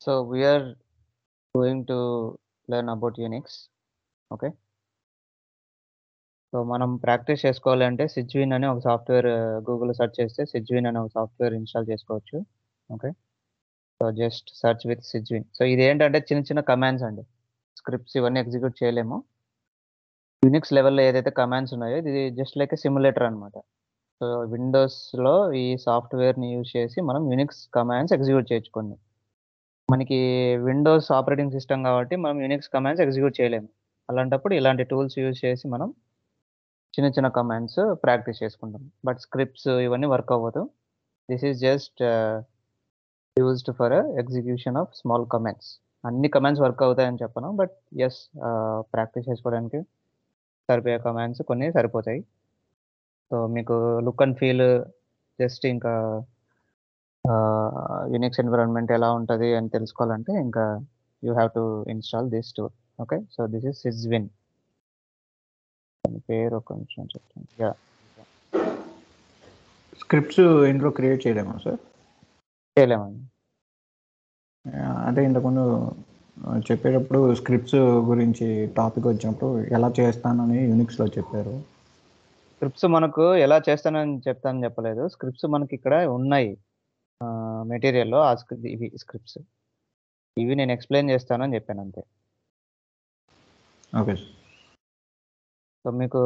So we are going to learn about Unix. Okay. So మనం practice చేసుకోవాలంటే సిజ్విన్ అనే ఒక సాఫ్ట్‌వేర్ గూగుల్‌లో సెర్చ్ చేస్తే సిజ్విన్ అనే ఒక సాఫ్ట్‌వేర్ ఇన్‌స్టాల్ చేసుకోవచ్చు. Okay. So just search with Cygwin. So ఇదేంటంటే చిన్న చిన్న కమాండ్స్ అండి. స్క్రిప్ట్స్ ఇవన్నీ ఎగ్జిక్యూట్ చేయలేము. యునిక్స్ లెవెల్‌లో ఏదైతే కమాండ్స్ ఉన్నాయో ఇది జస్ట్ లైక్ ఎ సిమ్యులేటర్ అన్నమాట. సో విండోస్‌లో ఈ సాఫ్ట్‌వేర్‌ని యూజ్ చేసి మనం యునిక్స్ కమాండ్స్ ఎగ్జిక్యూట్ చేయొచ్చు కొన్ని. మనకి విండోస్ ఆపరేటింగ్ సిస్టమ్ కాబట్టి మనం యునిక్స్ కమాండ్స్ ఎగ్జిక్యూట్ చేయలేము. అలాంటప్పుడు ఇలాంటి టూల్స్ యూజ్ చేసి మనం చిన్న చిన్న కమాండ్స్ ప్రాక్టీస్ చేసుకుంటాం. బట్ స్క్రిప్ట్స్ ఇవన్నీ వర్క్ అవ్వదు. This is just used for execution of small commands. అన్ని కమాండ్స్ వర్క్ అవుతాయని చెప్పను. బట్ యెస్ ప్రాక్టీస్ చేసుకోవడానికి సరిపోయే కమాండ్స్ కొన్ని సరిపోతాయి. సో మీకు లుక్ అండ్ ఫీల్ జస్ట్ ఇంకా యునిక్స్ ఎన్విరాన్మెంట్ ఎలా ఉంటది అని తెలుసుకోవాలంటే ఇంకా you have to install this tool. Okay. So this is Cygwin. దాని పేరు కొంచెం చెప్తాను. యాహ్! స్క్రిప్ట్స్ ఇందులో క్రియేట్ చేయలేమా సార్? చేయలేమండి. అంటే ఇంతకుముందు చెప్పేటప్పుడు స్క్రిప్ట్స్ గురించి టాపిక్ వచ్చినప్పుడు ఎలా చేస్తానని యూనిక్స్‌లో చెప్పారు. స్క్రిప్ట్స్ మనకు ఎలా చేస్తానని చెప్తానని చెప్పలేదు. స్క్రిప్ట్స్ మనకిక్కడ ఉన్నాయి. మెటీరియల్‌లో ఇవి స్క్రిప్ట్స్. ఇవి నేను ఎక్స్‌ప్లెయిన్ చేస్తానని చెప్పాను అంతే. ఓకే. సో మీకు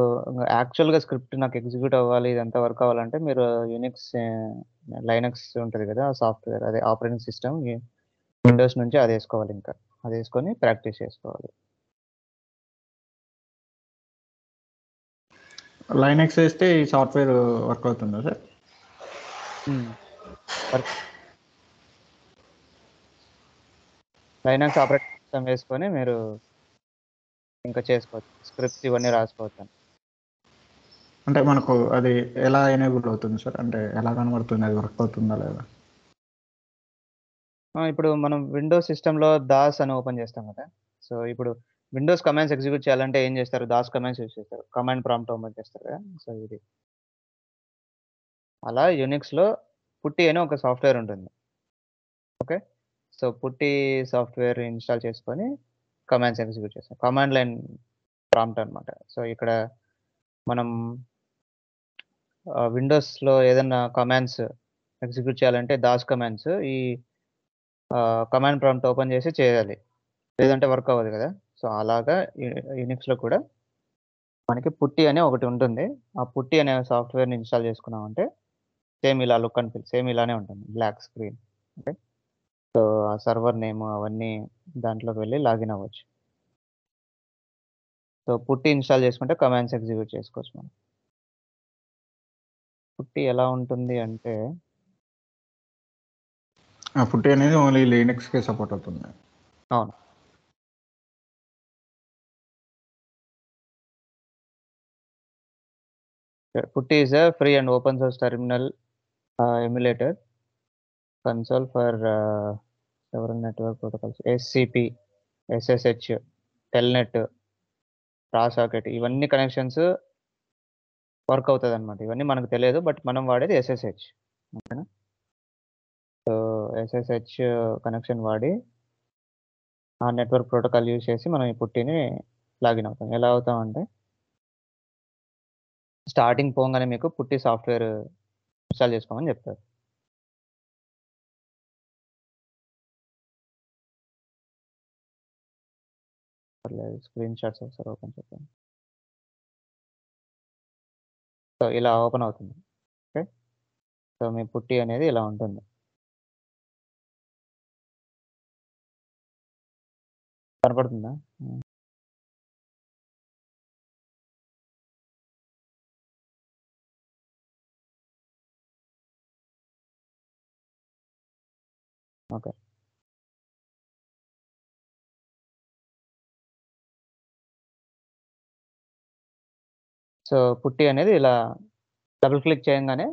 యాక్చువల్‌గా స్క్రిప్ట్ నాకు ఎగ్జిక్యూట్ అవ్వాలి, ఇదంతా వర్క్ అవ్వాలంటే మీరు యునిక్స్ లైనక్స్ ఉంటది కదా! సాఫ్ట్‌వేర్ అదే ఆపరేటింగ్ సిస్టమ్ విండోస్ నుంచి అదేసుకోవాలి ఇంకా. అదేసుకొని ప్రాక్టీస్ చేసుకోవాలి. లైనక్స్ వేస్తే ఈ సాఫ్ట్‌వేర్ వర్క్ అవుతుందా sir? Work Linux operating system వేసుకొని మీరు ఇంకా చేసుకోవచ్చు. స్క్రిప్ట్స్ ఇవన్నీ రాసుకోవచ్చండి. అంటే మనకు అది ఎలా ఎనేబుల్ అవుతుంది సార్? అంటే ఎలా కనబడుతుంది? అది వర్క్ అవుతుందా లేదా? ఇప్పుడు మనం విండోస్ సిస్టమ్‌లో దాస్ అని ఓపెన్ చేస్తాం కదా! సో ఇప్పుడు విండోస్ కమాండ్స్ ఎగ్జిక్యూట్ చేయాలంటే ఏం చేస్తారు? దాస్ కమాండ్స్ యూజ్ చేస్తారు. కమాండ్ ప్రాంప్ట్ ఓపెన్ చేస్తారు కదా! సో ఇది. అలా యునిక్స్‌లో పుట్టి అని ఒక సాఫ్ట్‌వేర్ ఉంటుంది. ఓకే. సో పుట్టి సాఫ్ట్‌వేర్ ఇన్‌స్టాల్ చేసుకొని కమాండ్స్ ఎగ్జిక్యూట్ చేస్తాం. కమాండ్ లైన్ ప్రాంప్ట్ అన్నమాట. సో ఇక్కడ మనం విండోస్‌లో ఏదన్నా కమాండ్స్ ఎగ్జిక్యూట్ చేయాలంటే దాస్ కమాండ్స్ ఈ కమాండ్ ప్రాంప్ట్ ఓపెన్ చేసి చేయాలి. లేదంటే వర్క్ అవ్వదు కదా! సో అలాగా యునిక్స్‌లో కూడా మనకి పుట్టి అనే ఒకటి ఉంటుంది. ఆ పుట్టి అనే సాఫ్ట్‌వేర్‌ని ఇన్‌స్టాల్ చేసుకున్నామంటే సేమ్ ఇలా లుక్ అండ్ ఫీల్ సేమ్ ఇలానే ఉంటుంది. Black screen. ఓకే. సో ఆ సర్వర్ నేమ్ అవన్నీ దాంట్లోకి వెళ్లి లాగిన్ అవ్వచ్చు. సో పుట్టి ఇన్‌స్టాల్ చేసుకుంటే కమాండ్స్ ఎగ్జిక్యూట్ చేసుకోవచ్చు మనం. పుట్టి ఎలా ఉంటుంది అంటే ఆ పుట్టి అనేది ఓన్లీ లినక్స్‌కే సపోర్ట్ అవుతుంది. అవును. PuTTY is a free and open source terminal emulator console for several network protocols SCP, SSH, Telnet, raw socket ఇవన్నీ కనెక్షన్స్ వర్క్ అవుతదనమాట. ఇవన్నీ మనకు తెలియదు. బట్ మనం వాడేది ఎస్ఎస్‌హెచ్. ఓకేనా? సో ఎస్ఎస్‌హెచ్ కనెక్షన్ వాడి ఆ నెట్వర్క్ ప్రోటోకాల్ యూజ్ చేసి మనం ఈ పుట్టిని లాగిన్ అవుతాం. ఎలా అవుతామంటే స్టార్టింగ్ పోంగానే మీకు పుట్టి సాఫ్ట్‌వేర్ ఇన్‌స్టాల్ చేసుకోమని చెప్తారు. పర్లేదు స్క్రీన్ షాట్స్ ఒకసారి ఓపెన్ చేద్దాం. సో ఇలా ఓపెన్ అవుతుంది. ఓకే. సో మీ పుట్టి అనేది ఇలా ఉంటుంది. కనపడుతుందా? ఓకే. సో పుట్టి అనేది ఇలా డబుల్ క్లిక్ చేయంగానే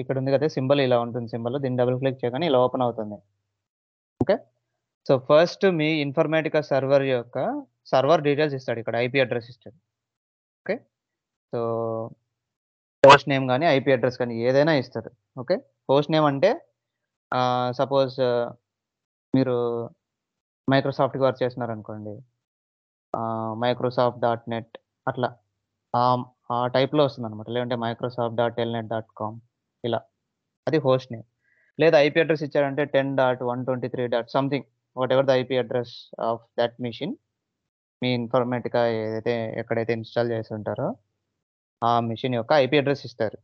ఇక్కడ ఉంది కదా! సింబల్ ఇలా ఉంటుంది సింబల్. దీన్ని డబుల్ క్లిక్ చేయగానే ఇలా ఓపెన్ అవుతుంది. ఓకే. సో ఫస్ట్ మీ ఇన్ఫర్మేటికా సర్వర్ యొక్క సర్వర్ డీటెయిల్స్ ఇస్తాడు ఇక్కడ ఐపీ అడ్రెస్ ఇస్తాడు. ఓకే. సో హోస్ట్ నేమ్ గాని, ఐపీ అడ్రెస్ గాని ఏదైనా ఇస్తాడు. ఓకే. హోస్ట్ నేమ్ అంటే సపోజ్ మీరు మైక్రోసాఫ్ట్‌కి వర్క్ చేస్తున్నారనుకోండి. మైక్రోసాఫ్ట్ డాట్ నెట్ అట్లా ఆ టైప్‌లో వస్తుందనమాట. లేదంటే Microsoft dot telnet dot com ఇలా. అది హోస్ట్ నేమ్. లేదా ఐపీ అడ్రెస్ ఇచ్చారంటే 10.123. Something whatever the IP address of that machine. మీ ఇన్ఫర్మేటికా ఎక్కడైతే ఇన్‌స్టాల్ చేసి ఉంటారో, ఆ మెషిన్ యొక్క ఐపీ అడ్రెస్ ఇస్తారు.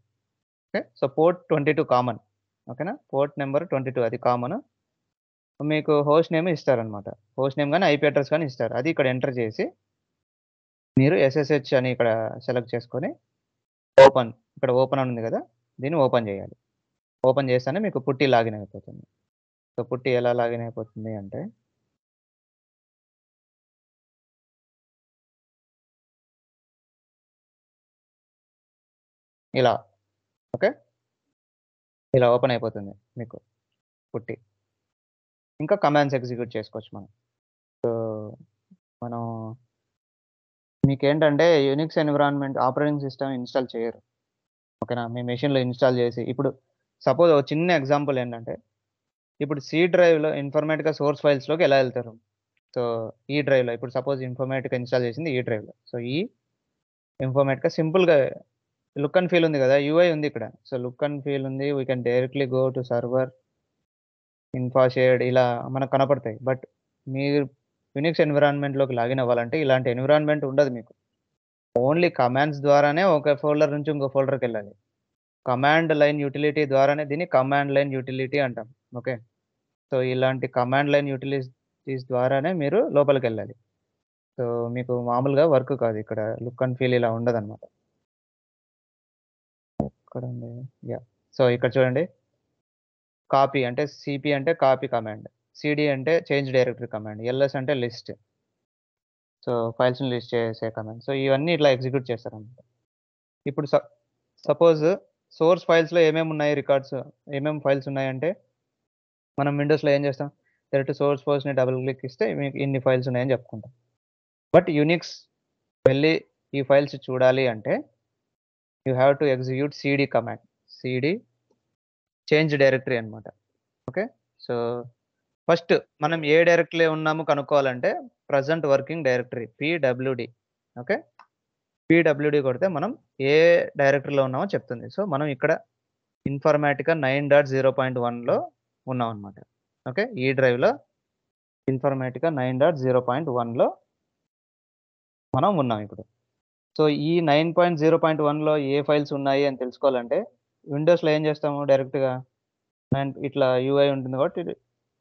ఓకే. So, port 22 common. ఓకేనా. పోర్ట్ నంబర్ 22 అది కామన్. మీకు హోస్ట్ నేమ్ ఇస్తారనమాట. హోస్ట్ నేమ్ గాని, ఐపీ అడ్రెస్ గాని ఇస్తారు. అది ఇక్కడ ఎంటర్ చేసి, మీరు ఎస్ఎస్హెచ్ అని ఇక్కడ సెలెక్ట్ చేసుకొని, ఇక్కడ ఓపెన్ అని ఉంది కదా! దీన్ని ఓపెన్ చేయాలి. ఓపెన్ చేస్తేనే మీకు పుట్టి లాగిన్ అయిపోతుంది. సో, పుట్టి ఎలా లాగిన్ అయిపోతుంది అంటే ఇలా. ఓకే. ఇలా ఓపెన్ అయిపోతుంది మీకు పుట్టి. ఇంకా కమాండ్స్ ఎగ్జిక్యూట్ చేసుకోవచ్చు మనం. సో, మనం మీకేంటంటే Unix environment operating system install చేయరు. ఓకేనా. మీ మెషిన్‌లో ఇన్‌స్టాల్ చేసి ఇప్పుడు సపోజ్ ఒక చిన్న ఎగ్జాంపుల్ ఏంటంటే, ఇప్పుడు సి డ్రైవ్‌లో ఇన్ఫర్మేటికా సోర్స్ ఫైల్స్‌లోకి ఎలా ఎళ్తారు? సో, ఈ డ్రైవ్‌లో ఇప్పుడు సపోజ్ ఇన్ఫర్మేటికా ఇన్‌స్టాల్ చేసింది ఈ డ్రైవ్‌లో. సో, ఈ ఇన్ఫర్మేటికా సింపుల్‌గా లుక్ అండ్ ఫీల్ ఉంది కదా! యూఐ ఉంది ఇక్కడ. సో, లుక్ అండ్ ఫీల్ ఉంది. We can directly go to server, infa shared ఇలా మనకు కనపడతాయి. బట్ మీరు యూనిక్స్ ఎన్విరాన్మెంట్‌లోకి లాగిన్ అవ్వాలంటే ఇలాంటి ఎన్విరాన్మెంట్ ఉండదు మీకు. ఓన్లీ కమాండ్స్ ద్వారానే ఒక ఫోల్డర్ నుంచి ఇంకో ఫోల్డర్‌కెళ్ళాలి. కమాండ్ లైన్ యుటిలిటీ ద్వారానే దీన్ని కమాండ్ లైన్ యుటిలిటీ అంటాం. ఓకే. సో, ఇలాంటి కమాండ్ లైన్ యుటిలిటీస్ ద్వారానే మీరు లోపలికెళ్ళాలి. సో, మీకు మామూలుగా వర్క్ కాదు ఇక్కడ లుక్ అండ్ ఫీల్ ఇలా ఉండదనమాట. ఎక్కడుంది? యాహ్! సో, ఇక్కడ చూడండి. కాపీ అంటే సీపీ అంటే కాపీ కమాండ్. సీడీ అంటే చేంజ్ డైరెక్టరీ కమాండ్. ఎల్ఎస్ అంటే లిస్ట్. సో, ఫైల్స్‌ని లిస్ట్ చేసే కమాండ్. సో, ఇవన్నీ ఇట్లా ఎగ్జిక్యూట్ చేస్తారనమాట. ఇప్పుడు సపోజ్ సోర్స్ ఫైల్స్‌లో ఏమేమున్నాయి రికార్డ్స్, ఏమేం ఫైల్స్ ఉన్నాయంటే, మనం విండోస్‌లో ఏం చేస్తాం? డైరెక్ట్ సోర్స్ ఫైల్స్‌ని డబుల్ క్లిక్ ఇస్తే మీకు ఇన్ని ఫైల్స్ ఉన్నాయని చెప్పుకుంటాం. బట్ యూనిక్స్ వెళ్లి ఈ ఫైల్స్ చూడాలి అంటే, you have to execute CD command. CD change directory అన్నమాట. ఓకే. సో, ఫస్ట్ మనం ఏ డైరెక్టరీలో ఉన్నామో కనుక్కోవాలంటే, present working directory PWD. Okay. PWD కొడితే మనం ఏ డైరెక్టరీలో ఉన్నామో చెప్తుంది. సో, మనం ఇక్కడ ఇన్ఫర్మాటికా 9.0.1లో ఉన్నామనమాట. ఓకే. ఈ డ్రైవ్‌లో ఇన్ఫర్మాటికా 9.0.1లో మనం ఉన్నాం ఇప్పుడు. సో, ఈ 9.0.1లో ఏ ఫైల్స్ ఉన్నాయి అని తెలుసుకోవాలంటే, విండోస్‌లో ఏం చేస్తాము డైరెక్ట్‌గా ఇట్లా యూఐ ఉంటుంది కాబట్టి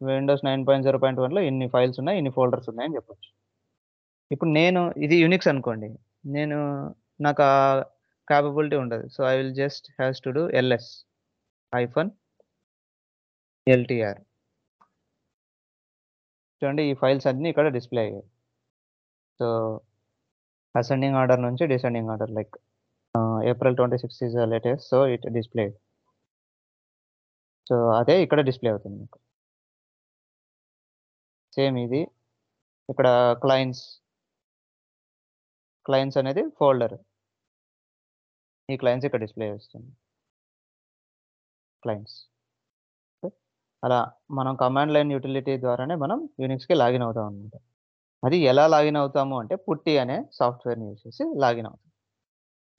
విండోస్ 9.0.1లో ఇన్ని ఫైల్స్ ఉన్నాయి, ఇన్ని ఫోల్డర్స్ ఉన్నాయని చెప్పొచ్చు. ఇప్పుడు ఇది యూనిక్స్ అనుకోండి. నేను నాకు ఆ కేపబిలిటీ ఉండదు. So, I will just has to do LS hyphen LTR. చూడండి ఈ ఫైల్స్ అన్నీ ఇక్కడ డిస్‌ప్లే అయ్యాయి. సో, అసెండింగ్ ఆర్డర్ నుంచి descending order like April 26 is the latest. So, it displayed. So, అదే ఇక్కడ డిస్‌ప్లే అవుతుంది మీకు. సేమ్ ఇది ఇక్కడ క్లయింట్స్ అనేది ఫోల్డర్. ఈ క్లయింట్స్ ఇక్కడ డిస్‌ప్లే చేస్తుంది. క్లయింట్స్. ఓకే. అలా మనం కమాండ్ లైన్ యుటిలిటీ ద్వారానే మనం యూనిక్స్‌కి లాగిన్ అవుతాం అన్నమాట. అది ఎలా లాగిన్ అవుతాము అంటే పుట్టి అనే సాఫ్ట్‌వేర్‌ని యూజ్ చేసి లాగిన్ అవుతాం.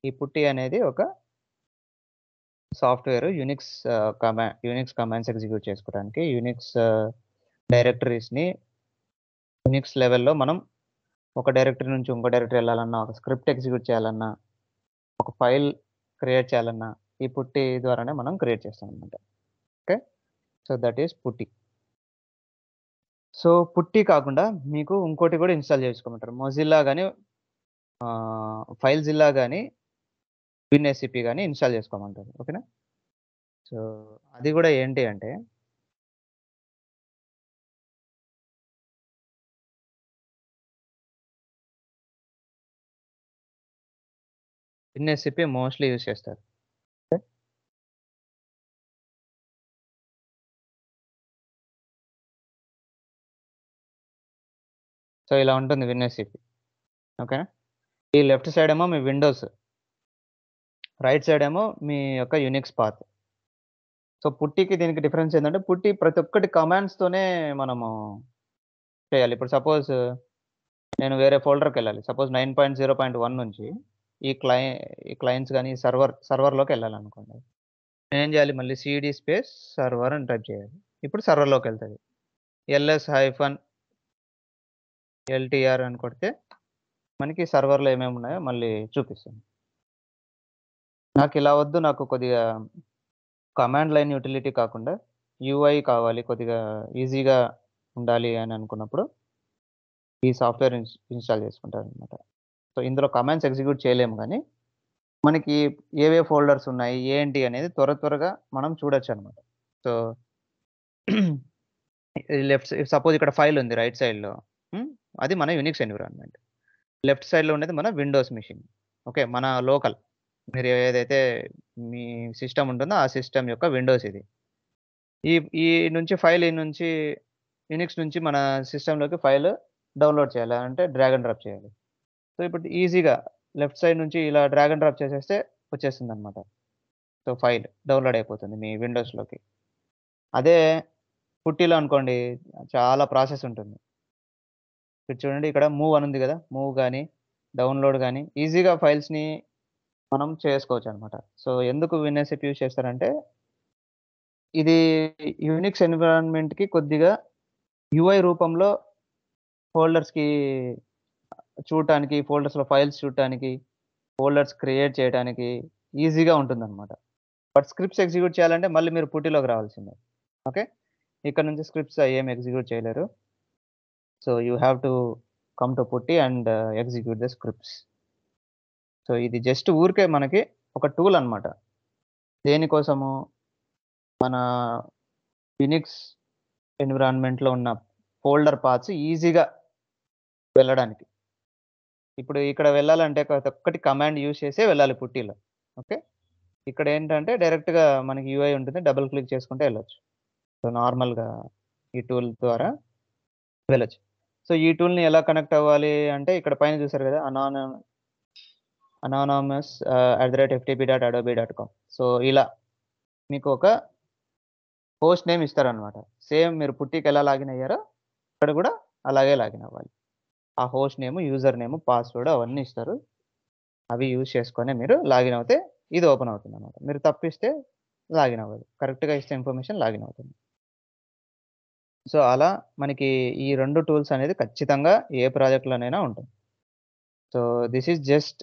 ఈ పుట్టి అనేది ఒక సాఫ్ట్‌వేర్ యూనిక్స్ కమాండ్స్ ఎగ్జిక్యూట్ చేసుకోవడానికి డైరెక్టరీస్‌ని యూనిక్స్ లెవెల్‌లో మనం ఒక డైరెక్టరీ నుంచి ఇంకో డైరెక్టరీ ఎళ్ళాలన్నా, ఒక స్క్రిప్ట్ ఎగ్జిక్యూట్ చేయాలన్నా, ఒక ఫైల్ క్రియేట్ చేయాలన్నా, ఈ పుట్టి ద్వారానే మనం క్రియేట్ చేస్తామనమాట. Okay. So, that is PuTTY. So, PuTTY కాకుండా మీకు ఇంకోటి కూడా ఇన్‌స్టాల్ చేసుకోమంటారు. మొజిల్లా గాని, ఫైల్‌జిల్లా గాని, విన్‌ఎస్‌సిపి గాని ఇన్‌స్టాల్ చేసుకోమంటారు. ఓకేనా. సో, అది కూడా ఏంటి అంటే విన్‌ఎస్‌సిపి మోస్ట్‌లీ యూజ్ చేస్తారు. ఓకే. సో, ఇలా ఉంటుంది విన్‌ఎస్‌సిపి. ఓకేనా. ఈ లెఫ్ట్ సైడ్ ఏమో మీ విండోస్. రైట్ సైడ్ ఏమో మీ యొక్క యూనిక్స్ పాత్. సో పుట్టికి దీనికి డిఫరెన్స్ ఏంటంటే పుట్టి ప్రతి ఒక్కటి కమాండ్స్తోనే మనము చేయాలి. ఇప్పుడు సపోజ్ నేను వేరే ఫోల్డర్కి వెళ్ళాలి. సపోజ్ 9.0.1 నుంచి ఈ క్లై ఈ క్లయింట్స్ కానీ సర్వర్లోకి వెళ్ళాలనుకోండి. నేనేం చేయాలి, మళ్ళీ సిడి స్పేస్ సర్వర్ అని టైప్ చేయాలి. ఇప్పుడు సర్వర్లోకి వెళ్తుంది. ls-ltr అని కొడితే మనకి సర్వర్లో ఏమేమి ఉన్నాయో మళ్ళీ చూపిస్తుంది. నాకు ఇలా వద్దు, నాకు కొద్దిగా కమాండ్ లైన్ యూటిలిటీ కాకుండా యూఐ కావాలి, కొద్దిగా ఈజీగా ఉండాలి అని అనుకున్నప్పుడు ఈ సాఫ్ట్వేర్ ఇన్స్టాల్ చేసుకుంటారనమాట. సో ఇందులో కమాండ్స్ ఎగ్జిక్యూట్ చేయలేము కానీ మనకి ఏవే ఫోల్డర్స్ ఉన్నాయి ఏంటి అనేది త్వరగా మనం చూడొచ్చు అనమాట. సో సపోజ్ ఇక్కడ ఫైల్ ఉంది రైట్ సైడ్లో, అది మన యూనిక్స్ ఎన్విరాన్మెంట్. లెఫ్ట్ సైడ్లో ఉండేది మన విండోస్ మిషన్. ఓకే, మన లోకల్ మీరు ఏదైతే మీ సిస్టమ్ ఉంటుందో ఆ సిస్టమ్ యొక్క విండోస్ ఇది. ఈ ఈ నుంచి ఫైల్ నుంచి యూనిక్స్ నుంచి మన సిస్టంలోకి ఫైల్ డౌన్లోడ్ చేయాలి అంటే డ్రాగ్ అండ్ డ్రాప్ చేయాలి. సో ఇప్పుడు ఈజీగా లెఫ్ట్ సైడ్ నుంచి ఇలా డ్రాగ్ అండ్ డ్రాప్ చేసేస్తే వచ్చేస్తుంది అనమాట. సో ఫైల్ డౌన్లోడ్ అయిపోతుంది మీ విండోస్లోకి. అదే పుట్టిలో అనుకోండి చాలా ప్రాసెస్ ఉంటుంది. ఇక్కడ చూడండి, ఇక్కడ మూవ్ అని ఉంది కదా, మూవ్ కానీ డౌన్లోడ్ కానీ ఈజీగా ఫైల్స్ని మనం చేసుకోవచ్చు అనమాట. సో ఎందుకు విన్ఎస్ఏపి యూజ్ చేస్తారంటే ఇది యూనిక్స్ ఎన్విరాన్మెంట్కి కొద్దిగా యూఐ రూపంలో ఫోల్డర్స్కి చూడటానికి, ఫోల్డర్స్లో ఫైల్స్ చూడటానికి, ఫోల్డర్స్ క్రియేట్ చేయడానికి ఈజీగా ఉంటుందన్నమాట. బట్ స్క్రిప్ట్స్ ఎగ్జిక్యూట్ చేయాలంటే మళ్ళీ మీరు పుట్టిలోకి రావాల్సిందే. ఓకే, ఇక్కడ నుంచి స్క్రిప్ట్స్ ఏం ఎగ్జిక్యూట్ చేయలేరు. So you have to come to PuTTY and execute the scripts. So ఇది జస్ట్ ఊరికే మనకి ఒక టూల్ అనమాట. దేనికోసము, మన యూనిక్స్ ఎన్విరాన్మెంట్లో ఉన్న ఫోల్డర్ పాత్స్ ఈజీగా వెళ్ళడానికి. ఇప్పుడు ఇక్కడ వెళ్ళాలంటే ప్రతి ఒక్కటి కమాండ్ యూజ్ చేసే వెళ్ళాలి పుట్టిలో. ఓకే, ఇక్కడ ఏంటంటే డైరెక్ట్గా మనకి యూఐ ఉంటుంది, డబుల్ క్లిక్ చేసుకుంటే వెళ్ళొచ్చు. సో నార్మల్గా ఈ టూల్ ద్వారా వెళ్ళొచ్చు. సో ఈ టూల్ని ఎలా కనెక్ట్ అవ్వాలి అంటే ఇక్కడ పైన చూసారు కదా, anonymous@ftp.adobe.com. సో ఇలా మీకు ఒక హోస్ట్ నేమ్ ఇస్తారనమాట. సేమ్ మీరు పుట్టికి ఎలా లాగిన్ అయ్యారో ఇక్కడ కూడా అలాగే లాగిన్ అవ్వాలి. ఆ host name, user name, password అవన్నీ ఇస్తారు. అవి యూజ్ చేసుకొని మీరు లాగిన్ అవుతే ఇది ఓపెన్ అవుతుంది అనమాట. మీరు తప్పిస్తే లాగిన్ అవ్వదు, కరెక్ట్గా ఇస్తే ఇన్ఫర్మేషన్ లాగిన్ అవుతుంది. సో అలా మనకి ఈ 2 టూల్స్ అనేది ఖచ్చితంగా ఏ ప్రాజెక్ట్లోనైనా ఉంటుంది. సో దిస్ ఈజ్ జస్ట్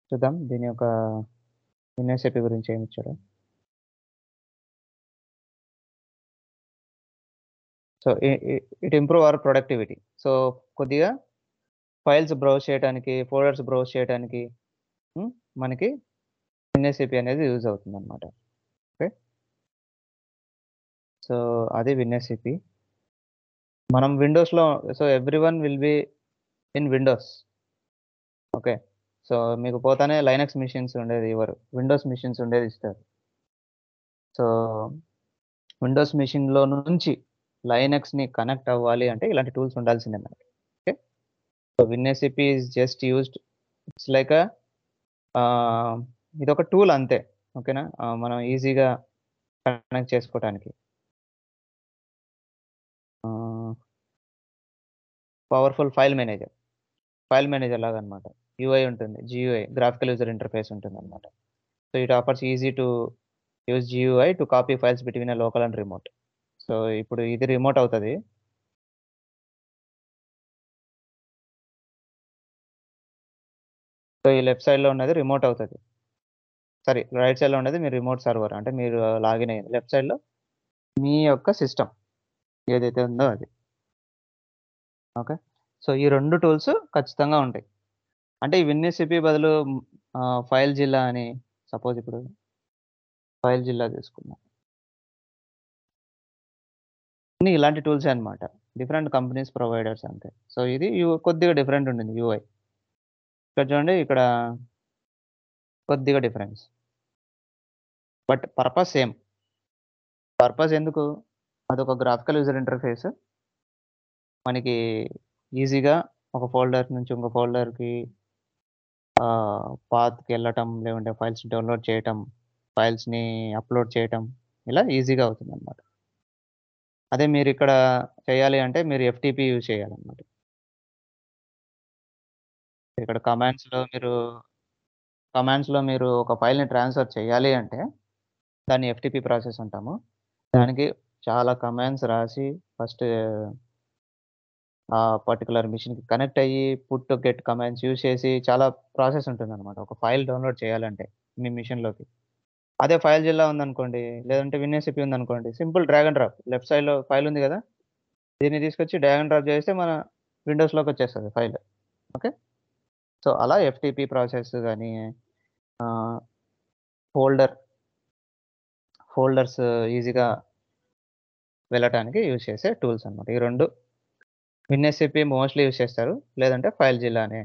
చూద్దాం దీని యొక్క విన్ఎస్ఏపి గురించి ఏమి ఇచ్చాడు. So it improve our productivity. So కొద్దిగా ఫైల్స్ బ్రౌజ్ చేయడానికి, ఫోల్డర్స్ బ్రౌజ్ చేయడానికి మనకి విన్ఎస్ఏపి అనేది యూజ్ అవుతుంది అనమాట. ఓకే, సో అది విన్ఎస్ఏపి. మనం విండోస్లో, so everyone will be in Windows. Okay, so మీకు పోతానే లైనక్స్ మిషన్స్ ఉండేది ఇవ్వరు, విండోస్ మిషన్స్ ఉండేది ఇస్తారు. సో విండోస్ మిషన్లో నుంచి లైనక్స్ని కనెక్ట్ అవ్వాలి అంటే ఇలాంటి టూల్స్ ఉండాల్సిందే మనకి. Okay, so WinSCP is just used, it's like ఇది ఒక టూల్ అంతే. ఓకేనా, మనం ఈజీగా కనెక్ట్ చేసుకోవడానికి. పవర్ఫుల్ ఫైల్ మేనేజర్ లాగా అనమాట. యూఐ ఉంటుంది, జియూఐ, గ్రాఫికల్ యూజర్ ఇంటర్ఫేస్ ఉంటుంది అనమాట. So it offers easy to use GUI to copy files between a local and remote. So ఇప్పుడు ఇది రిమోట్ అవుతుంది. సో ఈ లెఫ్ట్ సైడ్లో ఉన్నది రిమోట్ అవుతుంది, సారీ రైట్ సైడ్లో ఉన్నది మీరు రిమోట్ సర్వర్, అంటే మీరు లాగిన్ అయ్యింది. లెఫ్ట్ సైడ్లో మీ యొక్క సిస్టమ్ ఏదైతే ఉందో అది. ఓకే, సో ఈ 2 టూల్స్ ఖచ్చితంగా ఉంటాయి. అంటే ఈ విన్ఎస్ఏపి బదులు ఫైల్ జిల్లా అని, సపోజ్ ఇప్పుడు ఫైల్ జిల్లా తీసుకున్నాం, అన్ని ఇలాంటి టూల్సే అనమాట. డిఫరెంట్ కంపెనీస్ ప్రొవైడర్స్ అంతే. సో ఇది కొద్దిగా డిఫరెంట్ ఉంటుంది యూఐ. ఇక్కడ చూడండి, ఇక్కడ కొద్దిగా difference, but purpose same. Purpose ఎందుకు, అదొక గ్రాఫికల్ యూజర్ ఇంటర్ఫేస్. మనకి ఈజీగా ఒక ఫోల్డర్ నుంచి ఇంకో ఫోల్డర్కి పాత్కి వెళ్ళటం, లేదంటే ఫైల్స్ డౌన్లోడ్ చేయటం, ఫైల్స్‌ని అప్‌లోడ్ చేయటం ఇలా ఈజీగా అవుతుందనమాట. అదే మీరిక్కడ చేయాలి అంటే మీరు ఎఫ్‌టిపి యూజ్ చేయాలనమాట. ఇక్కడ కమాండ్స్‌లో మీరు ఒక ఫైల్‌ని ట్రాన్స్‌ఫర్ చేయాలి అంటే దాన్ని ఎఫ్‌టిపి ప్రాసెస్ అంటాము. దానికి చాలా కమాండ్స్ రాసి ఫస్ట్ ఆ పర్టిక్యులర్ మెషిన్‌కి కనెక్ట్ అయ్యి పుట్, గెట్ కమాండ్స్ యూజ్ చేసి చాలా ప్రాసెస్ ఉంటుందనమాట. ఒక ఫైల్ డౌన్‌లోడ్ చేయాలంటే మీ మెషిన్‌లోకి. అదే ఫైల్‌జిల్లా ఉందనుకోండి, లేదంటే విన్ఎస్‌సిపి ఉందనుకోండి, simple drag and drop. Left సైడ్‌లో ఫైల్ ఉంది గదా! దీన్ని తీసుకొచ్చి డ్రాగ్ అండ్ డ్రాప్ చేస్తే మన విండోస్‌లోకొచ్చేస్తది ఫైల్. ఓకే. సో, అలా ఎఫ్‌టిపి ప్రాసెస్ గాని ఆహ్, ఫోల్డర్ ఫోల్డర్స్ ఈజీగా వెళ్ళటానికి యూజ్ చేసే టూల్స్ అన్నమాట. ఈ 2 విన్ఎస్‌సిపి మోస్ట్‌లీ యూజ్ చేస్తారు. లేదంటే ఫైల్‌జిల్లా అనే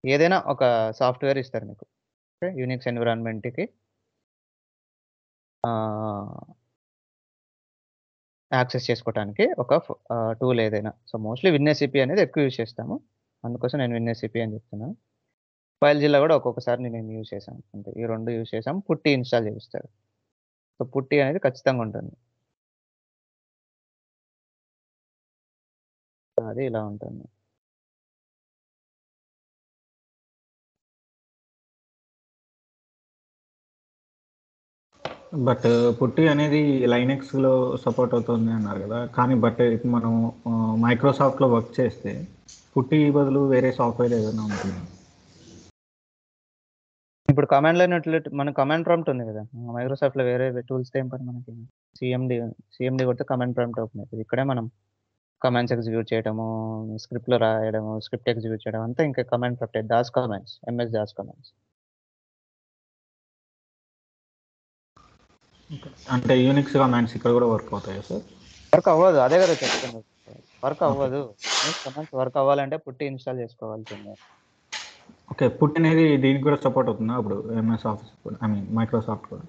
ఏదైనా ఒక సాఫ్ట్‌వేర్ ఇస్తారు మీకు. ఓకే. యూనిక్స్ ఎన్విరాన్మెంట్‌కి ఆహ్, యాక్సెస్ చేసుకోవటానికి ఒక టూల్ ఏదైనా. సో, మోస్ట్‌లీ విన్ఎస్‌సిపి అనేది ఎక్కువ యూజ్ చేస్తాము. అందుకోసం నేను విన్ఎస్‌సిపి అని చెప్తున్నాను. ఫైల్‌జిల్లా గూడా ఒక్కొక్కసారి నేను యూజ్ చేశాను. అంతే. ఈ 2 యూజ్ చేసాం. పుట్టి ఇన్‌స్టాల్ చేపిస్తారు. సో, పుట్టి అనేది ఖచ్చితంగా ఉంటుంది. అది ఇలా ఉంటుంది. బట్ పుట్టి అనేది లైనెక్స్‌లో సపోర్ట్ అవుతుంది అన్నారు గదా! కానీ ఇప్పుడు మనం మైక్రోసాఫ్ట్‌లో వర్క్ చేస్తే పుట్టి బదులు వేరే సాఫ్ట్‌వేర్ ఏదైనా ఉంటుందా? ఇప్పుడు కమాండ్ లైన్ మన కమాండ్ ప్రాంప్ట్ ఉంది గదా! మైక్రోసాఫ్ట్‌లో వేరే టూల్స్‌తో ఏం పని మనకి. సీఎండీ సీఎండీ కొడితే కమాండ్ ప్రాంప్ట్ ఓపెన్ అయితది. ఇక్కడే మనం కమాండ్స్ ఎగ్జిక్యూట్ చేయడము, స్క్రిప్ట్‌లు రాయడము, స్క్రిప్ట్ ఎగ్జిక్యూట్ చేయడం అంతా ఇంకా కమాండ్ ప్రాంప్టే. DOS commands, MS DOS commands. అంటే యూనిక్స్ కమాండ్స్ ఇక్కడ గూడా వర్క్ అవుతాయా సార్? వర్క్ అవ్వదు. అదే గదా చెప్తున్నది. Work okay. అవ్వదు. యూనిక్స్ కమాండ్స్ వర్క్ అవ్వాలంటే పుట్టి ఇన్‌స్టాల్ చేసుకోవాల్సిందే. ఓకే. పుట్టి అనేది దీనికి కూడా సపోర్ట్ అవుతుందా అప్పుడు? ఎంఎస్ ఆఫీస్ కూడా ఐ మీన్ మైక్రోసాఫ్ట్ కూడా?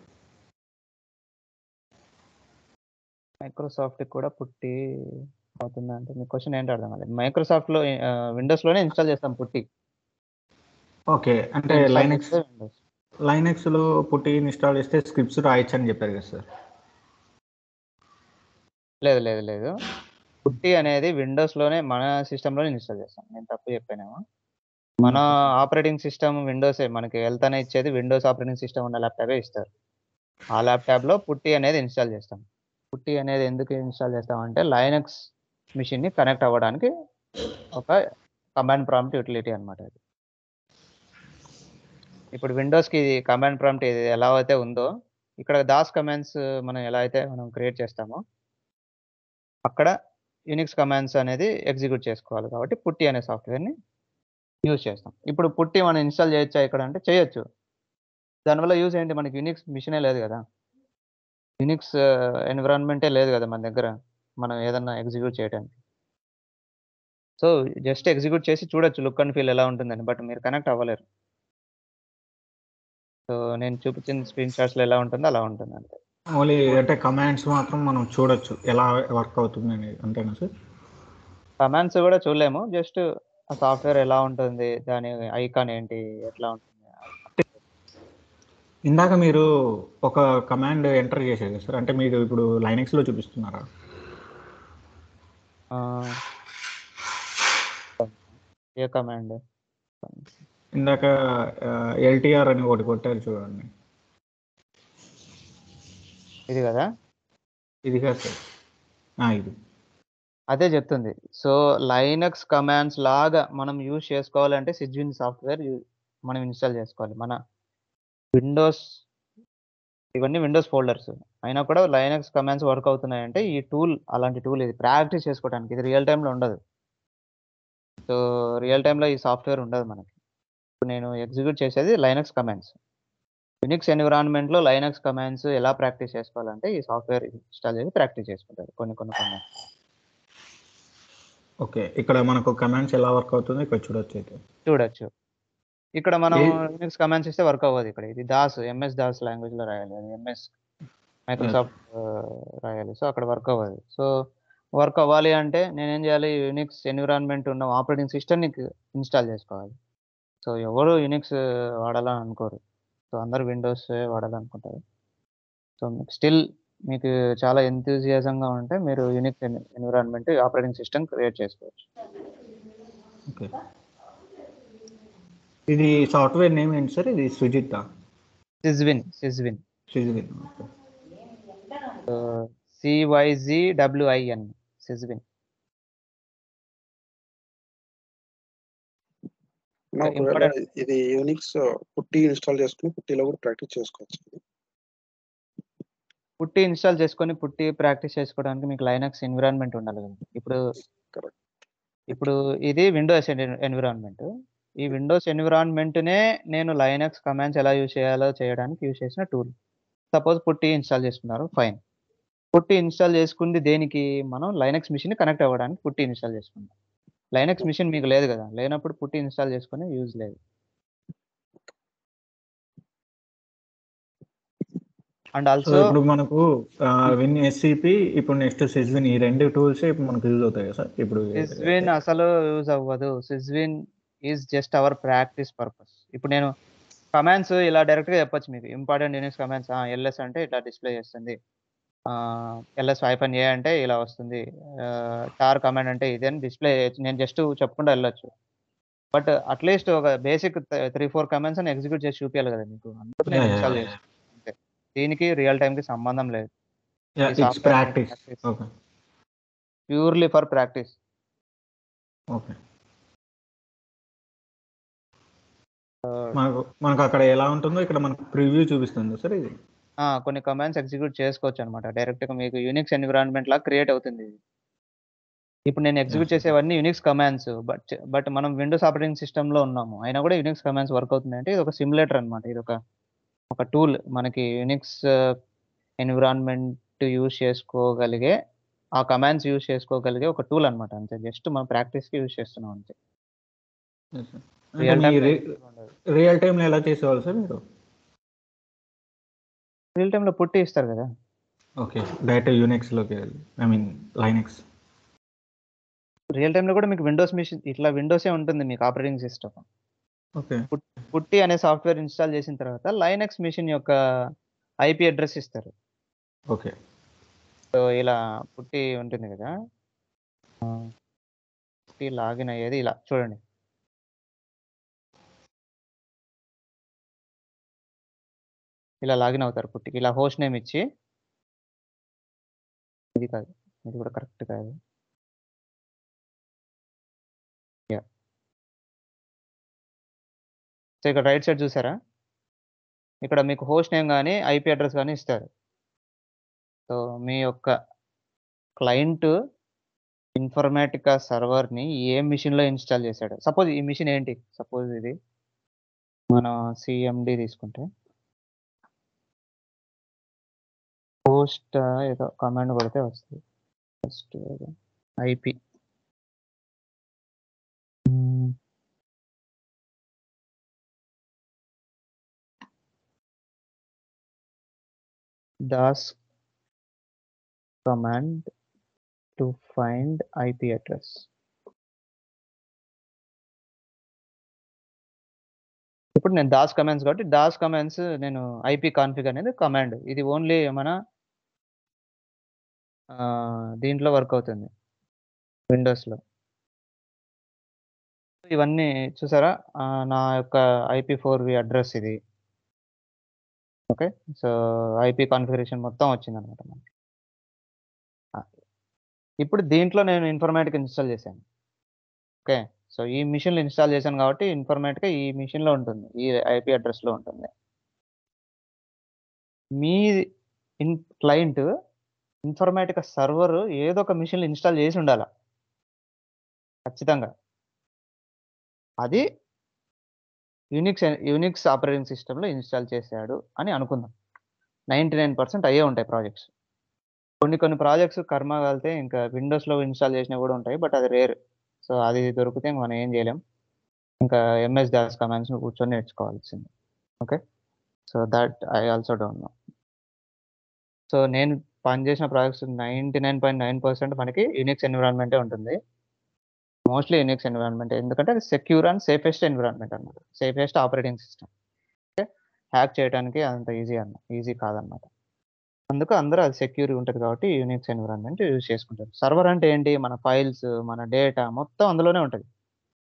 మైక్రోసాఫ్ట్‌కి కూడా పుట్టి అవుతుందా అంటే మీ క్వెషన్ ఏంటో అర్థం కాలేదు. మైక్రోసాఫ్ట్‌లో విండోస్‌లోనే ఇన్‌స్టాల్ చేస్తాం పుట్టి. ఓకే. పుట్టి అంటే ఇన్‌స్టాల్ చేస్తే విండోస్. లైనెక్స్‌లో పుట్టి ఇన్‌స్టాల్ చేస్తే స్క్రిప్ట్స్ రాయొచ్చని చెప్పారు కదా సార్. లేదు. పుట్టి అనేది విండోస్‌లోనే మన సిస్టమ్‌లోనే ఇన్‌స్టాల్ చేస్తాం. నేను తప్పు చెప్పానేమో. మన ఓకే. Operating system విండోసే. మనకి హెల్త్ అనే ఇచ్చేది విండోస్ ఆపరేటింగ్ సిస్టమ్ ఉన్న ల్యాప్‌టాపే ఇస్తారు. ఆ ల్యాప్‌టాప్‌లో పుట్టి అనేది ఇన్‌స్టాల్ చేస్తాం. పుట్టి అనేది ఎందుకు ఇన్‌స్టాల్ చేస్తామంటే లైనక్స్ మెషిన్‌ని కనెక్ట్ అవ్వడానికి ఒక కమాండ్ ప్రాంప్ట్ యుటిలిటీ అన్నమాట అది. ఇప్పుడు విండోస్‌కి కమాండ్ ప్రాంప్ట్ ఇది ఎలా అయితే ఉందో, ఇక్కడ దాస్ కమాండ్స్ మనం క్రియేట్ చేస్తామో, అక్కడ యూనిక్స్ కమాండ్స్ అనేది ఎగ్జిక్యూట్ చేసుకోవాలి కాబట్టి పుట్టి అనే సాఫ్ట్‌వేర్‌ని యూజ్ చేస్తాం. ఇప్పుడు పుట్టి మనం ఇన్‌స్టాల్ చేయొచ్చా ఇక్కడ అంటే చేయొచ్చు. దానివల్ల యూజ్ ఏంటి మనకి యూనిక్స్ మెషినే లేదు గదా! యూనిక్స్ ఎన్విరాన్మెంటే లేదు గదా మన దగ్గర. మనం ఏదన్నా ఎగ్జిక్యూట్ చేయటానికి. సో, జస్ట్ ఎగ్జిక్యూట్ చేసి చూడొచ్చు లుక్ అండ్ ఫీల్ ఎలా ఉంటుందని. బట్ మీరు కనెక్ట్ అవ్వలేరు. సో, నేను చూపించిన స్క్రీన్ షాట్స్‌లో ఎలా ఉంటుందో అలా ఉంటుందంతే. ఓన్లీ అంటే కమాండ్స్ మాత్రం మనం చూడొచ్చు. ఎలా వర్క్ అవుతుందనేది. అంతేనా సార్? కమాండ్స్ గూడా చూడలేము. జస్ట్ ఆ సాఫ్ట్‌వేర్ ఎలా ఉంటుంది? దాని ఐకాన్ ఏంటి? ఎట్లా ఉంటుంది? ఇందాక మీరు ఒక కమాండ్ ఎంటర్ చేశారు కదా సార్. అంటే మీరు ఇప్పుడు లైనెక్స్‌లో చూపిస్తున్నారా? ఆహ్, ఏ కమాండ్? ఇందాక ఎల్‌టిఆర్ అని ఒకటి కొట్టారు చూడండి. ఇది గదా! ఇది కాదు సార్. ఇది. అదే జెప్తుంది. సో, లైనక్స్ కమాండ్స్ లాగా మనం యూజ్ చేసుకోవాలంటే సిజ్విన్ సాఫ్ట్‌వేర్ మనం ఇన్‌స్టాల్ జేసుకోవాలి. మన విండోస్ ఇవన్నీ విండోస్ ఫోల్డర్స్. అయినా కూడా లైనక్స్ కమాండ్స్ వర్క్ అవుతున్నాయంటే ఈ టూల్ అలాంటి టూల్ ఇది. ప్రాక్టీస్ చేసుకోవడానికి. ఇది రియల్ టైమ్‌లో ఉండదు. సో, రియల్ టైమ్‌లో ఈ సాఫ్ట్‌వేర్ ఉండదు మనకి. ఇప్పుడు నేను ఎగ్జిక్యూట్ చేసేది లైనక్స్ కమాండ్స్. యునిక్స్ ఎన్విరాన్మెంట్‌లో లైనక్స్ కమాండ్స్ ఎలా ప్రాక్టీస్ చేసుకోవాలంటే ఈ సాఫ్ట్‌వేర్ ఇన్‌స్టాల్ చేసి ప్రాక్టీస్ చేసుకుంటారు. కొన్ని కమాండ్స్ ఓకే. ఇక్కడ మనకు కమాండ్స్ ఎలా వర్క్ అవుతుందో ఇక్కడ చూడొచ్చయితే. చూడొచ్చు. ఇక్కడ మనం ఏ యునిక్స్ కమాండ్స్ ఇస్తే వర్క్ అవ్వదు ఇక్కడ. ఇది దాస్ ఎంఎస్ దాస్ లాంగ్వేజ్‌లో రాయాలి. అది ఓకే. మైక్రోసాఫ్ట్ రాయాలి. సో, అక్కడ వర్క్ అవ్వదు. సో, వర్క్ అవ్వాలి అంటే నేనేం చేయాలి? యునిక్స్ ఎన్విరాన్మెంట్ ఉన్న ఆపరేటింగ్ సిస్టమ్‌ని ఇన్‌స్టాల్ చేసుకోవాలి. సో, ఎవరు యునిక్స్ వాడాలని అనుకోరు. సో అందరూ విండోస్ వాడాలనుకుంటారు. సో స్టిల్ మీకు చాలా ఎంతూజియాజంగా ఉంటే మీరు Unix environment operating system create చేసుకోవచ్చు. ఓకే. ఇది సాఫ్ట్వేర్ నేమ్ ఏంటి సార్? ఇది సుజిత్ సిజ్విన్ సిజ్విన్. ఓకే. CYZWIN సిజ్విన్. ఒకవేళ ఇది యూనిక్స్ పుట్టి ఇన్స్టాల్ చేసుకుని పుట్టిలో కూడా ప్రాక్టీస్ చేసుకోవచ్చు. పుట్టి ఇన్స్టాల్ చేసుకొని పుట్టి ప్రాక్టీస్ చేసుకోవడానికి మీకు లైనక్స్ ఎన్విరాన్మెంట్ ఉండాలి కదా. ఇప్పుడు ఇది విండోస్ ఎన్విరాన్మెంట్. ఈ విండోస్ ఎన్విరాన్మెంట్నే నేను లైనక్స్ కమాండ్స్ ఎలా యూజ్ చేయాలో చేయడానికి యూజ్ చేసిన టూల్. సపోజ్ పుట్టి ఇన్స్టాల్ చేసుకున్నారు, ఫైన్. పుట్టి ఇన్స్టాల్ చేసుకుంది దేనికి? మనం లైనక్స్ మిషన్ కనెక్ట్ అవ్వడానికి పుట్టి ఇన్స్టాల్ చేసుకుంటాం. లైనక్స్ మిషన్ మీకు లేదు కదా, లేనప్పుడు పుట్టి ఇన్స్టాల్ చేసుకునే యూజ్ లేదు. అండ్ ఆల్సో ఇప్పుడు మనకు విన్ ఎస్సిపి, ఇప్పుడు నెక్స్ట్ సిజ్విన్, ఈ రెండు టూల్స్ ఇప్పుడు మనకు యూజ్ అవుతాయి కదా సార్? ఇప్పుడు సిజ్విన్ అసలు యూజ్ అవ్వదు. Cygwin is just our practice purpose. ఇప్పుడు నేను కమాండ్స్ ఇలా డైరెక్ట్గా చెప్పొచ్చు మీకు. ఇంపార్టెంట్ యూనిక్స్ కమాండ్స్ ఎల్ఎస్ అంటే ఇట్లా డిస్ప్లే చేస్తుంది, LS-A అంటే ఇలా వస్తుంది, టార్ కమాండ్ అంటే ఇది అని డిస్ప్లే చేయొచ్చు. నేను జస్ట్ చెప్పకుండా వెళ్ళొచ్చు. బట్ అట్లీస్ట్ ఒక బేసిక్ 3-4 కమాండ్స్ అని ఎగ్జిక్యూట్ చేసి చూపించాలి కదా మీకు. అందుకు నేను ఇన్స్టాల్ చేసి అంతే. దీనికి రియల్ టైంకి సంబంధం లేదు. Purely for practice. ఓకే. మనకు అక్కడ ఎలా ఉంటుందో ఇక్కడ మనకు ప్రివ్యూ చూపిస్తుంది సార్ ఇది. కొన్ని కమాండ్స్ ఎగ్జిక్యూట్ చేసుకోవచ్చు అనమాట. డైరెక్ట్గా మీకు యూనిక్స్ ఎన్విరాన్మెంట్ లాగా క్రియేట్ అవుతుంది. ఇప్పుడు నేను ఎగ్జిక్యూట్ చేసేవన్నీ యూనిక్స్ కమాండ్స్, బట్ మనం విండోస్ ఆపరేటింగ్ సిస్టంలో ఉన్నాము, అయినా కూడా యూనిక్స్ కమాండ్స్ వర్క్ అవుతుంది అంటే ఇది ఒక సిమ్యులేటర్ అనమాట. ఇది ఒక టూల్. మనకి యూనిక్స్ ఎన్విరాన్మెంట్ యూజ్ చేసుకోగలిగే, ఆ కమాండ్స్ యూజ్ చేసుకోగలిగే ఒక టూల్ అనమాట. అంతే, జస్ట్ మనం ప్రాక్టీస్కి యూజ్ చేస్తున్నాం అంతే. రియల్ టైంలో ఎలా చేసేవాళ్ళు సార్ మీరు? రియల్ టైంలో పుట్టి ఇస్తారు కదా. ఓకే, డైరెక్ట్ యూనిక్స్లోకి, ఐ మీన్ లైనక్స్. రియల్ టైంలో కూడా మీకు విండోస్ మిషన్ ఇట్లా విండోసే ఉంటుంది మీకు ఆపరేటింగ్ సిస్టమ్. ఓకే. పుట్టి అనే సాఫ్ట్వేర్ ఇన్స్టాల్ చేసిన తర్వాత లైనక్స్ మిషన్ యొక్క IP అడ్రస్ ఇస్తారు. ఓకే. సో ఇలా పుట్టి ఉంటుంది కదా, పుట్టి లాగిన్ అయ్యేది ఇలా చూడండి. ఇలా లాగిన్ అవుతారు పుట్టికి. ఇలా హోస్ట్ నేమ్ ఇచ్చి, ఇది కాదు, ఇది కూడా కరెక్ట్ కాదు. సో ఇక్కడ రైట్ సైడ్ చూసారా, ఇక్కడ మీకు హోస్ట్ నేమ్ కానీ IP అడ్రస్ కానీ ఇస్తారు. సో మీ యొక్క క్లయింట్ ఇన్ఫర్మేటికా సర్వర్ని ఏ మిషన్లో ఇన్స్టాల్ చేశాడు. సపోజ్ ఈ మిషన్ ఏంటి, సపోజ్ ఇది మనం CMD తీసుకుంటే, పోస్ట్ ఏదో కమాండ్ కొడితే వస్తుంది. First IP Das command to find IP address. ఇప్పుడు నేను దాస్ కమాండ్స్ కాబట్టి దాస్ కమాండ్స్ నేను IP కాన్ఫిగ్ అనేది కమాండ్. ఇది ఓన్లీ మన దీంట్లో వర్క్ అవుతుంది, విండోస్లో. ఇవన్నీ చూసారా, నా యొక్క IP4V అడ్రస్ ఇది. ఓకే, సో IP కాన్ఫిగరేషన్ మొత్తం వచ్చిందనమాట మనకి. ఇప్పుడు దీంట్లో నేను ఇన్ఫర్మేటిక్ ఇన్స్టాల్ చేశాను. ఓకే, సో ఈ మిషన్లో ఇన్స్టాల్ చేశాను కాబట్టి ఇన్ఫర్మేటిక్ ఈ మిషన్లో ఉంటుంది, ఈ IP అడ్రస్లో ఉంటుంది. మీ క్లయింట్ ఇన్ఫర్మేటికా సర్వర్ ఏదో ఒక మిషన్లో ఇన్స్టాల్ చేసి ఉండాలి ఖచ్చితంగా. అది యూనిక్స్ ఆపరేటింగ్ సిస్టంలో ఇన్స్టాల్ చేశాడు అని అనుకుందాం. 99% అయ్యే ఉంటాయి ప్రాజెక్ట్స్. కొన్ని ప్రాజెక్ట్స్ కర్మ కలితే ఇంకా విండోస్లో ఇన్స్టాల్ చేసినవి కూడా ఉంటాయి, బట్ అది రేర్. సో అది దొరికితే మనం ఏం చేయలేం, ఇంకా MS DOS కమాండ్స్ కూర్చొని నేర్చుకోవాల్సింది. Okay, so that I also don't know. So నేను పనిచేసిన ప్రాజెక్ట్స్ 99.9% మనకి యూనిక్స్ ఎన్విరాన్మెంటే ఉంటుంది. మోస్ట్లీ యూనిక్స్ ఎన్విరాన్మెంట్, ఎందుకంటే అది సెక్యూర్ అండ్ సేఫెస్ట్ ఎన్విరాన్మెంట్ అన్నమాట, safest operating system. Okay, hack చేయడానికి అంత ఈజీ కాదన్నమాట. అందుకు అందరూ అది సెక్యూర్ ఉంటుంది కాబట్టి యూనిక్స్ ఎన్విరాన్మెంట్ యూజ్ చేసుకుంటారు. సర్వర్ అంటే ఏంటి? మన ఫైల్స్, మన డేటా మొత్తం అందులోనే ఉంటది.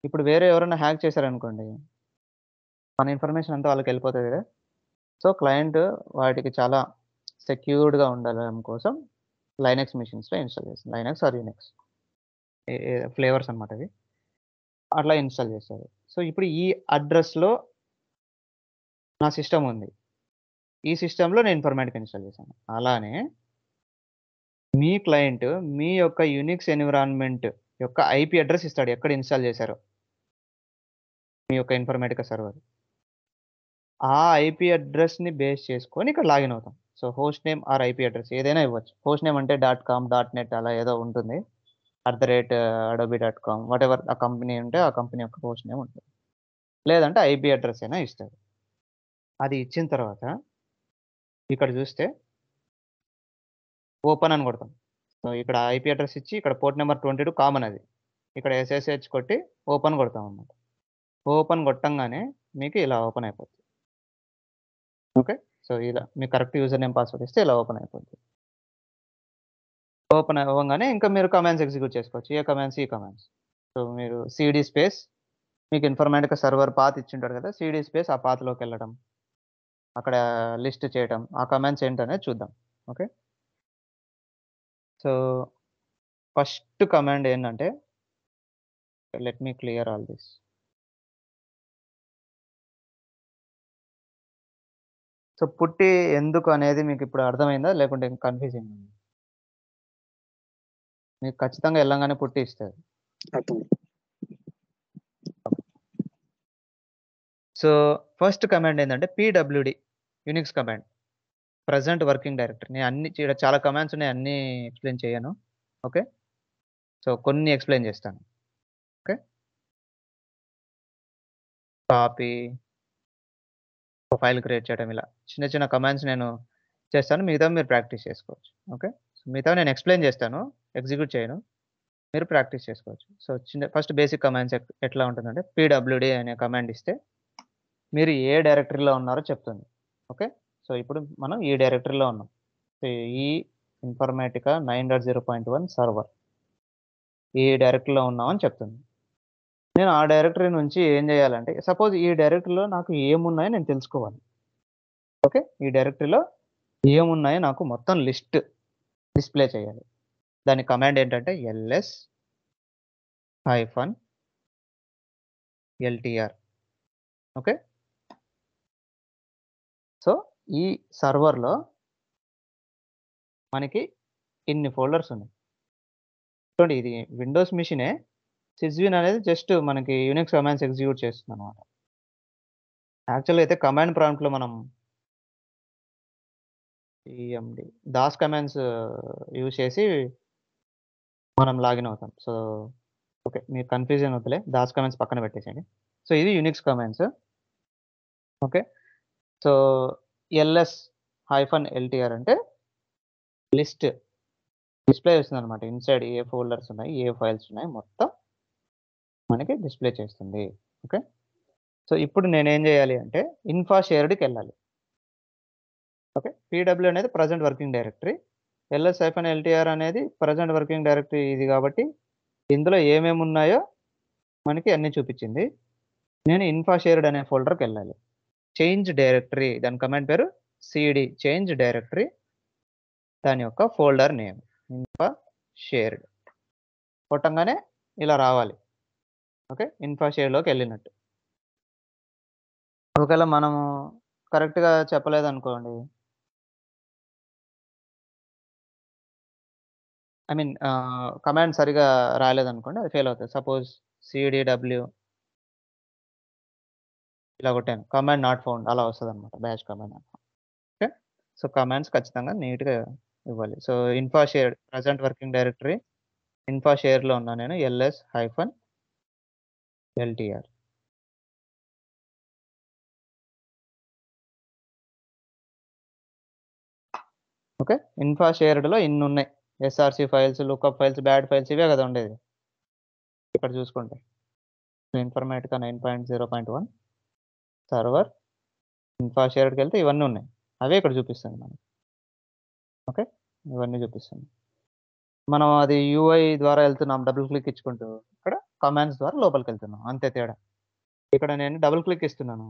ఇప్పుడు వేరే ఎవరైనా హ్యాక్ చేశారనుకోండి, మన ఇన్ఫర్మేషన్ అంతా వాళ్ళకెళ్ళిపోతది కదా! సో, క్లయింట్ వాటికి చాలా సెక్యూర్డ్‌గా ఉండడం కోసం లైనక్స్ మెషిన్స్‌లో ఇన్‌స్టాల్ చేస్తారు. లైనక్స్ ఆర్ యూనిక్స్ ఫ్లేవర్స్ అన్నమాట ఇవి. అట్లా ఇన్‌స్టాల్ చేస్తారు. సో, ఇప్పుడు ఈ అడ్రస్‌లో నా సిస్టమ్ ఉంది. ఈ సిస్టమ్‌లో నేను ఇన్ఫర్మాటికా ఇన్‌స్టాల్ చేశాను. అలానే మీ క్లయింట్ మీ యొక్క యూనిక్స్ ఎన్విరాన్మెంట్ యొక్క ఐపీ అడ్రెస్ ఇస్తాడు. ఎక్కడ ఇన్‌స్టాల్ చేశారో మీ యొక్క ఇన్ఫర్మాటికా సర్వర్. ఆ ఐపీ అడ్రెస్‌ని బేస్ చేసుకొని ఇక్కడ లాగిన్ అవుతాం. So, host name or IP address ఏదైనా ఇవ్వచ్చు. హోస్ట్ నేమ్ అంటే .com, .net అలా ఏదో ఉంటుంది. @adobe.com వాటెవర్ ఆ కంపెనీ ఉంటే ఆ కంపెనీ యొక్క హోస్ట్ నేమ్ ఉంటుంది. లేదంటే ఐపీ అడ్రెస్ అయినా ఇస్తాడు. అది ఇచ్చిన తర్వాత ఇక్కడ చూస్తే ఓపెన్ అని కొడతాం. సో, ఇక్కడ ఐపీ అడ్రెస్ ఇచ్చి ఇక్కడ పోర్ట్ నంబర్ 22 కామన్ అది. ఇక్కడ SSH కొట్టి ఓపెన్ కొడతామన్నమాట. ఓపెన్ కొట్టంగానే మీకు ఇలా ఓపెన్ అయిపోద్ది. ఓకే. సో, ఇలా మీకు కరెక్ట్ యూజర్ నేమ్, పాస్వర్డ్ ఇస్తే ఇలా ఓపెన్ అయిపోద్ది. ఓపెన్ అవ్వంగానే ఇంకా మీరు కమాండ్స్ ఎగ్జిక్యూట్ చేసుకోవచ్చు. ఏ కమాండ్స్? ఈ కమాండ్స్. సో, మీరు సీడీ స్పేస్ మీకు ఇన్ఫర్మాటికా సర్వర్ పాత్ ఇచ్చుంటాడు కదా! సీడీ స్పేస్ ఆ పాత్‌లోకెళ్ళడం. అక్కడ లిస్ట్ చేయటం. ఆ కమాండ్స్ ఏంటనేది చూద్దాం. ఓకే. సో, ఫస్ట్ కమాండ్ ఏంటంటే let me clear all this. So, పుట్టి ఎందుకు అనేది మీకు ఇప్పుడు అర్థమైందా? లేకుంటే ఇంకా కన్‌ఫ్యూజింగ్ ఉందా? మీకు ఖచ్చితంగా ఎళ్ళంగానే పుట్టి ఇస్తది. అర్థం. సో, ఫస్ట్ కమాండ్ ఏందంటే PWD Unix command. Present working directory. నేను అన్ని ఈడ చాలా కమాండ్స్ ఉన్నాయి. అన్నీ ఎక్స్‌ప్లెయిన్ చేయను. ఓకే. సో, కొన్ని ఎక్స్‌ప్లెయిన్ చేస్తాను. ఓకే. కాపీ, ఫైల్ క్రియేట్ చేయడం ఇలా చిన్న చిన్న కమాండ్స్ నేను చేస్తాను. మిగతావి మీరు ప్రాక్టీస్ చేసుకోవచ్చు. ఓకే. సో, మిగతావి నేను ఎక్స్‌ప్లెయిన్ చేస్తాను. ఎగ్జిక్యూట్ చేయను. మీరు ప్రాక్టీస్ చేసుకోవచ్చు. సో, ఫస్ట్ బేసిక్ కమాండ్స్ ఎట్లా ఉంటుందంటే పీడబ్ల్యూడీ అనే కమాండ్ ఇస్తే మీరు ఏ డైరెక్టరీలో ఉన్నారో చెప్తుంది. ఓకే. సో, ఇప్పుడు మనం ఈ డైరెక్టరీలో ఉన్నాం. సో, ఈ ఇన్ఫర్మాటికా 9.0.1 సర్వర్. ఈ డైరెక్టరీలో ఉన్నామని చెప్తుంది. నేను ఆ డైరెక్టరీ నుంచి ఏం చేయాలంటే సపోజ్ ఈ డైరెక్టరీలో నాకు ఏమున్నాయో నేను తెలుసుకోవాలి. ఓకే. ఈ డైరెక్టరీలో ఏమున్నాయో నాకు మొత్తం లిస్ట్ డిస్‌ప్లే చేయాలి. దాని కమాండ్ ఏంటంటే -ltr. ఓకే. సో, ఈ సర్వర్‌లో మనకి ఇన్ని ఫోల్డర్స్ ఉన్నాయి. చూడండి ఇది విండోస్ మెషినే. సిస్విన్ అనేది జస్ట్ మనకి యూనిక్స్ కమాండ్స్ ఎగ్జిక్యూట్ చేస్తుందన్నమాట. యాక్చువల్‌గా అయితే కమాండ్ ప్రాంప్ట్‌లో మనం ఈఎండీ దాస్ కమాండ్స్ యూజ్ చేసి మనం లాగిన్ అవుతాం. So, okay. మీకు కన్‌ఫ్యూజన్ వద్దులే. దాస్ కమాండ్స్ పక్కన పెట్టేసేయండి. సో, ఇది Unix commands. Okay. So, -ltr అంటే లిస్ట్ డిస్‌ప్లే చేస్తుందన్నమాట. ఇన్‌సైడ్ ఏ ఫోల్డర్స్ ఉన్నాయి, ఏ ఫైల్స్ ఉన్నాయి మొత్తం మనకి డిస్‌ప్లే చేస్తుంది. ఓకే. సో, ఇప్పుడు నేనేం చేయాలి అంటే ఇన్ఫా షేర్డ్‌కెళ్ళాలి. ఓకే. పీడబ్ల్యూ అనేది ప్రెజెంట్ వర్కింగ్ డైరెక్టరీ. -ltr అనేది ప్రెజెంట్ వర్కింగ్ డైరెక్టరీ ఇది కాబట్టి ఇందులో ఏమేమి ఉన్నాయో మనకి అన్నీ చూపించింది. నేను ఇన్ఫా షేర్డ్ అనే ఫోల్డర్‌కెళ్ళాలి. చేంజ్ డైరెక్టరీ దాని కమాండ్ పేరు సీడీ చేంజ్ డైరెక్టరీ. దాని యొక్క ఫోల్డర్ నేమ్ ఇన్ఫా షేర్డ్. కొట్టంగానే ఇలా రావాలి. ఓకే. ఇన్ఫా షేర్డ్‌లోకెళ్ళినట్టు. ఒకవేళ మనము కరెక్ట్‌గా చెప్పలేదనుకోండి. ఐ మీన్ కమాండ్ సరిగ్గా రాలేదనుకోండి అది ఫెయిల్ అవుతది. సపోజ్ సీడీడబ్ల్యూ ఇలా కొట్టాను. కమాండ్ నాట్ ఫౌండ్ అలా వస్తదన్నమాట. Bash command not found. Okay. So, commands ఖచ్చితంగా నీట్‌గా ఇవ్వాలి. So, infa shared present working directory infa షేర్‌లో ఉన్నా నేను -ltr. ఓకే. ఇన్ఫా షేర్డ్‌లో ఇన్నున్నాయి. SRC files, lookup files, bad files ఇవే కదా ఉండేది. ఇక్కడ చూసుకుంటే. ఇన్ఫర్మాటికా 9.0.1 సర్వర్ ఇన్ఫా షేర్డ్కి వెళ్తే ఇవన్నీ ఉన్నాయి, అవే ఇక్కడ చూపిస్తుంది మనకి. ఓకే, ఇవన్నీ చూపిస్తుంది. మనం అది యూఐ ద్వారా వెళ్తున్నాం, డబుల్ క్లిక్ ఇచ్చుకుంటూ. ఇక్కడ కమాండ్స్ ద్వారా లోపలికి వెళ్తున్నాం, అంతే తేడా. ఇక్కడ నేను డబుల్ క్లిక్ ఇస్తున్నాను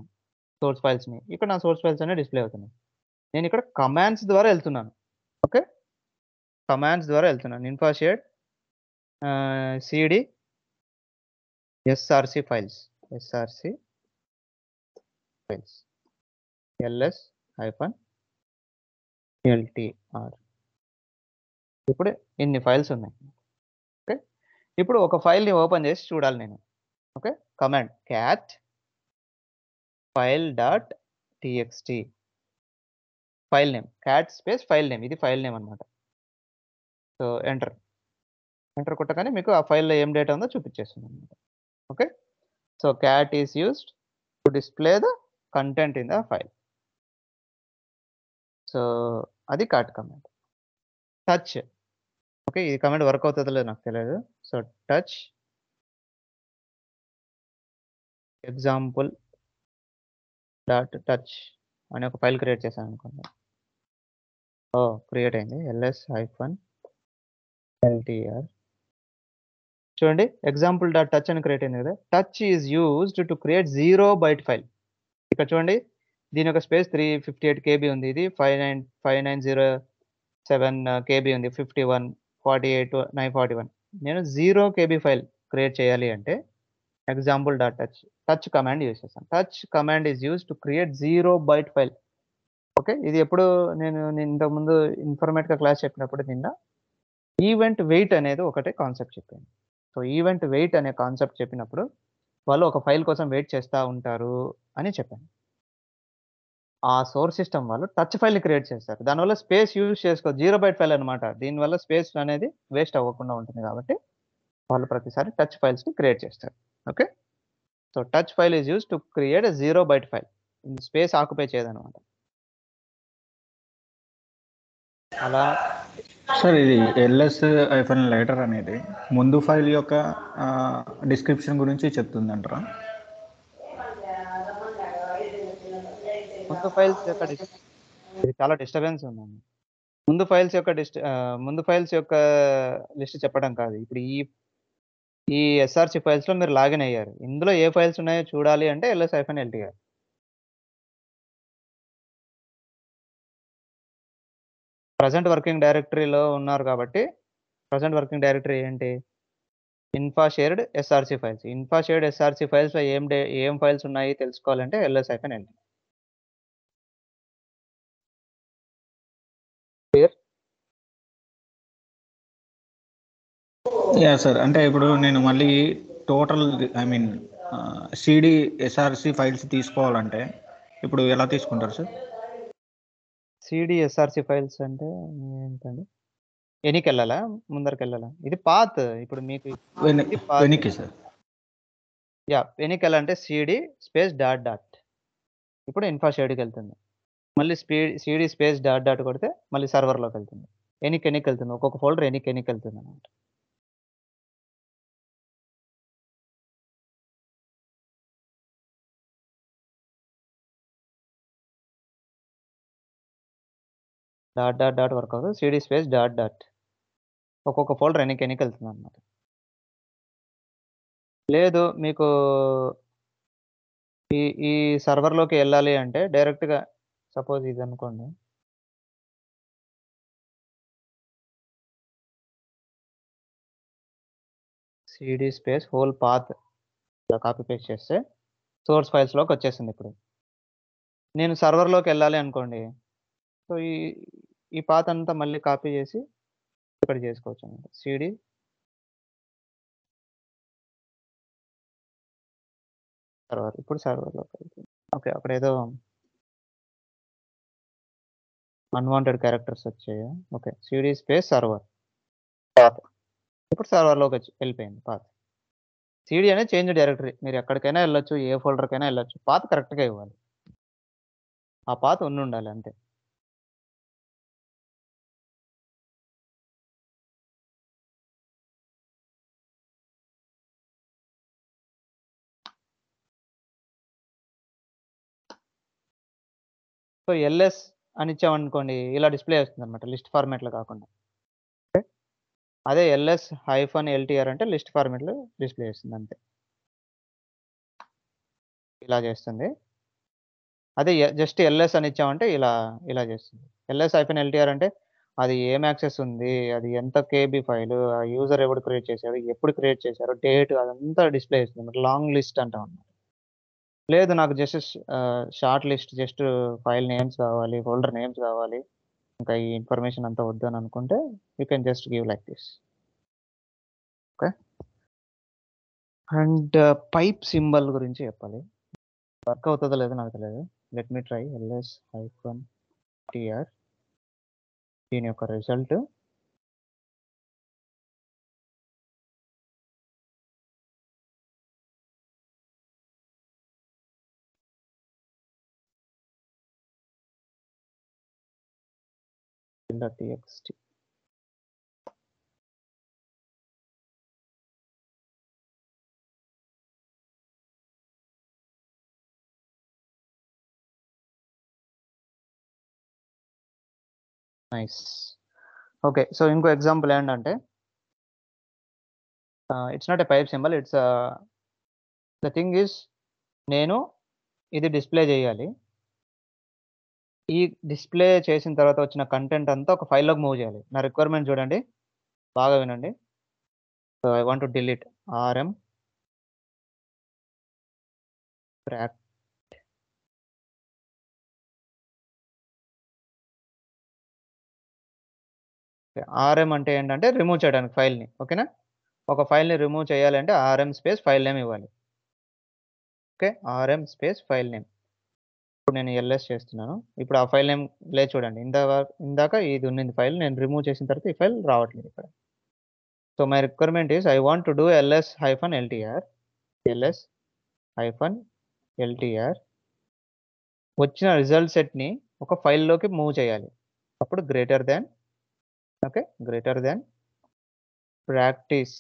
సోర్స్ ఫైల్స్ని, ఇక్కడ నా సోర్స్ ఫైల్స్ అనేవి డిస్ప్లే అవుతున్నాయి. నేను ఇక్కడ కమాండ్స్ ద్వారా వెళ్తున్నాను. ఓకే, కమాండ్స్ ద్వారా వెళ్తున్నాను. Infa shared CD SRC files, SRC files, LS hyphen LTR. ఇప్పుడు ఇన్ని ఫైల్స్ ఉన్నాయి. ఓకే, ఇప్పుడు ఒక ఫైల్ని ఓపెన్ చేసి చూడాలి నేను. Okay, command cat file dot TXT, file name cat space file name, ఇది ఫైల్ నేమ్ అనమాట. సో ఎంటర్ కొట్టగానే మీకు ఆ ఫైల్లో ఏం డేటా ఉందో చూపించేస్తుంది అనమాట. Okay, so cat is used to display the content in the file. So అది క్యాట్ కమాండ్. టచ్, ఓకే, ఈ కమాండ్ వర్క్ అవుతుందో లేదో నాకు తెలియదు. So touch example dot touch అనే ఒక ఫైల్ క్రియేట్ చేశాను అనుకోండి. క్రియేట్ అయింది, ఎల్ఎస్ హైఫన్ ఎల్టీఆర్. చూడండి, ఎగ్జాంపుల్ డాట్ టచ్ అని క్రియేట్ అయింది కదా. Touch is used to create 0 byte file. ఇక్కడ చూడండి, దీని యొక్క స్పేస్ 358 KB ఉంది, ఇది 5907 KB ఉంది, 51 48 941. నేను 0 KB ఫైల్ క్రియేట్ చేయాలి అంటే example dot touch command use చేస్తాను. Touch command is use to create 0 byte file. Okay, ఇది ఎప్పుడు నేను ఇంతకుముందు ఇన్ఫర్మేటిక్గా క్లాస్ చెప్పినప్పుడు నిన్న ఈవెంట్ వెయిట్ అనేది ఒకటే కాన్సెప్ట్ చెప్పాను. సో ఈవెంట్ వెయిట్ అనే కాన్సెప్ట్ చెప్పినప్పుడు వాళ్ళు ఒక ఫైల్ కోసం వెయిట్ చేస్తూ ఉంటారు అని చెప్పాను. ఆ సోర్స్ సిస్టమ్ వాళ్ళు టచ్ ఫైల్ని క్రియేట్ చేస్తారు, దానివల్ల స్పేస్ యూజ్ చేసుకో, 0 బైట్ ఫైల్ అనమాట. దీనివల్ల స్పేస్ అనేది వేస్ట్ అవ్వకుండా ఉంటుంది కాబట్టి వాళ్ళు ప్రతిసారి టచ్ ఫైల్స్ని క్రియేట్ చేస్తారు. Okay, so touch file is use to create 0 byte file, space occupy చేయదనమాట. అలా సార్ ఇది ఎల్ఎస్ ఐఫన్ లెటర్ అనేది ముందు ఫైల్ యొక్క డిస్క్రిప్షన్ గురించి చెప్తుందంటారా? ముందు ఫైల్స్ యొక్క ఇది చాలా డిస్టర్బెన్స్ ఉందండి. ముందు ఫైల్స్ యొక్క లిస్ట్ చెప్పడం కాదు. ఇప్పుడు ఈ ఎస్ఆర్సి ఫైల్స్లో మీరు లాగిన్ అయ్యారు, ఇందులో ఏ ఫైల్స్ ఉన్నాయో చూడాలి అంటే LS hyphen LTR. Present working డైరెక్టరీలో ఉన్నారు కాబట్టి ప్రజెంట్ వర్కింగ్ డైరెక్టరీ ఏంటి? Infa shared SRC files. Infa shared SRC ఫైల్స్లో ఏం ఫైల్స్ ఉన్నాయి తెలుసుకోవాలంటే LS hyphen LTR. Clear? Yeah sir, అంటే ఇప్పుడు నేను మళ్ళీ టోటల్ సిడి ఎస్ఆర్సి ఫైల్స్ తీసుకోవాలంటే ఇప్పుడు ఎలా తీసుకుంటారు సార్? సిడి ఎస్ఆర్సి ఫైల్స్ అంటే ఏంటండి? వెనక్కి వెళ్ళాలా ముందరికి వెళ్ళాలా? ఇది పాత్. ఇప్పుడు మీకు ఇది పాత్. వెనక్కి సార్. యా, వెనక్కి వెళ్ళాలంటే సిడి స్పేస్ డాట్ డాట్, ఇప్పుడు ఇన్ఫా షేడ్కి వెళ్తుంది. మళ్ళీ సిడి స్పేస్ డాట్ డాట్ కొడితే మళ్ళీ సర్వర్లోకి వెళ్తుంది. వెనక్కి వెళ్తుంది, ఒక్కొక్క ఫోల్డర్ వెనక్కి వెళ్తుంది అనమాట. డాట్ డాట్ డాట్ వర్క్ అవుతుంది, సిడి స్పేస్ డాట్ డాట్ ఒక్కొక్క ఫోల్డర్ వెనక్కి వెళ్తుంది అనమాట. లేదు మీకు ఈ సర్వర్లోకి వెళ్ళాలి అంటే డైరెక్ట్గా సపోజ్ ఇది అనుకోండి, CD space whole path copy paste చేస్తే సోర్స్ ఫైల్స్లోకి వచ్చేసింది. ఇప్పుడు నేను సర్వర్లోకి వెళ్ళాలి అనుకోండి, సో ఈ పాత్ అంతా మళ్ళీ కాపీ చేసి ఇక్కడ చేసుకోవచ్చు అనమాట. సిడి సర్వర్, ఇప్పుడు సర్వర్లోకి వెళ్తుంది. ఓకే, అక్కడ ఏదో అన్వాంటెడ్ క్యారెక్టర్స్ వచ్చాయి. Okay, CD space server path, ఇప్పుడు సర్వర్లోకి వెళ్ళిపోయింది పాత్. సిడి అనేది చేంజ్ డైరెక్టరీ, మీరు ఎక్కడికైనా వెళ్ళొచ్చు, ఏ ఫోల్డర్కైనా వెళ్ళొచ్చు, పాత్ కరెక్ట్గా ఇవ్వాలి, ఆ పాత్ ఉండాలి అంతే. సో ఎల్ఎస్ అని ఇచ్చామనుకోండి ఇలా డిస్ప్లే చేస్తుంది అనమాట, లిస్ట్ ఫార్మాట్లో కాకుండా. ఓకే, అదే ఎల్ఎస్ -LTR అంటే లిస్ట్ ఫార్మాట్లో డిస్ప్లే చేస్తుంది అంతే, ఇలా చేస్తుంది. అదే జస్ట్ ఎల్ఎస్ అని ఇచ్చామంటే ఇలా చేస్తుంది. LS-LTR అంటే అది ఏం యాక్సెస్ ఉంది, అది ఎంత కేబీ ఫైలు, ఆ యూజర్ ఎవడు క్రియేట్ చేశాడు, ఎప్పుడు క్రియేట్ చేశారు, డేట్ అదంతా డిస్ప్లే చేస్తుంది. లాంగ్ లిస్ట్ అంటాం అన్నమాట. లేదు నాకు just short list, just file names కావాలి, ఫోల్డర్ నేమ్స్ కావాలి, ఇంకా ఈ ఇన్ఫర్మేషన్ అంతా వద్దు అని అనుకుంటే you can just give like this. Okay, and pipe symbol గురించి చెప్పాలి. వర్క్ అవుతుందో లేదో నాకు తెలియదు. Let me try LS-TR. దీని యొక్క result .txt. Nice. Okay, so ఇంకో ఎగ్జాంపుల్ ఏంటంటే it's not a pipe symbol, it's the thing is నేను ఇది డిస్ప్లే చేయాలి. ఈ డిస్ప్లే చేసిన తర్వాత వచ్చిన కంటెంట్ అంతా ఒక ఫైల్లోకి మూవ్ చేయాలి. నా రిక్వైర్మెంట్ చూడండి, బాగా వినండి. So I want to delete rm pract rm అంటే ఏంటంటే రిమూవ్ చేయడానికి ఫైల్ని. ఓకేనా, ఒక ఫైల్ని రిమూవ్ చేయాలంటే rm స్పేస్ ఫైల్ నేమ్ ఇవ్వాలి. Okay, rm space file name. ఇప్పుడు నేను ls చేస్తున్నాను. ఇప్పుడు ఆ ఫైల్ నేమ్ లేదు చూడండి, ఇందాక ఇది ఉన్నింది ఫైల్, నేను రిమూవ్ చేసిన తర్వాత ఈ ఫైల్ రావట్లేదు ఇక్కడ. So my requirement is I want to do ls-LTR వచ్చిన రిజల్ట్ సెట్ని ఒక ఫైల్లోకి మూవ్ చేయాలి. అప్పుడు greater than practice.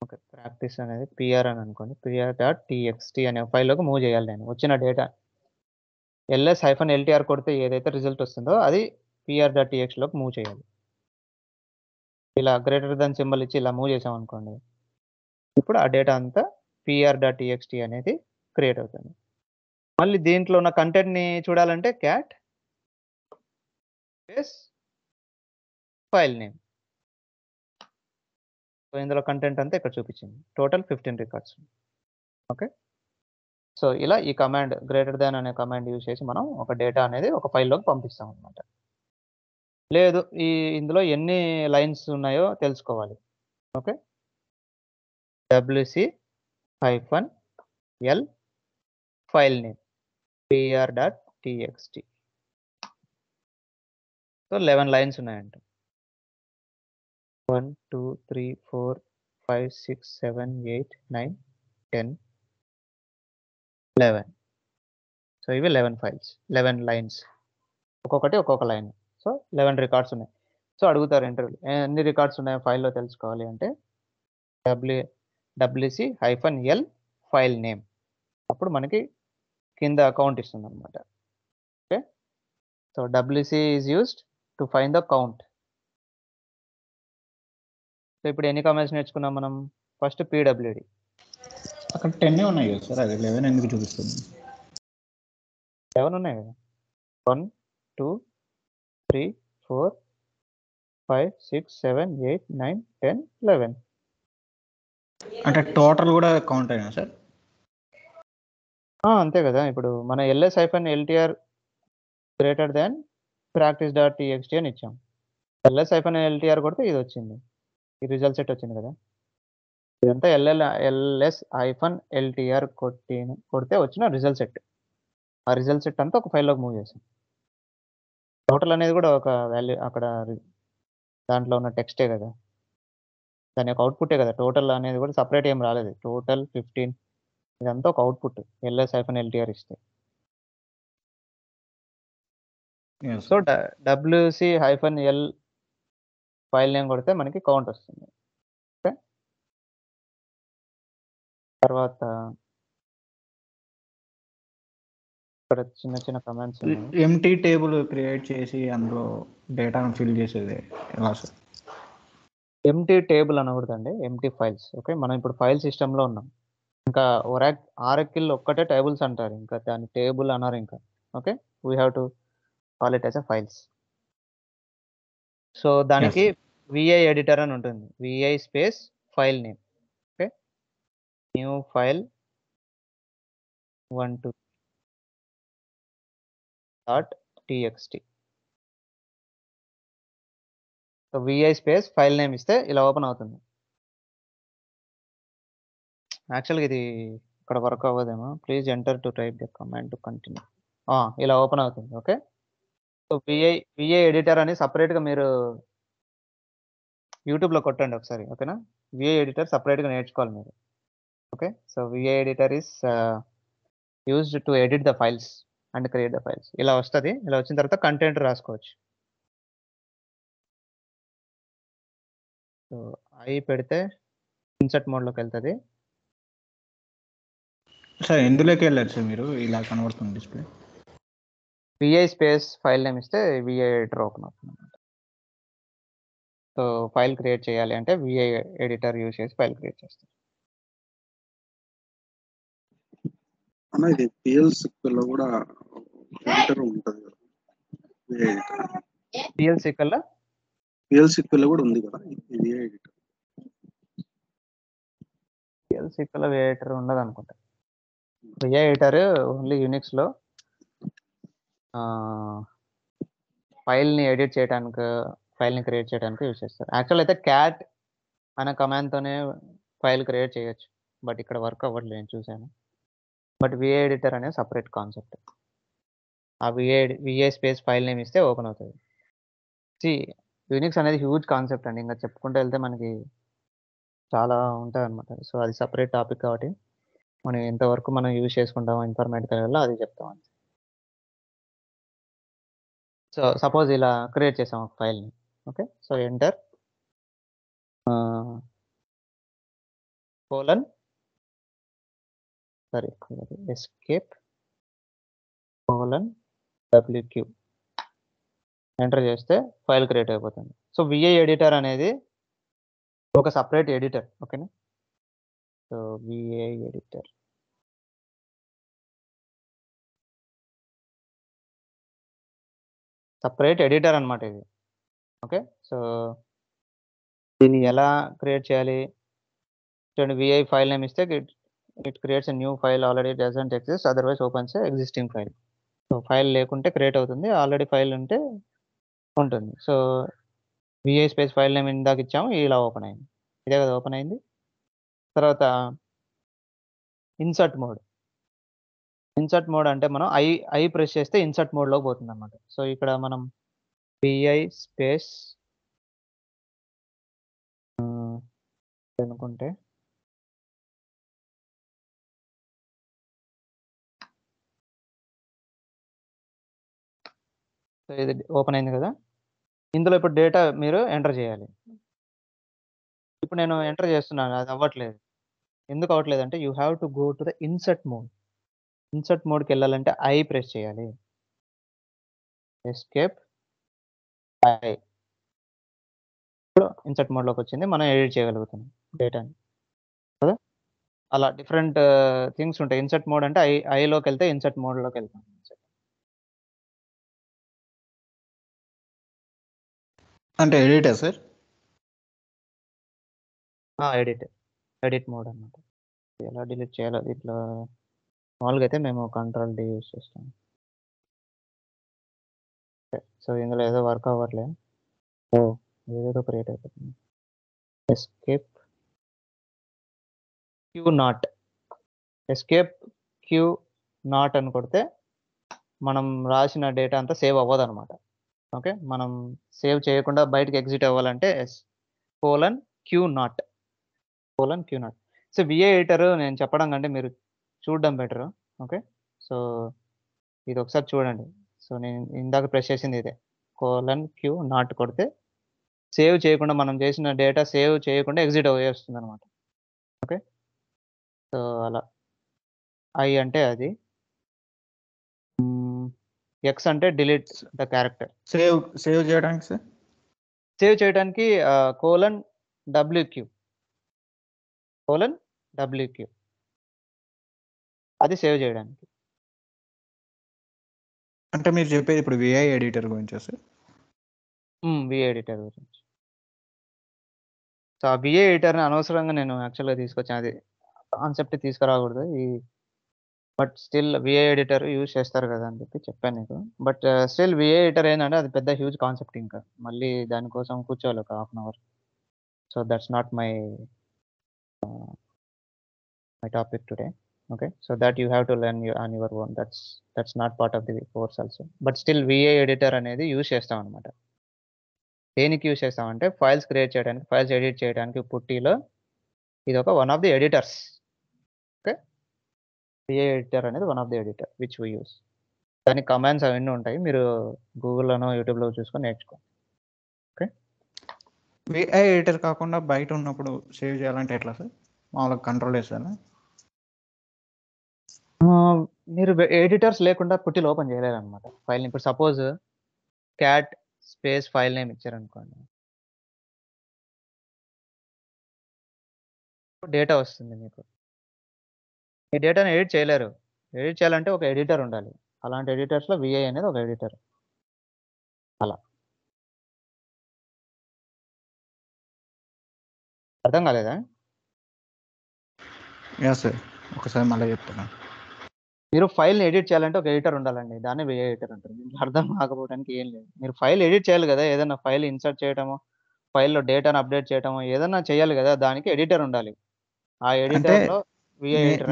Okay, practice అనేది PR అని అనుకోండి, PR.txt అనే ఫైల్లోకి మూవ్ చేయాలి. నేను వచ్చిన డేటా ls-LTR కొడితే ఏదైతే రిజల్ట్ వస్తుందో అది PR.txt లోకి మూవ్ చేయాలి. ఇలా గ్రేటర్ దాన్ సింబల్ ఇచ్చి ఇలా మూవ్ చేసాం అనుకోండి, ఇప్పుడు ఆ డేటా అంతా PR.txt అనేది క్రియేట్ అవుతుంది. మళ్ళీ దీంట్లో ఉన్న కంటెంట్ని చూడాలంటే cat space file name. So ఇందులో కంటెంట్ అంతా ఇక్కడ చూపించింది, టోటల్ 15 రికార్డ్స్. ఓకే, సో ఇలా ఈ కమాండ్ గ్రేటర్ దాన్ అనే కమాండ్ యూజ్ చేసి మనం ఒక డేటా అనేది ఒక ఫైల్లోకి పంపిస్తాం అనమాట. లేదు ఇందులో ఎన్ని లైన్స్ ఉన్నాయో తెలుసుకోవాలి. Okay, wc-l file name PR.txt. So 11 lines ఉన్నాయంట. 1 2 3 4 5 6 7 8 9 10 11. సో ఇవి 11 ఫైల్స్, 11 లైన్స్, ఒక్కొక్కటి ఒక్కొక్క లైన్. సో 11 రికార్డ్స్ ఉన్నాయి. సో అడుగుతారు ఇంటర్వ్యూ, ఎన్ని రికార్డ్స్ ఉన్నాయో ఫైల్లో తెలుసుకోవాలి అంటే wc-l ఫైల్ నేమ్. అప్పుడు మనకి కింద అకౌంట్ ఇస్తుంది అనమాట. Okay, so wc is used to find the count. So ఇప్పుడు ఎన్ని కమాండ్స్ నేర్చుకున్నాం మనం? First pwd. అక్కడ 10 ఉన్నాయి కదా సార్, అది 11 ఎందుకు చూపిస్తుంది? 11 ఉన్నాయి కదా, 1 2 3 4 5 6 7 8 9 10 11. అంటే టోటల్ కూడా కౌంట్ అయినా సార్? అంతే కదా. ఇప్పుడు మన ls-LTR గ్రేటర్ దాన్ practice.txt అని ఇచ్చాం. ls-LTR కొడితే ఇది వచ్చింది, ఈ రిజల్ట్ సెట్ వచ్చింది కదా. ఇదంతా ls-LTR కొడితే వచ్చిన రిజల్ట్ సెట్. ఆ రిజల్ట్ సెట్ అంతా ఒక ఫైల్లోకి మూవ్ చేసాం. టోటల్ అనేది కూడా ఒక వాల్యూ, అక్కడ దాంట్లో ఉన్న టెక్స్టే కదా, దాని యొక్క అవుట్పుట్టే కదా. టోటల్ అనేది కూడా సపరేట్ ఏం రాలేదు, టోటల్ 15 ఇదంతా ఒక అవుట్పుట్ ls-LTR ఇస్తే. సో wc-l ఫైల్ నేమ్ కొడితే మనకి కౌంట్ వస్తుంది. ఓకే, తర్వాత ఇక్కడ చిన్న చిన్న కమాండ్స్ ఉన్నాయి. ఎంటీ టేబుల్ క్రియేట్ చేసి అందులో డేటాను ఫిల్ చేసేది ఎలా సార్? ఎంటీ టేబుల్ అనకూడదండి, ఎంటీ ఫైల్స్. ఓకే, మనం ఇప్పుడు ఫైల్ సిస్టంలో ఉన్నాం. ఇంకా ఆర్ఎక్కిల్ ఒక్కటే టేబుల్స్ అంటారు, ఇంకా దాన్ని టేబుల్ అన్నారు ఇంకా. Okay, we have to call it as a files. So దానికి విఐ ఎడిటర్ అని ఉంటుంది, VI space file name. Okay, new file 12.txt. So VI space file name ఇస్తే ఇలా ఓపెన్ అవుతుంది. యాక్చువల్గా ఇది ఇక్కడ వర్క్ అవ్వదేమో. Please enter to type the command to continue. ఇలా ఓపెన్ అవుతుంది. ఓకే, సో విఐ ఎడిటర్ అని సపరేట్గా మీరు యూట్యూబ్లో కొట్టండి ఒకసారి. ఓకేనా, విఐ ఎడిటర్ సపరేట్గా నేర్చుకోవాలి మీరు. Okay, so VI editor is used to edit the files and create the files. ఇలా వస్తుంది. ఇలా వచ్చిన తర్వాత కంటెంట్ రాసుకోవచ్చు. సో అవి పెడితే ఇన్సర్ట్ మోడ్లోకి వెళ్తుంది. సార్ ఎందులోకి వెళ్ళారు సార్ మీరు? ఇలా కనబడుతుంది display. VI space file name ఇస్తే విఐ ఎడిటర్ ఓపెన్ అవుతుంది అన్నమాట. సో ఫైల్ క్రియేట్ చేయాలి అంటే విఐ ఎడిటర్ యూజ్ చేసి ఫైల్ క్రియేట్ చేస్తాం. అన్న ఇది PL/SQL లో కూడా ఎడిటర్ ఉంటుంది కదా, VI ఎడిటర్. PL/SQL లో కూడా ఉంది కదా ఈ VI editor. PL/SQL VI editor ఉండదు అనుకుంటా. విఐ ఎడిటర్ ఓన్లీ యూనిక్స్లో ఫైల్ని ఎడిట్ చేయడానికి, ఫైల్ని క్రియేట్ చేయడానికి యూజ్ చేస్తారు. యాక్చువల్ అయితే క్యాట్ అనే కమాండ్తోనే ఫైల్ క్రియేట్ చేయొచ్చు, బట్ ఇక్కడ వర్క్ అవ్వట్లేదు, నేను చూశాను. బట్ విఐ ఎడిటర్ అనేది సపరేట్ కాన్సెప్ట్. ఆ విఐ స్పేస్ ఫైల్ నేమ్ ఇస్తే ఓపెన్ అవుతుంది. యూనిక్స్ అనేది హ్యూజ్ కాన్సెప్ట్ అండి, ఇంకా చెప్పుకుంటూ వెళ్తే మనకి చాలా ఉంటుంది అనమాట. సో అది సపరేట్ టాపిక్ కాబట్టి మనం ఎంతవరకు మనం యూజ్ చేసుకుంటామో ఇన్ఫర్మేటిక్ లెవెల్లో అది చెప్తాం. సో సపోజ్ ఇలా క్రియేట్ చేసాం ఒక ఫైల్ని. Okay, so enter escape WQ enter చేస్తే ఫైల్ క్రియేట్ అయిపోతుంది. సో విఐ ఎడిటర్ అనేది ఒక సపరేట్ ఎడిటర్. ఓకేనా, so VI editor separate editor అనమాట ఇది. ఓకే, సో దీన్ని ఎలా క్రియేట్ చేయాలి? చూడండి, విఐ ఫైల్ నేమ్ ఇస్తే it creates a new file already doesn't exist, otherwise opens existing file. So file లేకుంటే క్రియేట్ అవుతుంది, ఆల్రెడీ ఫైల్ ఉంటే ఉంటుంది. So VI space file name ఇందాక ఇచ్చాము, ఇలా ఓపెన్ అయింది. ఇదే కదా ఓపెన్ అయింది. తర్వాత ఇన్సర్ట్ మోడ్ అంటే మనం ఐ ప్రెస్ చేస్తే ఇన్సర్ట్ మోడ్లోకి పోతుంది అనమాట. సో ఇక్కడ మనం విఐ స్పేస్ అనుకుంటే సో ఇది ఓపెన్ అయింది కదా. ఇందులో ఇప్పుడు డేటా మీరు ఎంటర్ చేయాలి. ఇప్పుడు నేను ఎంటర్ చేస్తున్నాను, అది అవ్వట్లేదు. ఎందుకు అవ్వట్లేదు అంటే you have to go to the insert మోడ్కి వెళ్ళాలంటే ఐ ప్రెస్ చేయాలి. ఎస్కేప్ ఐ, ఇప్పుడు ఇన్సర్ట్ మోడ్లోకి వచ్చింది, మనం ఎడిట్ చేయగలుగుతున్నాం డేటాని కదా. అలా డిఫరెంట్ థింగ్స్ ఉంటాయి. ఇన్సర్ట్ మోడ్ అంటే ఐలోకి వెళ్తే ఇన్సర్ట్ మోడ్లోకి వెళ్తాం. అంటే ఎడిటా సార్? ఎడిట్ మోడ్ అన్నమాట. ఎలా డిలీట్ చేయాలో ఇట్లా మామూలుగా అయితే మేము కంట్రోల్ డి యూజ్ చేస్తాం. సో ఇందులో ఏదో వర్క్ అవ్వట్లేదు, ఏదో క్రియేట్ అయిపోతుంది. ఎస్కేప్ క్యూ నాట్ అని కొడితే మనం రాసిన డేటా అంతా సేవ్ అవ్వదు అనమాట. ఓకే, మనం సేవ్ చేయకుండా బయటకు ఎగ్జిట్ అవ్వాలంటే Q not. So VI editor నేను చెప్పడం కంటే మీరు చూడడం బెటర్. ఓకే, సో ఇది ఒకసారి చూడండి. సో నేను ఇందాక ప్రెస్ చేసింది ఇదే, క్యూ నాట్ కొడితే సేవ్ చేయకుండా, మనం చేసిన డేటా సేవ్ చేయకుండా ఎగ్జిట్ అయ్యేస్తుంది అనమాట. ఓకే, సో అలా ఐ అంటే అది ఎక్స్ అంటే డిలీట్ ద క్యారెక్టర్. సేవ్ చేయడానికి సార్ సేవ్ చేయడానికి $WQ అది సేవ్ చేయడానికి. అంటే మీరు చెప్పేది ఇప్పుడు విఐ ఎడిటర్ గురించి సార్? విఏ ఎడిటర్ గురించి. సో ఆ విఏ ఎడిటర్ని అనవసరంగా నేను యాక్చువల్గా తీసుకొచ్చాను. అది కాన్సెప్ట్ తీసుకురాకూడదు. But still VI editor use చేస్తారు కదా అని చెప్పి చెప్పాను నీకు. బట్ స్టిల్ విఏ ఎడిటర్ ఏంటంటే అది పెద్ద హ్యూజ్ కాన్సెప్ట్. ఇంకా మళ్ళీ దానికోసం కూర్చోవాలి ఒక ½ hour. So that's not my topic today. Okay, so that you have to learn on your own. That's not part of the course also. But still VA editor అనేది use చేస్తాం అనమాట. దేనికి use చేస్తామంటే ఫైల్స్ క్రియేట్ చేయడానికి, files edit చేయడానికి పుట్టిలో ఇది ఒక one of the editors. Okay, VA editor అనేది one of the editor which we use. దానికి కమాండ్స్ అవన్నీ ఉంటాయి, మీరు గూగుల్లోనో యూట్యూబ్లో చూసుకొని నేర్చుకోండి. ఓకే, విఐ ఎడిటర్ కాకుండా బయట ఉన్నప్పుడు సేవ్ చేయాలంటే ఎట్లా సార్? మామూలుగా కంట్రోల్ చేస్తారా? మీరు ఎడిటర్స్ లేకుండా పుట్టిలో ఓపెన్ చేయలేరు అనమాట ఫైల్ని. ఇప్పుడు suppose cat space file name ఇచ్చారనుకోండి, డేటా వస్తుంది మీకు. ఈ డేటాని ఎడిట్ చేయలేరు. ఎడిట్ చేయాలంటే ఒక ఎడిటర్ ఉండాలి. అలాంటి ఎడిటర్స్లో విఐ అనేది ఒక ఎడిటర్. అలా అర్థం కాలేదా? యా సార్, ఒకసారి మళ్ళీ చెప్తాను. మీరు ఫైల్ని ఎడిట్ చేయాలంటే ఒక ఎడిటర్ ఉండాలండి, దాన్ని విఐ ఎడిటర్ అంటారు. మీకు అర్థం కాకపోవడానికి ఏం లేదు. మీరు ఫైల్ ఎడిట్ చేయాలి కదా, ఏదైనా ఫైల్ ఇన్సర్ట్ చేయటమో, ఫైల్లో డేటాను అప్డేట్ చేయటమో ఏదైనా చేయాలి కదా, దానికి ఎడిటర్ ఉండాలి. ఆ ఎడిటర్లో విఐ ఎడిటర్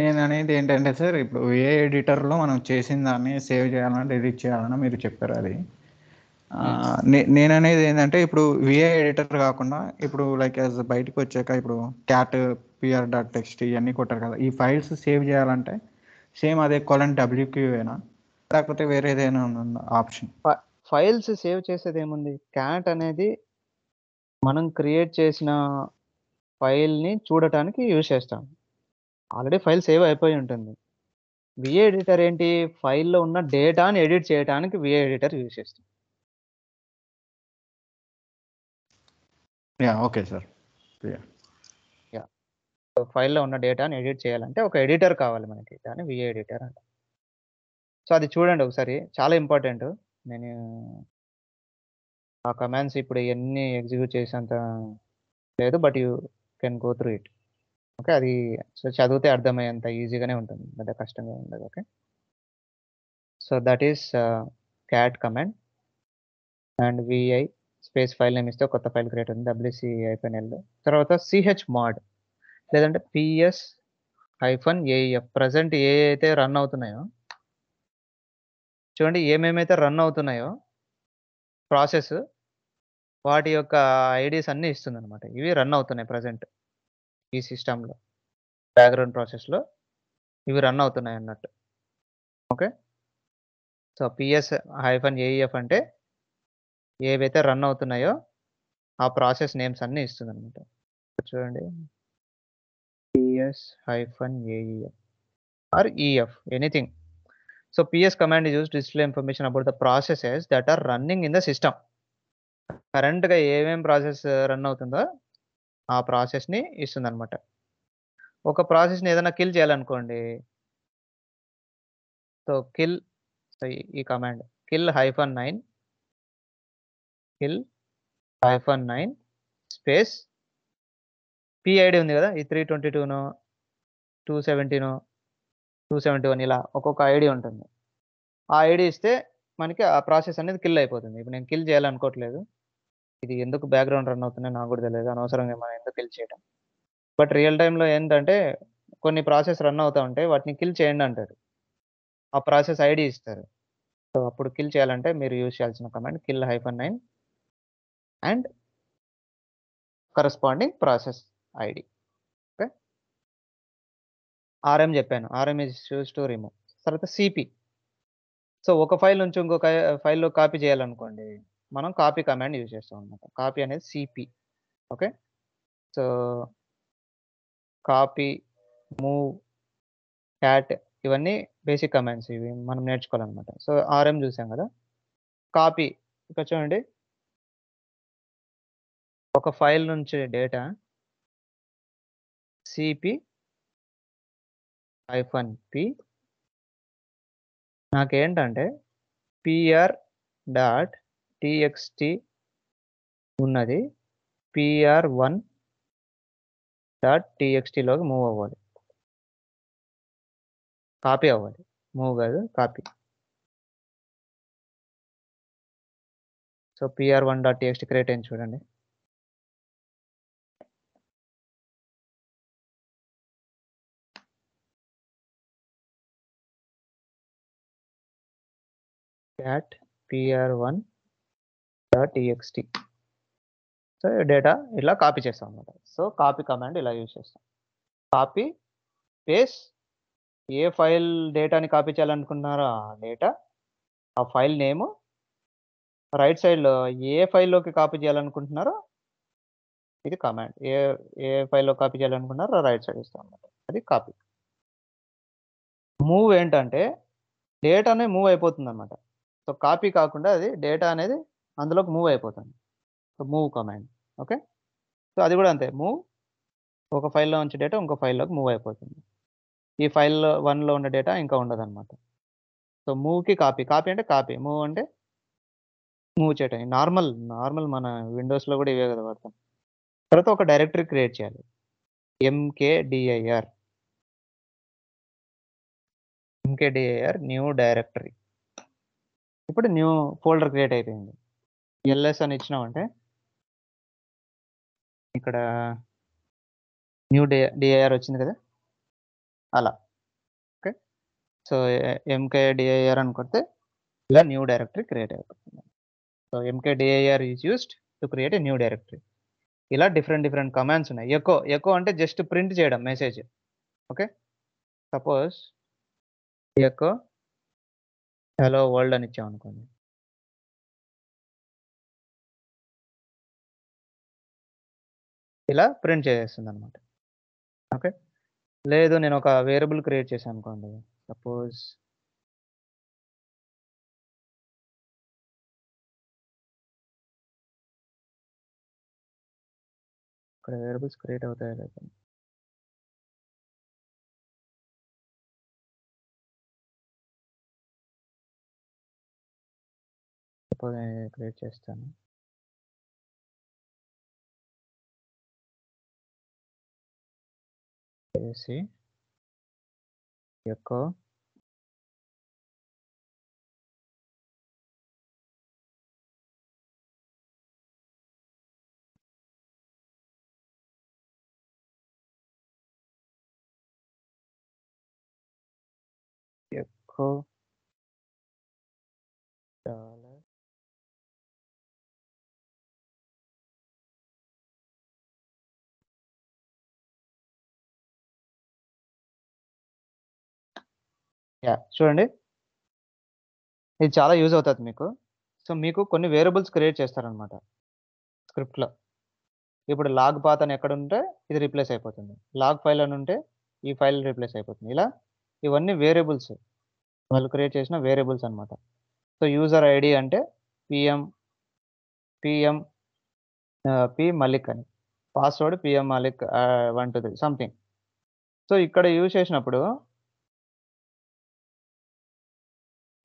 నేను అనేది ఏంటంటే సార్, ఇప్పుడు విఐ ఎడిటర్లో మనం చేసిన దాన్ని సేవ్ చేయాలన్నా ఎడిట్ చేయాలన్నా మీరు చెప్పారు అది. నేను అనేది ఏంటంటే ఇప్పుడు విఐ ఎడిటర్ కాకుండా ఇప్పుడు లైక్ బయటకు వచ్చాక ఇప్పుడు క్యాట్ PR.txt ఇవన్నీ కొట్టారు కదా, ఈ ఫైల్స్ సేవ్ చేయాలంటే సేమ్ అదే $WQ లేకపోతే వేరే ఏదైనా ఆప్షన్? ఫైల్స్ సేవ్ చేసేది ఏముంది, క్యాట్ అనేది మనం క్రియేట్ చేసిన ఫైల్ని చూడటానికి యూజ్ చేస్తాం. ఆల్రెడీ ఫైల్ సేవ్ అయిపోయి ఉంటుంది. విఏ ఎడిటర్ ఏంటి, ఫైల్లో ఉన్న డేటాని ఎడిట్ చేయడానికి విఏ ఎడిటర్ యూజ్ చేస్తాం. Yeah okay sir. యా, ఫైల్లో ఉన్న డేటాని ఎడిట్ చేయాలంటే ఒక ఎడిటర్ కావాలి మనకి, దాన్ని విఏ ఎడిటర్ అంట. సో అది చూడండి ఒకసారి, చాలా ఇంపార్టెంట్. నేను ఆ కమాండ్స్ ఇప్పుడు ఎన్ని ఎగ్జిక్యూట్ చేసేంత లేదు, but you can go through it. Okay, అది సో చదివితే అర్థమయ్యేంత ఈజీగానే ఉంటుంది, పెద్ద కష్టంగా ఉండదు. Okay, so that is cat command and VI space file name ఇస్తే కొత్త ఫైల్ క్రియేట్ ఉంది, WC-L. తర్వాత chmod లేదంటే PS-AEF. ప్రజెంట్ ఏ అయితే రన్ అవుతున్నాయో చూడండి, ఏమేమైతే రన్ అవుతున్నాయో ప్రాసెస్, వాటి యొక్క ఐడీస్ అన్నీ ఇస్తుంది అనమాట. ఇవి రన్ అవుతున్నాయి ప్రజెంట్ ఈ సిస్టంలో, బ్యాక్గ్రౌండ్ ప్రాసెస్లో ఇవి రన్ అవుతున్నాయి అన్నట్టు. ఓకే, సో PS-AEF అంటే ఏవైతే రన్ అవుతున్నాయో ఆ ప్రాసెస్ నేమ్స్ అన్నీ ఇస్తుంది అనమాట. చూడండి, PS-AEF or EF, anything. So PS command is used to display information about the processes that are running in the system. కరెంట్గా ఏమేం ప్రాసెస్ రన్ అవుతుందో ఆ ప్రాసెస్ని ఇస్తుంది అనమాట. ఒక ప్రాసెస్ని ఏదైనా కిల్ చేయాలనుకోండి, సో ఈ కమాండ్ kill-9 స్పేస్ PID ఉంది కదా, ఈ 322నో 270నో 271 ఇలా ఒక్కొక్క ఐడి ఉంటుంది. ఆ ఐడి ఇస్తే మనకి ఆ ప్రాసెస్ అనేది కిల్ అయిపోతుంది. ఇప్పుడు నేను కిల్ చేయాలనుకోవట్లేదు, ఇది ఎందుకు బ్యాక్గ్రౌండ్ రన్ అవుతుందో నాకు కూడా తెలియదు, అనవసరంగా మనం ఎందుకు కిల్ చేయడం. బట్ రియల్ టైంలో ఏంటంటే కొన్ని ప్రాసెస్ రన్ అవుతూ ఉంటాయి, వాటిని కిల్ చేయండి అంటారు, ఆ ప్రాసెస్ ఐడి ఇస్తారు. సో అప్పుడు కిల్ చేయాలంటే మీరు యూజ్ చేయాల్సిన command kill-9 and corresponding process ID. Okay, RM చెప్పాను, RM is use to remove. తర్వాత CP, సో ఒక ఫైల్ నుంచి ఇంకొక ఫైల్లో కాపీ చేయాలనుకోండి, మనం కాపీ కమాండ్ యూజ్ చేస్తాం అనమాట. కాపీ అనేది CP. Okay, so copy, move, cat ఇవన్నీ బేసిక్ కమాండ్స్ ఇవి మనం నేర్చుకోవాలన్నమాట. సో ఆర్ఎం చూసాం కదా. కాపీ ఇక్కడ చూడండి, ఒక ఫైల్ నుంచి డేటా cp -p నాకేంటంటే pr.txt ఉన్నది pr1.txt లోకి మూవ్ అవ్వాలి, కాపీ అవ్వాలి, మూవ్ కాదు కాపీ. సో pr1.txt క్రియేట్ అయింది చూడండి. cat pr1.txt. సో డేటా ఇలా కాపీ చేస్తాం అన్నమాట. సో కాపీ కమాండ్ ఇలా యూజ్ చేస్తాం. కాపీ పేస్ట్, ఏ ఫైల్ డేటాని కాపీ చేయాలనుకుంటున్నారో ఆ డేటా, ఆ ఫైల్ నేమ్, రైట్ సైడ్లో ఏ ఫైల్లోకి కాపీ చేయాలనుకుంటున్నారో ఇది కమాండ్. ఏ ఫైల్లో కాపీ చేయాలనుకుంటున్నారో రైట్ సైడ్ ఇస్తాం అన్నమాట. అది కాపీ. మూవ్ ఏంటంటే డేటానే మూవ్ అయిపోతుంది అన్నమాట. సో కాపీ కాకుండా అది డేటా అనేది అందులోకి మూవ్ అయిపోతుంది. So move command. Okay, so అది కూడా అంతే. మూవ్, ఒక ఫైల్లో నుంచి డేటా ఇంకో ఫైల్లోకి మూవ్ అయిపోతుంది. ఈ ఫైల్ 1లో ఉన్న డేటా ఇంకా ఉండదు అనమాట. సో మూవ్కి కాపీ, కాపీ అంటే కాపీ, మూవ్ అంటే మూవ్ చేయటం. నార్మల్ మన విండోస్లో కూడా ఇవే కదా వాడతాం. తర్వాత ఒక డైరెక్టరీ క్రియేట్ చేయాలి, mkdir న్యూ డైరెక్టరీ. ఇప్పుడు న్యూ ఫోల్డర్ క్రియేట్ అయిపోయింది. ls అని ఇచ్చినామంటే ఇక్కడ న్యూ dir వచ్చింది కదా, అలా. ఓకే, సో mkdir అని కొడితే ఇలా న్యూ డైరెక్టరీ క్రియేట్ అయిపోతుంది. So mkdir is used to create a new directory. ఇలా డిఫరెంట్ కమాండ్స్ ఉన్నాయి. ఎకో అంటే జస్ట్ ప్రింట్ చేయడం message. Okay, suppose echo hello world అని ఇచ్చామనుకోండి, ఇలా ప్రింట్ చేసేస్తుంది అనమాట. ఓకే, లేదు నేను ఒక వేరియబుల్ క్రియేట్ చేశాను అనుకోండి, సపోజ్ ఇక్కడ వేరియబుల్స్ క్రియేట్ అవుతాయి లేదా, సపోజ్ నేను క్రియేట్ చేస్తాను. చేసి ఎకో ఎకో డాలర్ చూడండి, ఇది చాలా యూజ్ అవుతుంది మీకు. సో మీకు కొన్ని వేరియబుల్స్ క్రియేట్ చేస్తారనమాట స్క్రిప్ట్లో. ఇప్పుడు లాగ్ పాత్ అని ఎక్కడ ఉంటే ఇది రీప్లేస్ అయిపోతుంది, లాగ్ ఫైల్ అని ఉంటే ఈ ఫైల్ రీప్లేస్ అయిపోతుంది. ఇలా ఇవన్నీ వేరియబుల్స్, వాళ్ళు క్రియేట్ చేసిన వేరియబుల్స్ అనమాట. సో యూజర్ ఐడి అంటే పిఎం పి మలిక్ అని, password PM Malik 1 2 3 something. So ఇక్కడ యూజ్ చేసినప్పుడు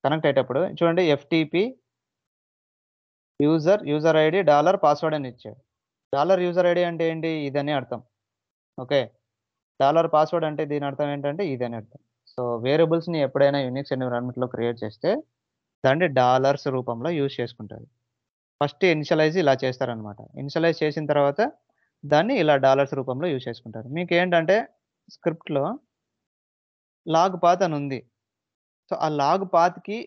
కనెక్ట్ అయ్యేటప్పుడు చూడండి, FTP user ID dollar password అని ఇచ్చాడు. డాలర్ యూజర్ ఐడి అంటే ఏంటి, ఇదని అర్థం. ఓకే, డాలర్ పాస్వర్డ్ అంటే దీని అర్థం ఏంటంటే ఇదని అర్థం. సో వేరియబుల్స్ని ఎప్పుడైనా యూనిక్స్ ఎన్విరాన్మెంట్లో క్రియేట్ చేస్తే దాన్ని డాలర్స్ రూపంలో యూజ్ చేసుకుంటారు. ఫస్ట్ ఇనిషియలైజ్ ఇలా చేస్తారనమాట. ఇనిషియలైజ్ చేసిన తర్వాత దాన్ని ఇలా డాలర్స్ రూపంలో యూజ్ చేసుకుంటారు. మీకు ఏంటంటే స్క్రిప్ట్లో లాగ్ పాత్ అని ఉంది. సో ఆ లాగ్ పాత్కి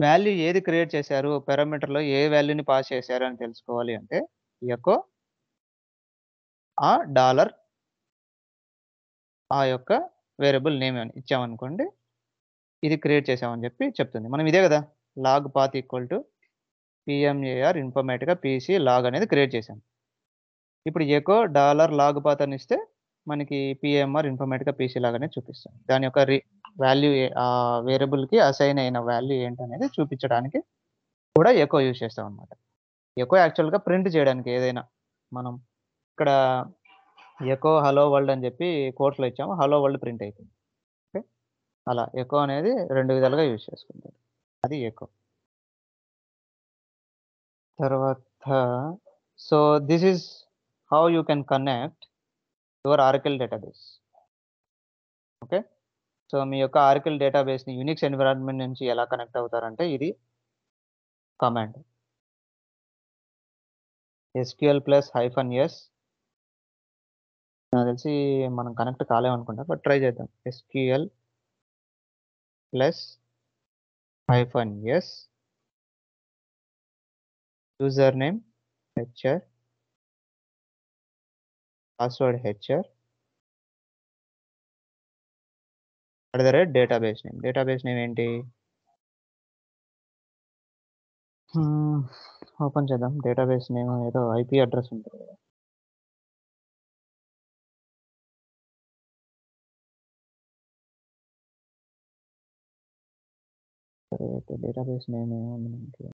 వాల్యూ ఏది క్రియేట్ చేశారు, పారామీటర్లో ఏ వాల్యూని పాస్ చేశారు అని తెలుసుకోవాలి అంటే ఎకో ఆ డాలర్ ఆ యొక్క వేరియబుల్ నేమ్ అని ఇచ్చామనుకోండి, ఇది క్రియేట్ చేసామని చెప్పి చెప్తుంది. మనం ఇదే కదా log path equal to PMAR Informatica PC log అనేది క్రియేట్ చేసాం. ఇప్పుడు ఎకో డాలర్ లాగ్ పాత్ అని ఇస్తే మనకి పిఎంఆర్ ఇన్ఫర్మేటిక్గా పీసీ లాగానే చూపిస్తుంది. దాని యొక్క వాల్యూ వేరియబుల్కి అసైన్ అయిన వాల్యూ ఏంటనేది చూపించడానికి కూడా ఎకో యూజ్ చేస్తాం అనమాట. ఎకో యాక్చువల్గా ప్రింట్ చేయడానికి ఏదైనా మనం ఇక్కడ ఎకో హలో వరల్డ్ అని చెప్పి కోర్సులో ఇచ్చాము, హలో వరల్డ్ ప్రింట్ అవుతుంది. ఓకే, అలా ఎకో అనేది 2 విధాలుగా యూజ్ చేసుకుంటారు. అది ఎకో. తర్వాత so this is how you can connect your Oracle database. Okay, so మీ యొక్క ఆర్కిల్ డేటాబేస్ని యూనిక్స్ ఎన్విరాన్మెంట్ నుంచి ఎలా కనెక్ట్ అవుతారంటే ఇది కమాండ్ SQL +-s. నాకు తెలిసి మనం కనెక్ట్ కాలేమనుకుంటా, బట్ ట్రై చేద్దాం. SQL +-s user name HR, password HR, database name. Database name ఏంటి? ఓపెన్ చేద్దాం. డేటాబేస్ నేమ్ ఏదో IP అడ్రస్ ఉంటుంది కదా. సరే అయితే డేటాబేస్ నేమ్ ఏముంది మనకి?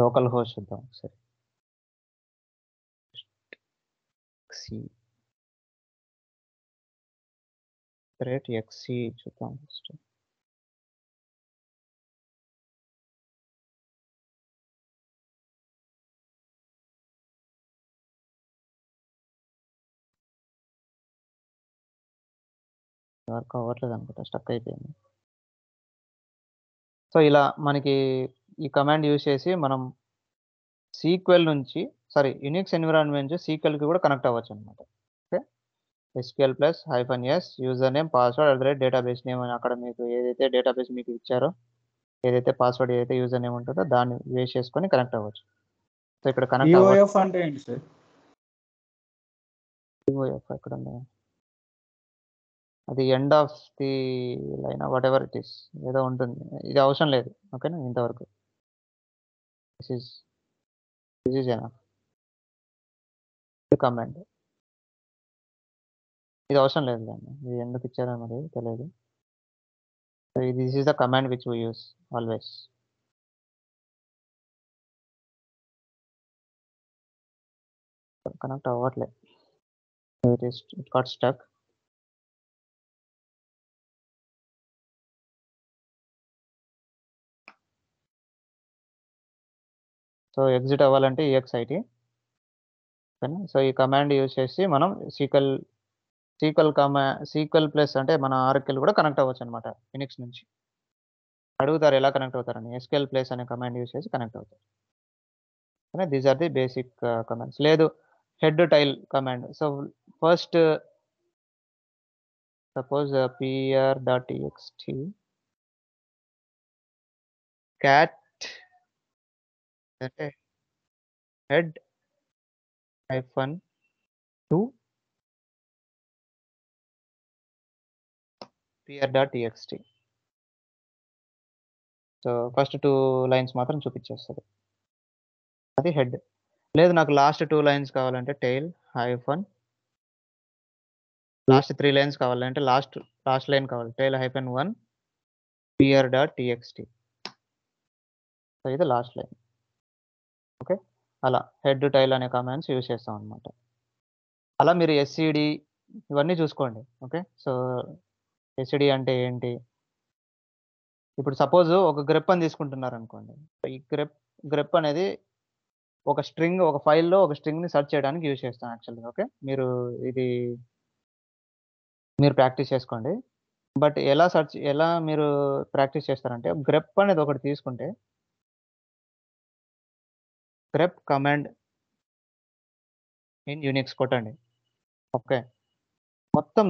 లోకల్ హోస్ట్ చూద్దాం ఒకసారి. XC చూద్దాం ఫస్ట్. వర్క్ అవ్వట్లేదు అనుకుంటా, స్టక్ అయిపోయింది. సో ఇలా మనకి ఈ కమాండ్ యూజ్ చేసి మనం సీక్వెల్ నుంచి యూనిక్స్ ఎన్విరాన్మెంట్ నుంచి సీక్వెల్కి కూడా కనెక్ట్ అవ్వచ్చు అనమాట. Okay, SQL +-s user name password database name అని అక్కడ మీకు ఏదైతే డేటాబేస్ మీకు ఇచ్చారో, ఏదైతే పాస్వర్డ్ ఏదైతే యూజర్ నేమ్ ఉంటుందో దాన్ని యూజ్ చేసుకొని కనెక్ట్ అవ్వచ్చు. సో ఇక్కడ కనెక్ట్ EOF అంటే ఏంటి సార్? EOF ఎక్కడ ఉంది? అది end of the line, what ever it is ఏదో ఉంటుంది. ఇది అవసరం లేదు. ఓకేనా, ఇంతవరకు దిస్ ఈజ్ ఎనఫ్. కమాండ్ ఇది అవసరం లేదు దాన్ని, ఇది ఎందుకు ఇచ్చారో మరి తెలియదు. This is the command which we use always. Connect అవ్వట్లేదు. It got stuck. So exit అవ్వాలంటే EXIT. ఓకేనా, సో ఈ కమాండ్ యూజ్ చేసి మనం సీక్వెల్ ప్లస్ అంటే మన ఆర్కిల్ కూడా కనెక్ట్ అవ్వచ్చు అనమాట. యూనిక్స్ నుంచి అడుగుతారు ఎలా కనెక్ట్ అవుతారని. SQL ప్లస్ అనే కమాండ్ యూజ్ చేసి కనెక్ట్ అవుతారు. Okay, these are the basic commands. లేదు head tail command. So first suppose pr.txt cat అంటే head -2 pr.txt. So first 2 lines మాత్రం చూపించేస్తుంది, అది హెడ్. లేదు నాకు లాస్ట్ 2 లైన్స్ కావాలంటే టైల్ లాస్ట్ 3 లైన్స్ కావాలంటే లాస్ట్ లైన్ కావాలి టైల్ -1 pr.txt. సో ఇది లాస్ట్ లైన్. ఓకే, అలా హెడ్ టైల్ అనే కమాండ్స్ యూజ్ చేస్తాం అనమాట. అలా మీరు SCD ఇవన్నీ చూసుకోండి. ఓకే, సో SCD అంటే ఏంటి? ఇప్పుడు సపోజ్ ఒక గ్రెప్ అని తీసుకుంటున్నారు అనుకోండి. ఈ గ్రెప్ అనేది ఒక ఫైల్లో ఒక స్ట్రింగ్ని సెర్చ్ చేయడానికి యూజ్ చేస్తాం యాక్చువల్గా. ఓకే, మీరు ప్రాక్టీస్ చేసుకోండి. బట్ ఎలా మీరు ప్రాక్టీస్ చేస్తారంటే గ్రెప్ అనేది ఒకటి తీసుకుంటే గ్రెప్ కమాండ్ ఇన్ యూనిక్స్ కొట్టండి. ఓకే,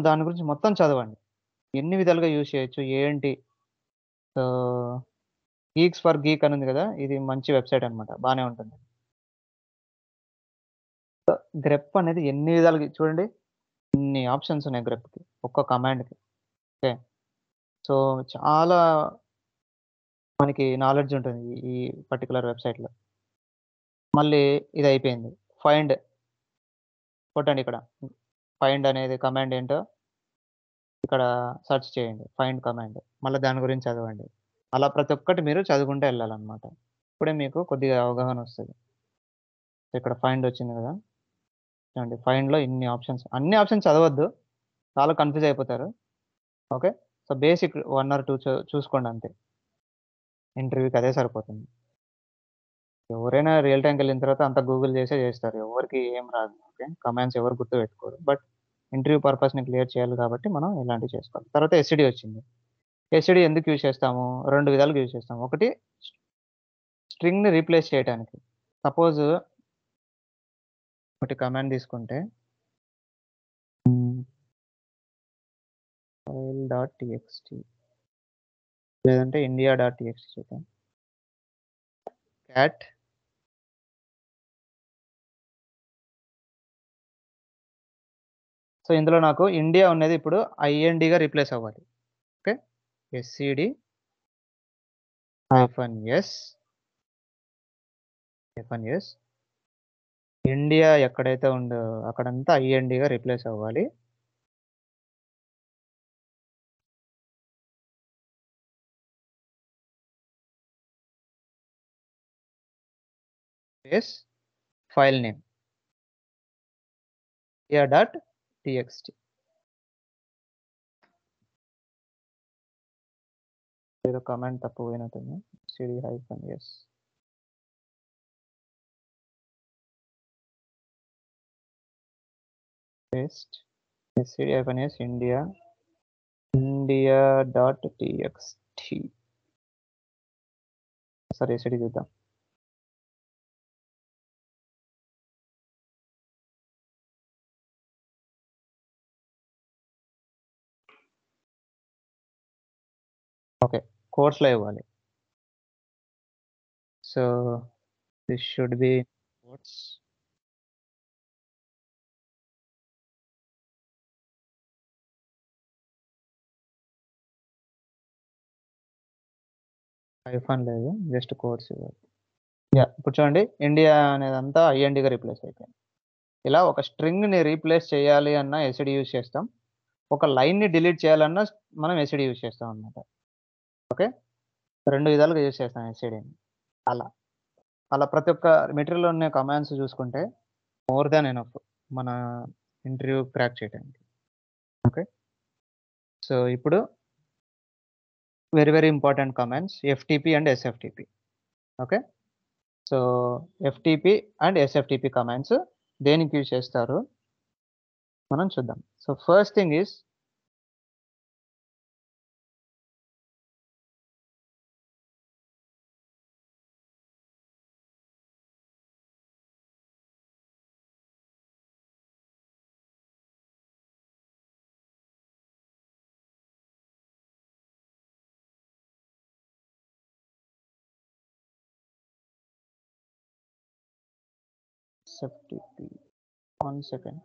దాని గురించి మొత్తం చదవండి. ఎన్ని విధాలుగా యూజ్ చేయొచ్చు ఏంటి. సో గీక్స్ ఫర్ గీక్ అని ఉంది కదా, ఇది మంచి వెబ్సైట్ అనమాట, బాగానే ఉంటుంది. గ్రెప్ అనేది ఎన్ని విధాలుగా చూడండి, ఇన్ని ఆప్షన్స్ ఉన్నాయి గ్రెప్కి ఒక్క కమాండ్కి. ఓకే, సో చాలా మనకి నాలెడ్జ్ ఉంటుంది ఈ పర్టికులర్ వెబ్సైట్లో. మళ్ళీ ఇది అయిపోయింది. ఫైండ్ కొట్టండి ఇక్కడ, ఫైండ్ అనేది కమాండ్ ఏంటో ఇక్కడ సెర్చ్ చేయండి, ఫైండ్ కమాండ్, మళ్ళీ దాని గురించి చదవండి. అలా ప్రతి ఒక్కటి మీరు చదువుకుంటూ వెళ్ళాలన్నమాట. ఇప్పుడే మీకు కొద్దిగా అవగాహన వస్తుంది. ఇక్కడ ఫైండ్ వచ్చింది కదా, చూడండి ఫైండ్లో ఇన్ని ఆప్షన్స్, అన్ని ఆప్షన్స్ చదవద్దు, చాలా కన్ఫ్యూజ్ అయిపోతారు. ఓకే, సో బేసిక్ 1 or 2 చూసుకోండి అంతే, ఇంటర్వ్యూకి అదే సరిపోతుంది. ఎవరైనా రియల్ టైంకి వెళ్ళిన తర్వాత అంతా గూగుల్ చేసే చేస్తారు, ఎవరికి ఏం రాదు. ఓకే, కమాండ్స్ ఎవరు గుర్తు పెట్టుకోరు, బట్ ఇంటర్వ్యూ పర్పస్ని క్లియర్ చేయాలి కాబట్టి మనం ఇలాంటివి చేసుకోవాలి. తర్వాత ఎస్సిడి వచ్చింది. ఎస్సిడి ఎందుకు యూజ్ చేస్తాము, 2 విధాలుగా యూజ్ చేస్తాము. ఒకటి స్ట్రింగ్ని రీప్లేస్ చేయడానికి. సపోజ్ ఒకటి కమాండ్ తీసుకుంటే file.txt లేదంటే india.txt చూద్దాం. cat సో ఇందులో నాకు ఇండియా ఉన్నది ఇప్పుడు INDగా రీప్లేస్ అవ్వాలి. ఓకే, SCD -S ఇండియా ఎక్కడైతే ఉందో అక్కడంతా INDగా రీప్లేస్ అవ్వాలి. File name india.txt. ఏదో కమాండ్ తప్పు పోయినట్టుంది. SCD -S paste SCD -S india.txt. సరే SCD చూద్దాం. ఓకే, కోర్స్లో ఇవ్వాలి. So this should be course. Hyphen లేదు, జస్ట్ కోర్స్ ఇవ్వాలి. యా, ఇప్పుడు చూడండి ఇండియా అనేదంతా INDగా రీప్లేస్ అయిపోయింది. ఇలా ఒక స్ట్రింగ్ని రీప్లేస్ చేయాలి అన్న SCD యూజ్ చేస్తాం, ఒక లైన్ని డిలీట్ చేయాలన్నా మనం SCD యూజ్ చేస్తాం అన్నమాట. ఓకే, 2 విధాలుగా యూజ్ చేస్తాం SCDని. అలా ప్రతి ఒక్క మెటీరియల్లో ఉన్న కమాండ్స్ చూసుకుంటే మోర్ దాన్ ఎనఫ్ మన ఇంటర్వ్యూ క్రాక్ చేయడానికి. ఓకే, సో ఇప్పుడు very important commands FTP and SFTP. Okay, so FTP and SFTP commands దేనికి యూజ్ చేస్తారు మనం చూద్దాం. So first thing is SFTP. 1 second.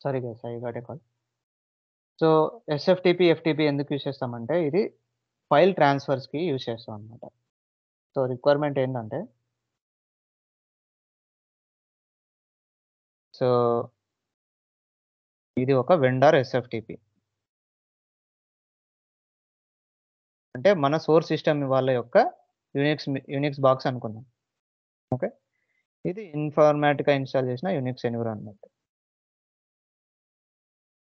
Sorry guys, I got a call. So SFTP, FTP ఎందుకు use చేస్తామంటే ఇది file ట్రాన్స్ఫర్స్కి use చేస్తాం అనమాట. So requirement ఏంటంటే, సో ఇది ఒక వెండర్ SFTP, అంటే మన సోర్స్ సిస్టమ్ వాళ్ళ యొక్క యూనిక్స్ బాక్స్ అనుకుందాం. ఓకే. ఇది ఇన్ఫర్మాటికా ఇన్‌స్టాల్ చేసిన యూనిక్స్ ఎన్విరాన్మెంట్.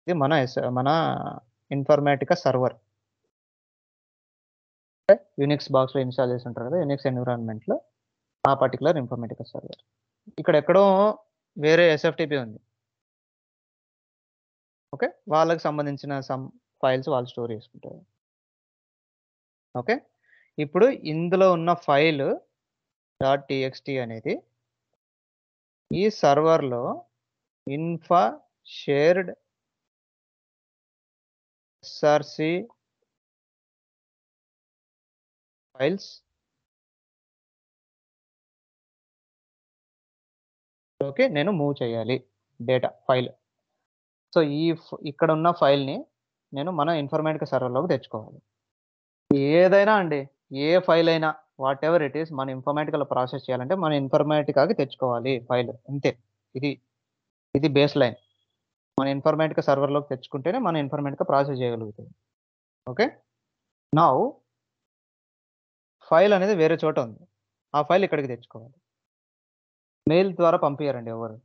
ఇది మన ఇన్ఫర్మాటికా సర్వర్. యూనిక్స్ బాక్స్‌లో ఇన్‌స్టాల్ చేసి ఉంటారు కదా! యూనిక్స్ ఎన్విరాన్మెంట్‌లో ఆ పర్టిక్యులర్ ఇన్ఫర్మాటికా సర్వర్. ఇక్కడ ఎక్కడో వేరే ఎస్ఎఫ్‌టిపి ఉంది. ఓకే. వాళ్ళకి సంబంధించిన సమ్ ఫైల్స్ వాళ్ళు స్టోర్ చేసుకుంటారు. ఓకే. ఇప్పుడు ఇందులో ఉన్న ఫైల్ .txt అనేది ఈ సర్వర్‌లో ఇన్ఫా షేర్డ్ ఎస్ఆర్‌సి ఫైల్స్ ఓకే. నేను మూవ్ చేయాలి డేటా ఫైల్. సో, ఇక్కడ ఉన్న ఫైల్‌ని నేను మన ఇన్ఫర్మాటికా సర్వర్‌లోకి తెచ్చుకోవాలి. ఏదైనా అండి. ఏ ఫైల్ అయినా వాటెవర్ ఇట్ ఈస్ మన ఇన్ఫర్మాటికాలో ప్రాసెస్ చేయాలంటే మన ఇన్ఫర్మాటికాకి తెచ్చుకోవాలి ఫైల్. అంతే. ఇది ఇది బేస్ లైన్. మన ఇన్ఫర్మాటికా సర్వర్‌లోకి తెచ్చుకుంటేనే మన ఇన్ఫర్మాటికా ప్రాసెస్ చేయగలుగుతది. ఓకే. నౌ ఫైల్ అనేది వేరే చోట ఉంది. ఆ ఫైల్ ఇక్కడికి తెచ్చుకోవాలి. మెయిల్ ద్వారా పంపియరండి ఎవరు.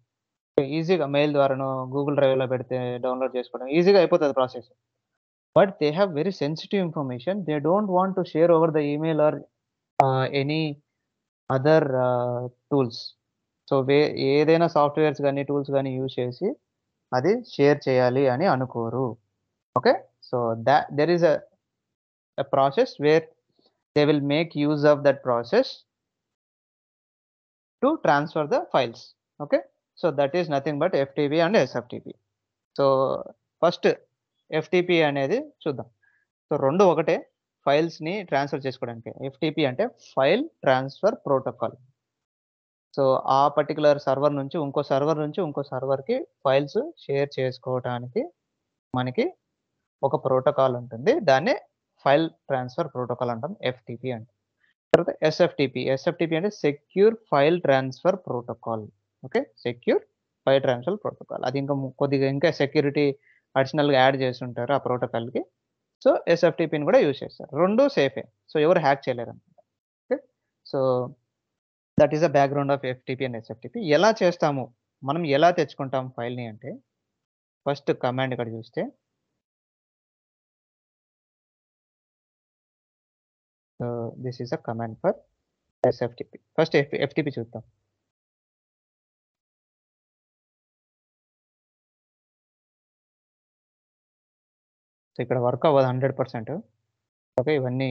ఈజీగా మెయిల్ ద్వారానో, గూగుల్ డ్రైవ్‌లో పెడితే డౌన్‌లోడ్ చేసుకోవడం ఈజీగా అయిపోతది process. But they have very sensitive information. They don't want to share over the email or any other tools. So, ఏదైనా సాఫ్ట్‌వేర్స్ గాని, టూల్స్ గాని యూజ్ చేసి అది షేర్ చేయాలి అని అనుకోరు. Okay. So, there is a process where they will make use of that process to transfer the files. Okay. So, that is nothing but FTP and SFTP. So, first FTP అనేది చూద్దాం. So, 2 ఒకటే ఫైల్స్‌ని transfer చేసుకోవడానికి. FTP అంటే file transfer protocol. So, ఆ particular server నుంచి ఇంకో సర్వర్‌కి files share చేసుకోవటానికి మనకి ఒక ప్రోటోకాల్ ఉంటుంది. దాన్నే ఫైల్ ట్రాన్స్‌ఫర్ ప్రోటోకాల్ అంటాం. ఎఫ్‌టిపి అంటాం. తర్వాత ఎస్ఎఫ్‌టిపి అంటే secure file transfer protocol. Okay. Secure file transfer protocol. అది కొద్దిగా ఇంకా సెక్యూరిటీ అడిషనల్‌గా యాడ్ చేసుంటారు ఆ ప్రోటోకాల్‌కి. సో, ఎస్ఎఫ్‌టిపిని కూడా యూజ్ చేస్తారు. 2 సేఫే. సో, ఎవరు హ్యాక్ చేయలేరనమాట. Okay. So, that is the background of FTP and SFTP. ఎలా చేస్తాము? మనం ఎలా తెచ్చుకుంటాం ఫైల్‌ని అంటే ఫస్ట్ కమాండ్ ఇక్కడ చూస్తే this is a command for SFTP. First FTP చూద్దాం. సో, ఇక్కడ వర్క్ అవ్వదు 100%. ఓకే. ఇవన్నీ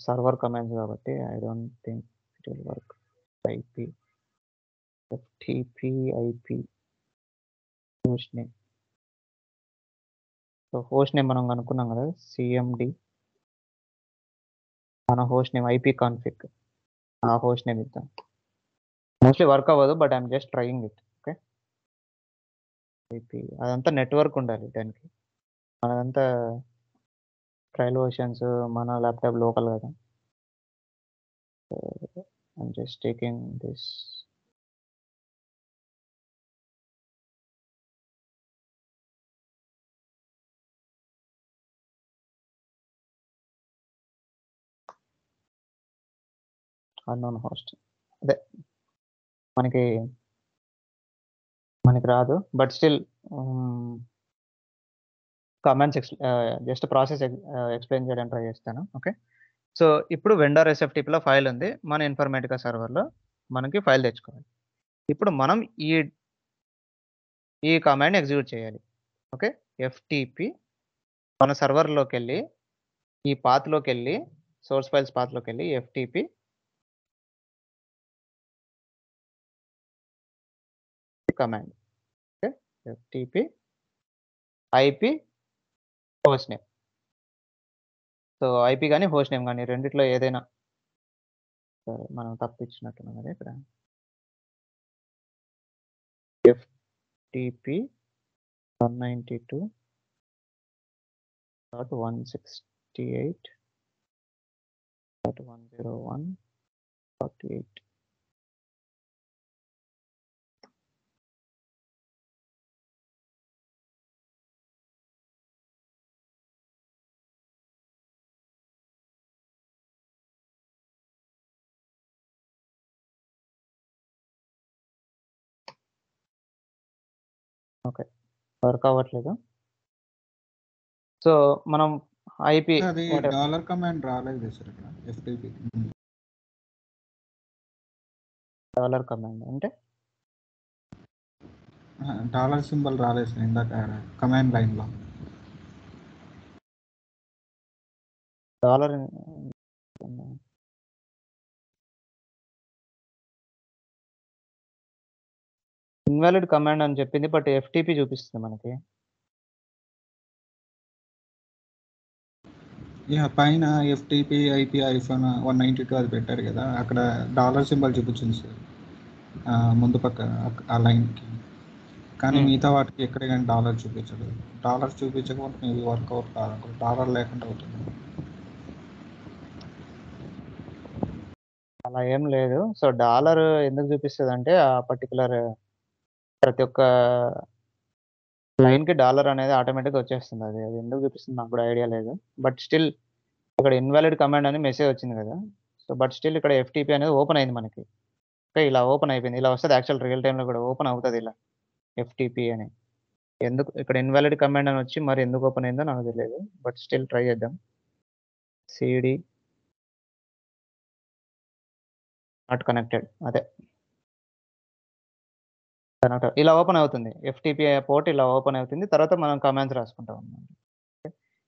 సర్వర్ కమాండ్స్ కాబట్టి I don't think it will work. IP, FTP, IP, host name. So, host name మనం కనుక్కున్నాం కదా! సీఎండి. మన హోస్ట్ నేమ్ ఐపీ కాన్ఫిగ్. ఆ హోస్ట్ నేమ్ ఇద్దాం. మోస్ట్‌లీ వర్క్ అవ్వదు. But I am just trying it. Okay. IP అదంతా network ఉండాలి దానికి. మనదంతా ట్రయల్ వెర్షన్స్ మన ల్యాప్‌టాప్ లోకల్ కదా! So, I am just taking this. Unknown host. అదే మనకి రాదు. But still commands just process explain చేయడానికి ట్రై చేస్తాను. ఓకే. సో, ఇప్పుడు వెండర్ ఎస్ఎఫ్‌టిపిలో ఫైల్ ఉంది. మన ఇన్ఫర్మాటికా సర్వర్‌లో మనకి ఫైల్ తెచ్చుకోవాలి. ఇప్పుడు మనం ఈ కమాండ్‌ని ఎగ్జిక్యూట్ చేయాలి. ఓకే. ఎఫ్‌టిపి మన సర్వర్‌లోకెళ్ళి ఈ పాత్‌లోకెళ్ళి సోర్స్ ఫైల్స్ పాత్‌లోకెళ్ళి FTP command. Okay. FTP IP host name. So, IP గాని, హోస్ట్ నేమ్ గాని రెండిట్లో ఏదైనా సరే మనం తప్పిచ్చినట్టున్నాం కదా! ఇక్కడ. ఎఫ్‌టిపి 192.168.101.8 ఓకే, వర్క్ అవ్వట్లేదు. సో మనం ఐపీ అది డాలర్ కమాండ్ రాలేదు సార్ ఇక్కడ ఎఫ్టీపీ. డాలర్ కమాండ్ అంటే డాలర్ సింబల్ రాలేదు సార్ ఇందాక కమాండ్ లైన్లో. డాలర్ ఇన్వాలిడ్ కమాండ్ అని చెప్పింది, బట్ ఎఫ్టీపీ చూపిస్తుంది మనకి. పైన ఎఫ్టీపీ ఐపీ ఐఫోన్ 192 అది పెట్టారు కదా, అక్కడ డాలర్ సింబల్ చూపించింది సార్ ముందు పక్క ఆ లైన్కి. కానీ మిగతా వాటికి ఎక్కడ కానీ డాలర్ చూపించదు. డాలర్ చూపించకపోతే మేబీ వర్కౌట్ కాదు, డాలర్ లేకుండా అవుతుంది. అలా ఏం లేదు. సో డాలర్ ఎందుకు చూపిస్తుంది అంటే ఆ పర్టికులర్ ప్రతి ఒక్క లైన్కి డాలర్ అనేది ఆటోమేటిక్గా వచ్చేస్తుంది. అది ఎందుకు చూపిస్తుంది నాకు కూడా ఐడియా లేదు. బట్ స్టిల్ ఇక్కడ ఇన్వాలిడ్ కమాండ్ అని మెసేజ్ వచ్చింది కదా. సో బట్ స్టిల్ ఇక్కడ ఎఫ్టీపీ అనేది ఓపెన్ అయింది మనకి. ఓకే, ఇలా ఓపెన్ అయిపోయింది. ఇలా వస్తుంది యాక్చువల్ రియల్ టైంలో కూడా ఓపెన్ అవుతుంది ఇలా ఎఫ్టీపీ అని. ఎందుకు ఇక్కడ ఇన్వాలిడ్ కమాండ్ అని వచ్చి మరి ఎందుకు ఓపెన్ అయిందో నాకు తెలియదు. బట్ స్టిల్ ట్రై చేద్దాం. సిడి నాట్ కనెక్టెడ్, అదే కనెక్ట్ ఇలా ఓపెన్ అవుతుంది. ఎఫ్టీపీ పోర్ట్ ఇలా ఓపెన్ అవుతుంది. తర్వాత మనం కమాండ్స్ రాసుకుంటాం అన్నమాట.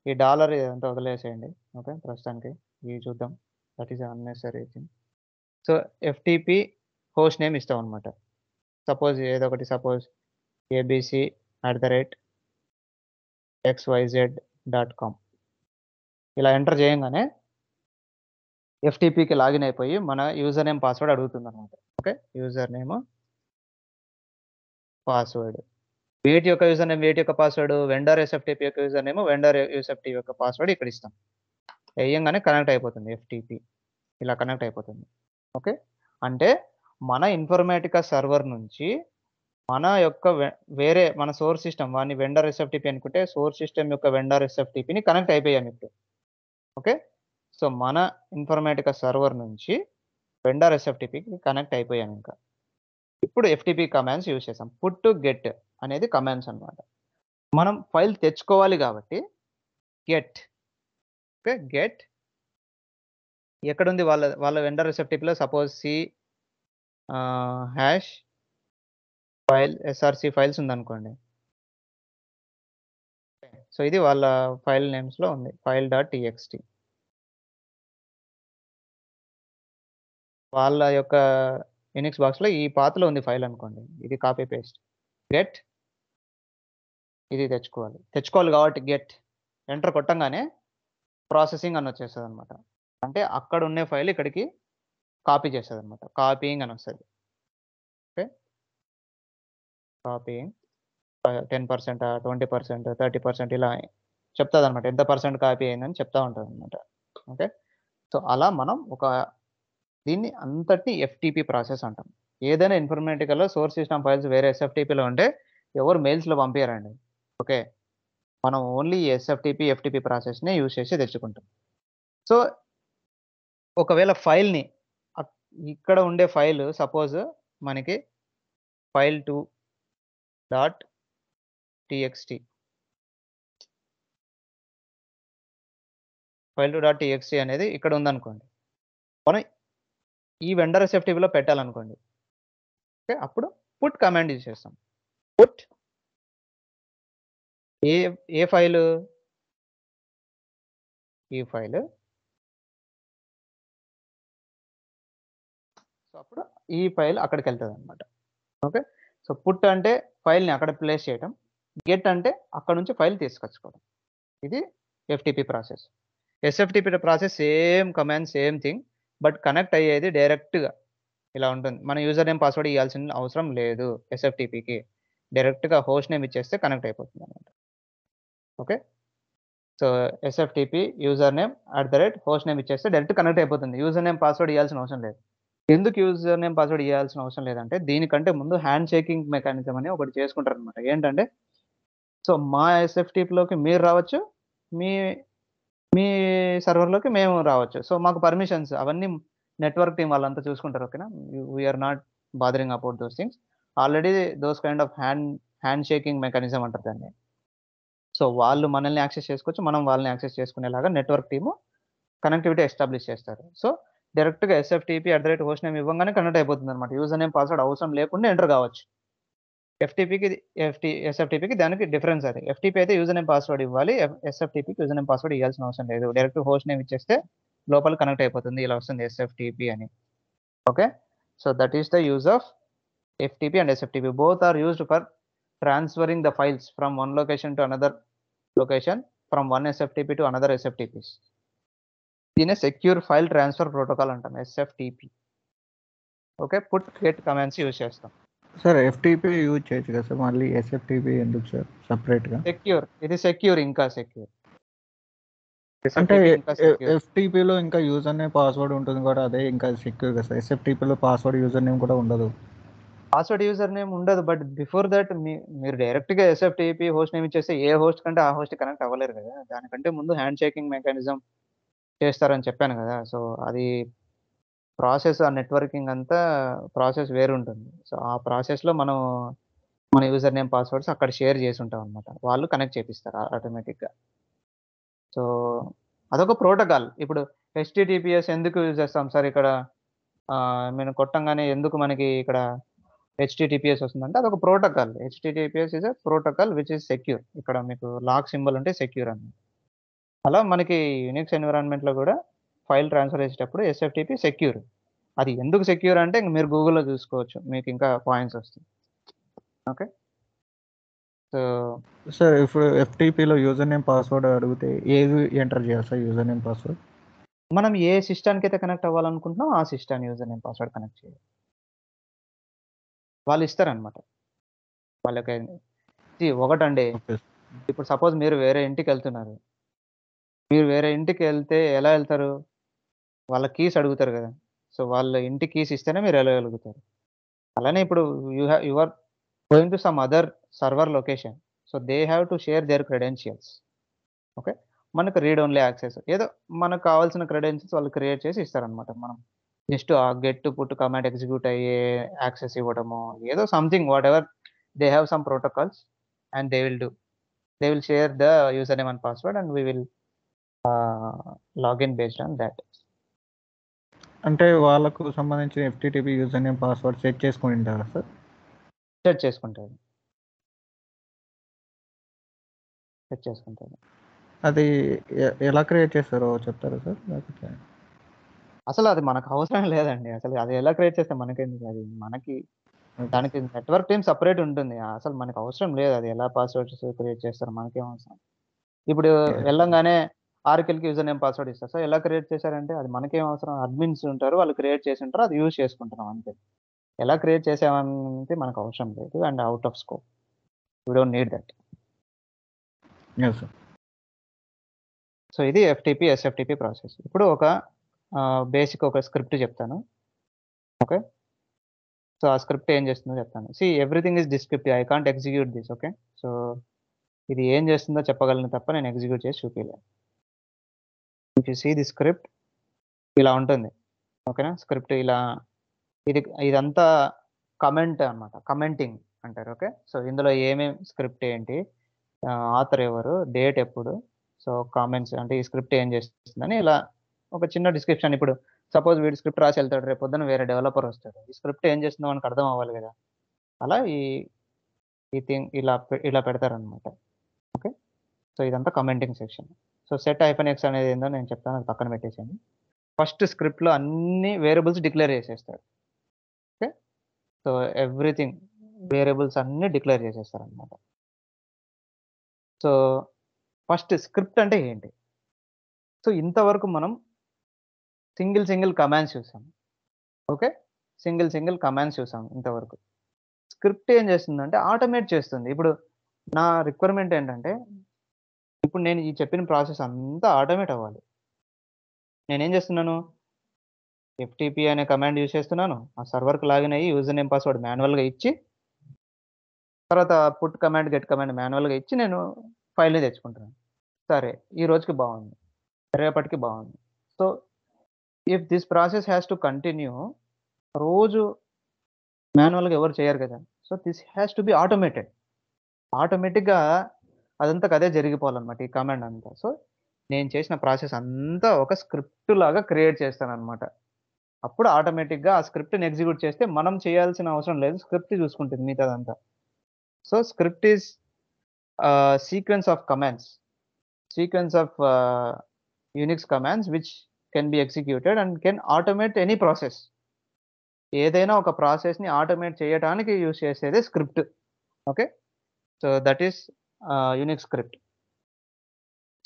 ఈ డాలర్ ఇదంతా వదిలేసేయండి. ఓకే, ప్రస్తుతానికి ఇవి చూద్దాం. That is unnecessary thing. So FTP host name ఇస్తాం అనమాట. సపోజ్ ఏదో ఒకటి, సపోజ్ abc@xyz.com ఇలా ఎంటర్ చేయంగానే ఎఫ్టీపీకి లాగిన్ అయిపోయి మన యూజర్ నేమ్ పాస్వర్డ్ అడుగుతుంది అనమాట. ఓకే, యూజర్ నేమ్ పాస్వర్డ్, వేటి యొక్క యూజర్ నేమ్, వేటి యొక్క పాస్వర్డ్, వెండర్ ఎస్ఎఫ్టీపీ యొక్క యూజర్ నేమ్, వెండర్ ఎస్ఎఫ్టీ యొక్క పాస్వర్డ్ ఇక్కడ ఇస్తాం. వేయంగానే కనెక్ట్ అయిపోతుంది ఎఫ్టీపీ, ఇలా కనెక్ట్ అయిపోతుంది. ఓకే, అంటే మన ఇన్ఫర్మేటికా సర్వర్ నుంచి మన యొక్క వేరే మన సోర్స్ సిస్టమ్ వాడిని వెండర్ ఎస్ఎఫ్టీపీ అనుకుంటే సోర్స్ సిస్టమ్ యొక్క వెండర్ ఎస్ఎఫ్టీపీని కనెక్ట్ అయిపోయాను ఇప్పుడు. ఓకే, సో మన ఇన్ఫర్మేటికా సర్వర్ నుంచి వెండర్ ఎస్ఎఫ్టీపీకి కనెక్ట్ అయిపోయాను. ఇంకా ఇప్పుడు ఎఫ్టీపీ కమాండ్స్ యూజ్ చేసాం. పుట్ టు గెట్ అనేది కమాండ్స్ అన్నమాట. మనం ఫైల్ తెచ్చుకోవాలి కాబట్టి గెట్. ఓకే, గెట్ ఎక్కడుంది వాళ్ళ వెండర్ ఎస్ఎఫ్టీపీలో, suppose C hash file SRC files ఉందనుకోండి. సో ఇది వాళ్ళ ఫైల్ నేమ్స్లో ఉంది, file.txt. వాళ్ళ యొక్క యూనిక్స్ బాక్స్లో ఈ పాత్లో ఉంది ఫైల్ అనుకోండి. ఇది కాపీ పేస్ట్. గెట్ ఇది తెచ్చుకోవాలి కాబట్టి గెట్ ఎంటర్ కొట్టంగానే ప్రాసెసింగ్ అని వచ్చేస్తుంది అనమాట. అంటే అక్కడ ఉండే ఫైల్ ఇక్కడికి కాపీ చేస్తుంది అనమాట. కాపీయింగ్ అని వస్తుంది. ఓకే, కాపీయింగ్ 10%, 20%, 30% ఇలా చెప్తుంది అనమాట. ఎంత పర్సెంట్ కాపీ అయిందని చెప్తా ఉంటుంది అనమాట. ఓకే, సో అలా మనం దీన్ని అంతటి ఎఫ్టీపీ ప్రాసెస్ అంటాం. ఏదైనా ఇన్ఫర్మేటికల్లో సోర్స్ సిస్టమ్ ఫైల్స్ వేరే ఎస్ఎఫ్టీపీలో ఉంటే ఎవరు మెయిల్స్లో పంపించారండి. ఓకే, మనం ఓన్లీ ఎస్ఎఫ్టీపీ ఎఫ్టీపీ ప్రాసెస్ని యూజ్ చేసి తెచ్చుకుంటాం. సో ఒకవేళ ఫైల్ని ఇక్కడ ఉండే ఫైల్ సపోజ్ మనకి file2.txt అనేది ఇక్కడ ఉందనుకోండి. మనం ఈ వెండర్ ఎస్ఎఫ్టీపీలో పెట్టాలనుకోండి. ఓకే, అప్పుడు పుట్ కమాండ్ యూజ్ చేస్తాం. పుట్ ఏ ఫైల్, ఈ ఫైల్. సో అప్పుడు ఈ ఫైల్ అక్కడికి వెళ్తుంది అనమాట. ఓకే, సో పుట్ అంటే ఫైల్ని అక్కడ ప్లేస్ చేయటం, గెట్ అంటే అక్కడ నుంచి ఫైల్ తీసుకొచ్చుకోవడం. ఇది FTP process. SFTP process same command same thing, but connect అయ్యేది డైరెక్ట్గా ఇలా ఉంటుంది. మన యూజర్ నేమ్ పాస్వర్డ్ ఇవ్వాల్సిన అవసరం లేదు. ఎస్ఎఫ్టీపీకి డైరెక్ట్గా హోస్ట్ నేమ్ ఇచ్చేస్తే కనెక్ట్ అయిపోతుంది అనమాట. Okay, so SFTP user name @host name ఇచ్చేస్తే డైరెక్ట్ కనెక్ట్ అయిపోతుంది. యూజర్ నేమ్ పాస్వర్డ్ ఇవ్వాల్సిన అవసరం లేదు. ఎందుకు యూజర్ నేమ్ పాస్వర్డ్ ఇవ్వాల్సిన అవసరం లేదంటే దీనికంటే ముందు హ్యాండ్ షేకింగ్ మెకానిజం అని ఒకటి చేసుకుంటారు అనమాట. ఏంటంటే, సో మా ఎస్ఎఫ్టీపీలోకి మీరు రావచ్చు, మీ సర్వర్లోకి మేము రావచ్చు. సో మాకు పర్మిషన్స్ అవన్నీ నెట్వర్క్ టీం వాళ్ళంతా చూసుకుంటారు. ఓకేనా, we're not bothering about those things. Already those kind of hand hand shaking mechanism అంటారు దాన్ని. సో వాళ్ళు మనల్ని యాక్సెస్ చేసుకోవచ్చు, మనం వాళ్ళని యాక్సెస్ చేసుకునేలాగా నెట్వర్క్ టీము కనెక్టివిటీ ఎస్టాబ్లిష్ చేస్తారు. సో డైరెక్ట్గా SFTP@host name ఇవ్వగానే కనెక్ట్ అయిపోతుంది అనమాట. యూజర్ నేమ్ పాస్వర్డ్ అవసరం లేకుండా ఎంటర్ కావచ్చు. SFTPకి దానికి డిఫరెన్స్ అది. FTP అయితే యూజర్ నేమ్ పాస్వర్డ్ ఇవ్వాలి, SFTPకి యూజర్ నేమ్ పాస్వర్డ్ ఇవ్వాల్సిన అవసరం లేదు. డైరెక్ట్ హోస్ట్ నేమ్ ఇచ్చేస్తే లోపల కనెక్ట్ అయిపోతుంది, ఇలా వస్తుంది SFTP అని. Okay, so that is the use of FTP and SFTP. Both are used for transferring the files from one location to another location, from one SFTP to another SFTPs. దీనే secure file transfer protocol అంటాం, SFTP. Okay, put get commands use చేస్తాం. Sir FTP use చేయొచ్చు కదా sir, మళ్ళీ SFTP ఎందుకు sir సపరేట్గా? ఇది secure, ఇంకా సెక్యూర్. అంటే FTPలో ఇంకా యూజర్ నేమ్ పాస్వర్డ్ ఉంటుంది కూడా, అదే ఇంకా సెక్యూర్ కదా సార్. SFTPలో పాస్వర్డ్ యూజర్ నేమ్ కూడా ఉండదు. పాస్వర్డ్ యూజర్ నేమ్ ఉండదు, బట్ బిఫోర్ దట్ మీరు డైరెక్ట్గా SFTP హోస్ట్ నేమ్ ఇచ్చేస్తే ఏ హోస్ట్ కంటే ఆ హోస్ట్ కనెక్ట్ అవ్వలేరు కదా. దానికంటే ముందు హ్యాండ్ షేకింగ్ మెకానిజం చేస్తారని చెప్పాను కదా. సో అది ప్రాసెస్, ఆ నెట్వర్కింగ్ అంతా ప్రాసెస్ వేరుంటుంది. సో ఆ ప్రాసెస్లో మన యూజర్ నేమ్ పాస్వర్డ్స్ అక్కడ షేర్ చేసి ఉంటాం అనమాట. వాళ్ళు కనెక్ట్ చేపిస్తారు ఆటోమేటిక్గా. సో అదొక ప్రోటోకాల్. ఇప్పుడు HTTPS ఎందుకు యూజ్ చేస్తాం సార్ ఇక్కడ, మేము కొట్టంగానే ఎందుకు మనకి ఇక్కడ HTTPS వస్తుందంటే అదొక protocol. HTTPS is a protocol which is secure. ఇక్కడ మీకు లాక్ సింబల్ ఉంటే సెక్యూర్ అని. అలా మనకి యూనిక్స్ ఎన్విరాన్మెంట్లో కూడా ఫైల్ ట్రాన్స్ఫర్ చేసేటప్పుడు SFTP సెక్యూర్. అది ఎందుకు సెక్యూర్ అంటే ఇంక మీరు గూగుల్లో చూసుకోవచ్చు, మీకు ఇంకా పాయింట్స్ వస్తాయి. ఓకే, సో సార్ ఇప్పుడు FTPలో యూజర్ నేమ్ పాస్వర్డ్ అడిగితే ఏది ఎంటర్ చేయాలి సార్ యూజర్ నేమ్ పాస్వర్డ్? మనం ఏ సిస్టానికి అయితే కనెక్ట్ అవ్వాలనుకుంటున్నాం ఆ సిస్టాన్ యూజర్ నేమ్ పాస్వర్డ్ కనెక్ట్ చేయాలి. వాళ్ళు ఇస్తారనమాట. వాళ్ళకి ఒకటండి, ఇప్పుడు సపోజ్ మీరు వేరే ఇంటికి వెళ్తున్నారు. మీరు వేరే ఇంటికి వెళ్తే ఎలా వెళ్తారు? వాళ్ళ కీస్ అడుగుతారు కదా. సో వాళ్ళ ఇంటి కీస్ ఇస్తేనే మీరు వెళ్ళగలుగుతారు. అలానే ఇప్పుడు you are going to some other server location. So they have to share their credentials. Okay, మనకు రీడ్ ఓన్లీ యాక్సెస్, ఏదో మనకు కావాల్సిన క్రెడెన్షియల్స్ వాళ్ళు క్రియేట్ చేసి ఇస్తారనమాట. మనం జస్ట్ ఆ get to put command execute అయ్యే యాక్సెస్ ఇవ్వడము, ఏదో something what ever they have some protocols and they will share the user name and password and we will login based on that. అంటే వాళ్ళకు సంబంధించిన FTP user name password set చేసుకుని ఉంటారా sir? Set చేసుకుంటారు. అది ఎలా క్రియేట్ చేస్తారో చెప్తారా సార్? లేకపోతే అసలు అది మనకు అవసరం లేదండి. అసలు అది ఎలా క్రియేట్ చేస్తే మనకెందుకు, అది దానికి నెట్వర్క్ టీమ్ సపరేట్ ఉంటుంది. అసలు మనకు అవసరం లేదు అది ఎలా పాస్వర్డ్స్ క్రియేట్ చేస్తారు, మనకేం అవసరం. ఇప్పుడు వెళ్ళంగానే ఆర్కిల్కి యూజర్ నేమ్ పాస్వర్డ్ ఇస్తారు. సో ఎలా క్రియేట్ చేశారంటే అది మనకేం అవసరం. అడ్మిన్స్ ఉంటారు, వాళ్ళు క్రియేట్ చేసి ఉంటారు, అది యూజ్ చేసుకుంటున్నాం అంతే. ఎలా క్రియేట్ చేసామంటే మనకు అవసరం లేదు and out of scope. We don't need that. So ఇది FTP SFTP ప్రాసెస్. ఇప్పుడు ఒక బేసిక్ ఒక స్క్రిప్ట్ చెప్తాను. ఓకే, సో ఆ స్క్రిప్ట్ ఏం చేస్తుందో చెప్తాను. Everything is descriptive, I can't execute this. Okay, so ఇది ఏం చేస్తుందో చెప్పగలను తప్ప నేను ఎగ్జిక్యూట్ చేసి చూపించలేను. If you see the script ఇలా ఉంటుంది. ఓకేనా, స్క్రిప్ట్ ఇలా ఇదంతా కమెంట్ అనమాట, కమెంటింగ్ అంటారు. ఓకే, సో ఇందులో స్క్రిప్ట్ ఏంటి, ఆథర్ ఎవరు, డేట్ ఎప్పుడు, సో కామెంట్స్ అంటే ఈ స్క్రిప్ట్ ఏం చేస్తుందని ఇలా ఒక చిన్న డిస్క్రిప్షన్. ఇప్పుడు సపోజ్ వీడు స్క్రిప్ట్ రాసి వెళ్తాడు, రేపు పొద్దున వేరే డెవలపర్ వస్తాడు, ఈ స్క్రిప్ట్ ఏం చేస్తుందో మనకు అర్థం అవ్వాలి కదా. అలా ఈ థింగ్ ఇలా పెడతారనమాట. ఓకే, సో ఇదంతా కమెంటింగ్ సెక్షన్. సో set-x అనేది ఏందో నేను చెప్తాను, అది పక్కన పెట్టేసాను. ఫస్ట్ స్క్రిప్ట్లో అన్ని వేరియబుల్స్ డిక్లేర్ చేసేస్తారు. ఓకే, సో ఎవ్రీథింగ్ వేరియబుల్స్ అన్ని డిక్లేర్ చేసేస్తారు అనమాట. సో ఫస్ట్ స్క్రిప్ట్ అంటే ఏంటి? సో ఇంతవరకు మనం సింగిల్ కమాండ్స్ చూసాం. ఓకే, సింగిల్ కమాండ్స్ చూసాం ఇంతవరకు. స్క్రిప్ట్ ఏం చేస్తుందంటే ఆటోమేట్ చేస్తుంది. ఇప్పుడు నా రిక్వైర్మెంట్ ఏంటంటే ఇప్పుడు నేను ఈ చెప్పిన ప్రాసెస్ అంతా ఆటోమేట్ అవ్వాలి. నేనేం చేస్తున్నాను, FTP అనే కమాండ్ యూజ్ చేస్తున్నాను, ఆ సర్వర్కి లాగిన్ అయ్యి యూజర్ నేమ్ పాస్వర్డ్ మాన్యువల్గా ఇచ్చి, తర్వాత పుట్ కమాండ్ గెట్ కమాండ్ మాన్యువల్గా ఇచ్చి నేను ఫైల్ని తెచ్చుకుంటున్నాను. సరే, ఈ రోజుకి బాగుంది, రేపటికి బాగుంది. So if this process has to continue, రోజు మాన్యువల్గా ఎవరు చేయరు కదా. So this has to be automated. ఆటోమేటిక్గా అదంతా అదే జరిగిపోవాలన్నమాట ఈ కమాండ్ అంతా. సో నేను చేసిన ప్రాసెస్ అంతా ఒక స్క్రిప్ట్ లాగా క్రియేట్ చేస్తానన్నమాట. అప్పుడు ఆటోమేటిక్గా ఆ స్క్రిప్ట్ని ఎగ్జిక్యూట్ చేస్తే మనం చేయాల్సిన అవసరం లేదు, స్క్రిప్ట్ చూసుకుంటుంది మిగతాదంతా. So script is sequence of commands, sequence of Unix commands which can be executed and can automate any process. ఏదైనా ఒక ప్రాసెస్ని ఆటోమేట్ చేయడానికి యూజ్ చేసేదే script. Okay, so that is Unix script.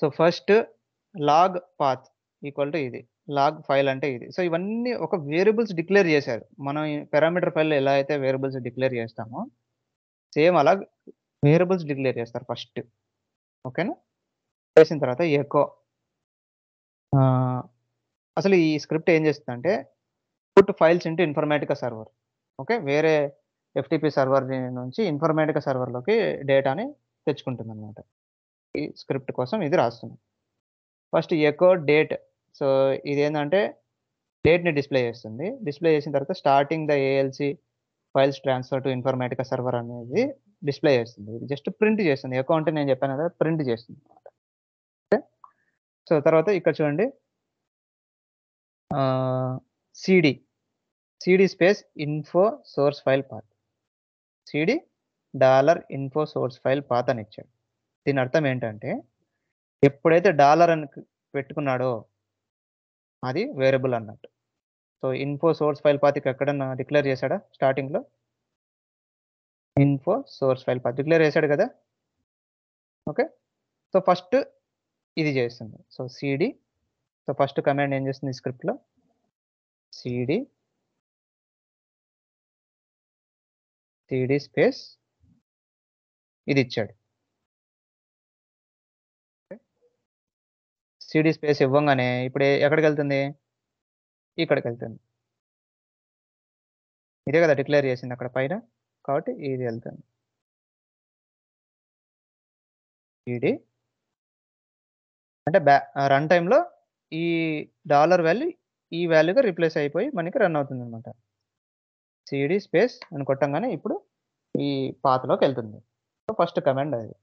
So first log path equal to ఇది, log file అంటే ఇది. So ఇవన్నీ ఒక వేరియబుల్స్ డిక్లేర్ చేశారు. మనం పారామీటర్ ఫైల్లో ఎలా అయితే వేరియబుల్స్ డిక్లేర్ చేస్తామో సేమ్ అలా వేరియబుల్స్ డిక్లేర్ చేస్తారు ఫస్ట్. ఓకేనా, చేసిన తర్వాత ఎకో. అసలు ఈ స్క్రిప్ట్ ఏం చేస్తుందంటే put files into Informatica server. Okay, వేరే ఎఫ్టిపి సర్వర్ నుంచి ఇన్ఫర్మేటికా సర్వర్లోకి డేటాని తెచ్చుకుంటుంది అనమాట. ఈ స్క్రిప్ట్ కోసం ఇది రాస్తుంది. First echo date. సో ఇదేంటంటే డేట్ని డిస్ప్లే చేస్తుంది. డిస్ప్లే చేసిన తర్వాత starting the ALC files transfer to Informatica server అనేది డిస్ప్లే చేస్తుంది. ఇది జస్ట్ ప్రింట్ చేస్తుంది. ఎకో అంటే నేను చెప్పాను కదా, ప్రింట్ చేస్తుంది. ఓకే, సో తర్వాత ఇక్కడ చూడండి CD space info source file path, CD $info source file path అని ఇచ్చాడు. దీని అర్థం ఏంటంటే ఎప్పుడైతే డాలర్ అని పెట్టుకున్నాడో అది వేరియబుల్ అన్నట్టు. So info source file path ఎక్కడన్నా డిక్లేర్ చేశాడా స్టార్టింగ్లో? Info source file path declare చేశాడు కదా. ఓకే, సో ఫస్ట్ ఇది చేస్తుంది. So CD, so first command ఏం చేస్తుంది ఈ స్క్రిప్ట్లో, సిడి స్పేస్ ఇది ఇచ్చాడు. సిడి స్పేస్ ఇవ్వగానే ఇప్పుడు ఎక్కడికి వెళ్తుంది, ఇక్కడికి వెళ్తుంది. ఇదే కదా డిక్లేర్ చేసింది అక్కడ పైన, కాబట్టి ఇది వెళ్తుంది. సిడి అంటే రన్ టైంలో ఈ డాలర్ వాల్యూ ఈ వాల్యూగా రీప్లేస్ అయిపోయి మనకి రన్ అవుతుంది అనమాట. సిడి స్పేస్ అని కొట్టంగానే ఇప్పుడు ఈ పాత్లోకి వెళ్తుంది. సో ఫస్ట్ కమాండ్ అది.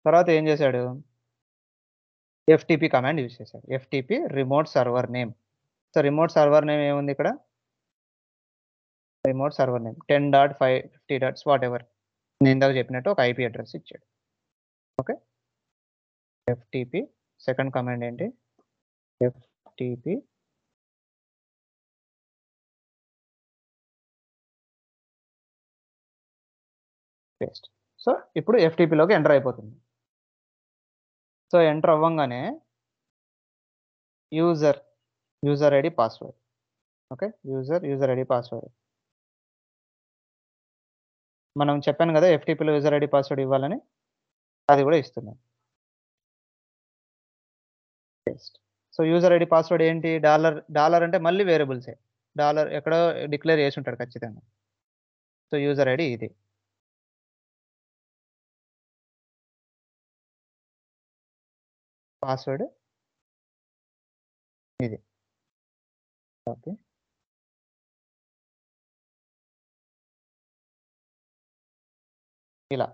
తర్వాత ఏం చేశాడు, ఎఫ్టిపి కమాండ్ యూజ్ చేశాడు. FTP remote server name. So remote server name ఏముంది ఇక్కడ, remote server name 10.550. What ever నేను ఇందాక చెప్పినట్టు ఒక ఐపీ అడ్రస్ ఇచ్చాడు. ఓకే, ఎఫ్టిపి సెకండ్ కమాండ్ ఏంటి, ఎఫ్టిపి పేస్ట్. సో ఇప్పుడు ఎఫ్టిపిలోకి ఎంటర్ అయిపోతుంది. సో ఎంటర్ అవ్వగానే user ID password. Okay, user ID password మనం చెప్పాను కదా ఎఫ్టిపిలో యూజర్ ఐడి పాస్వర్డ్ ఇవ్వాలని, అది కూడా ఇస్తున్నాం. సో యూజర్ ఐడి పాస్వర్డ్ ఏంటి, డాలర్ అంటే మళ్ళీ వేరియబుల్సే, డాలర్ ఎక్కడో డిక్లేర్ చేసి ఉంటాడు ఖచ్చితంగా. సో యూజర్ ఐడి ఇది, పాస్వర్డ్ ఇది. ఓకే, ఇలా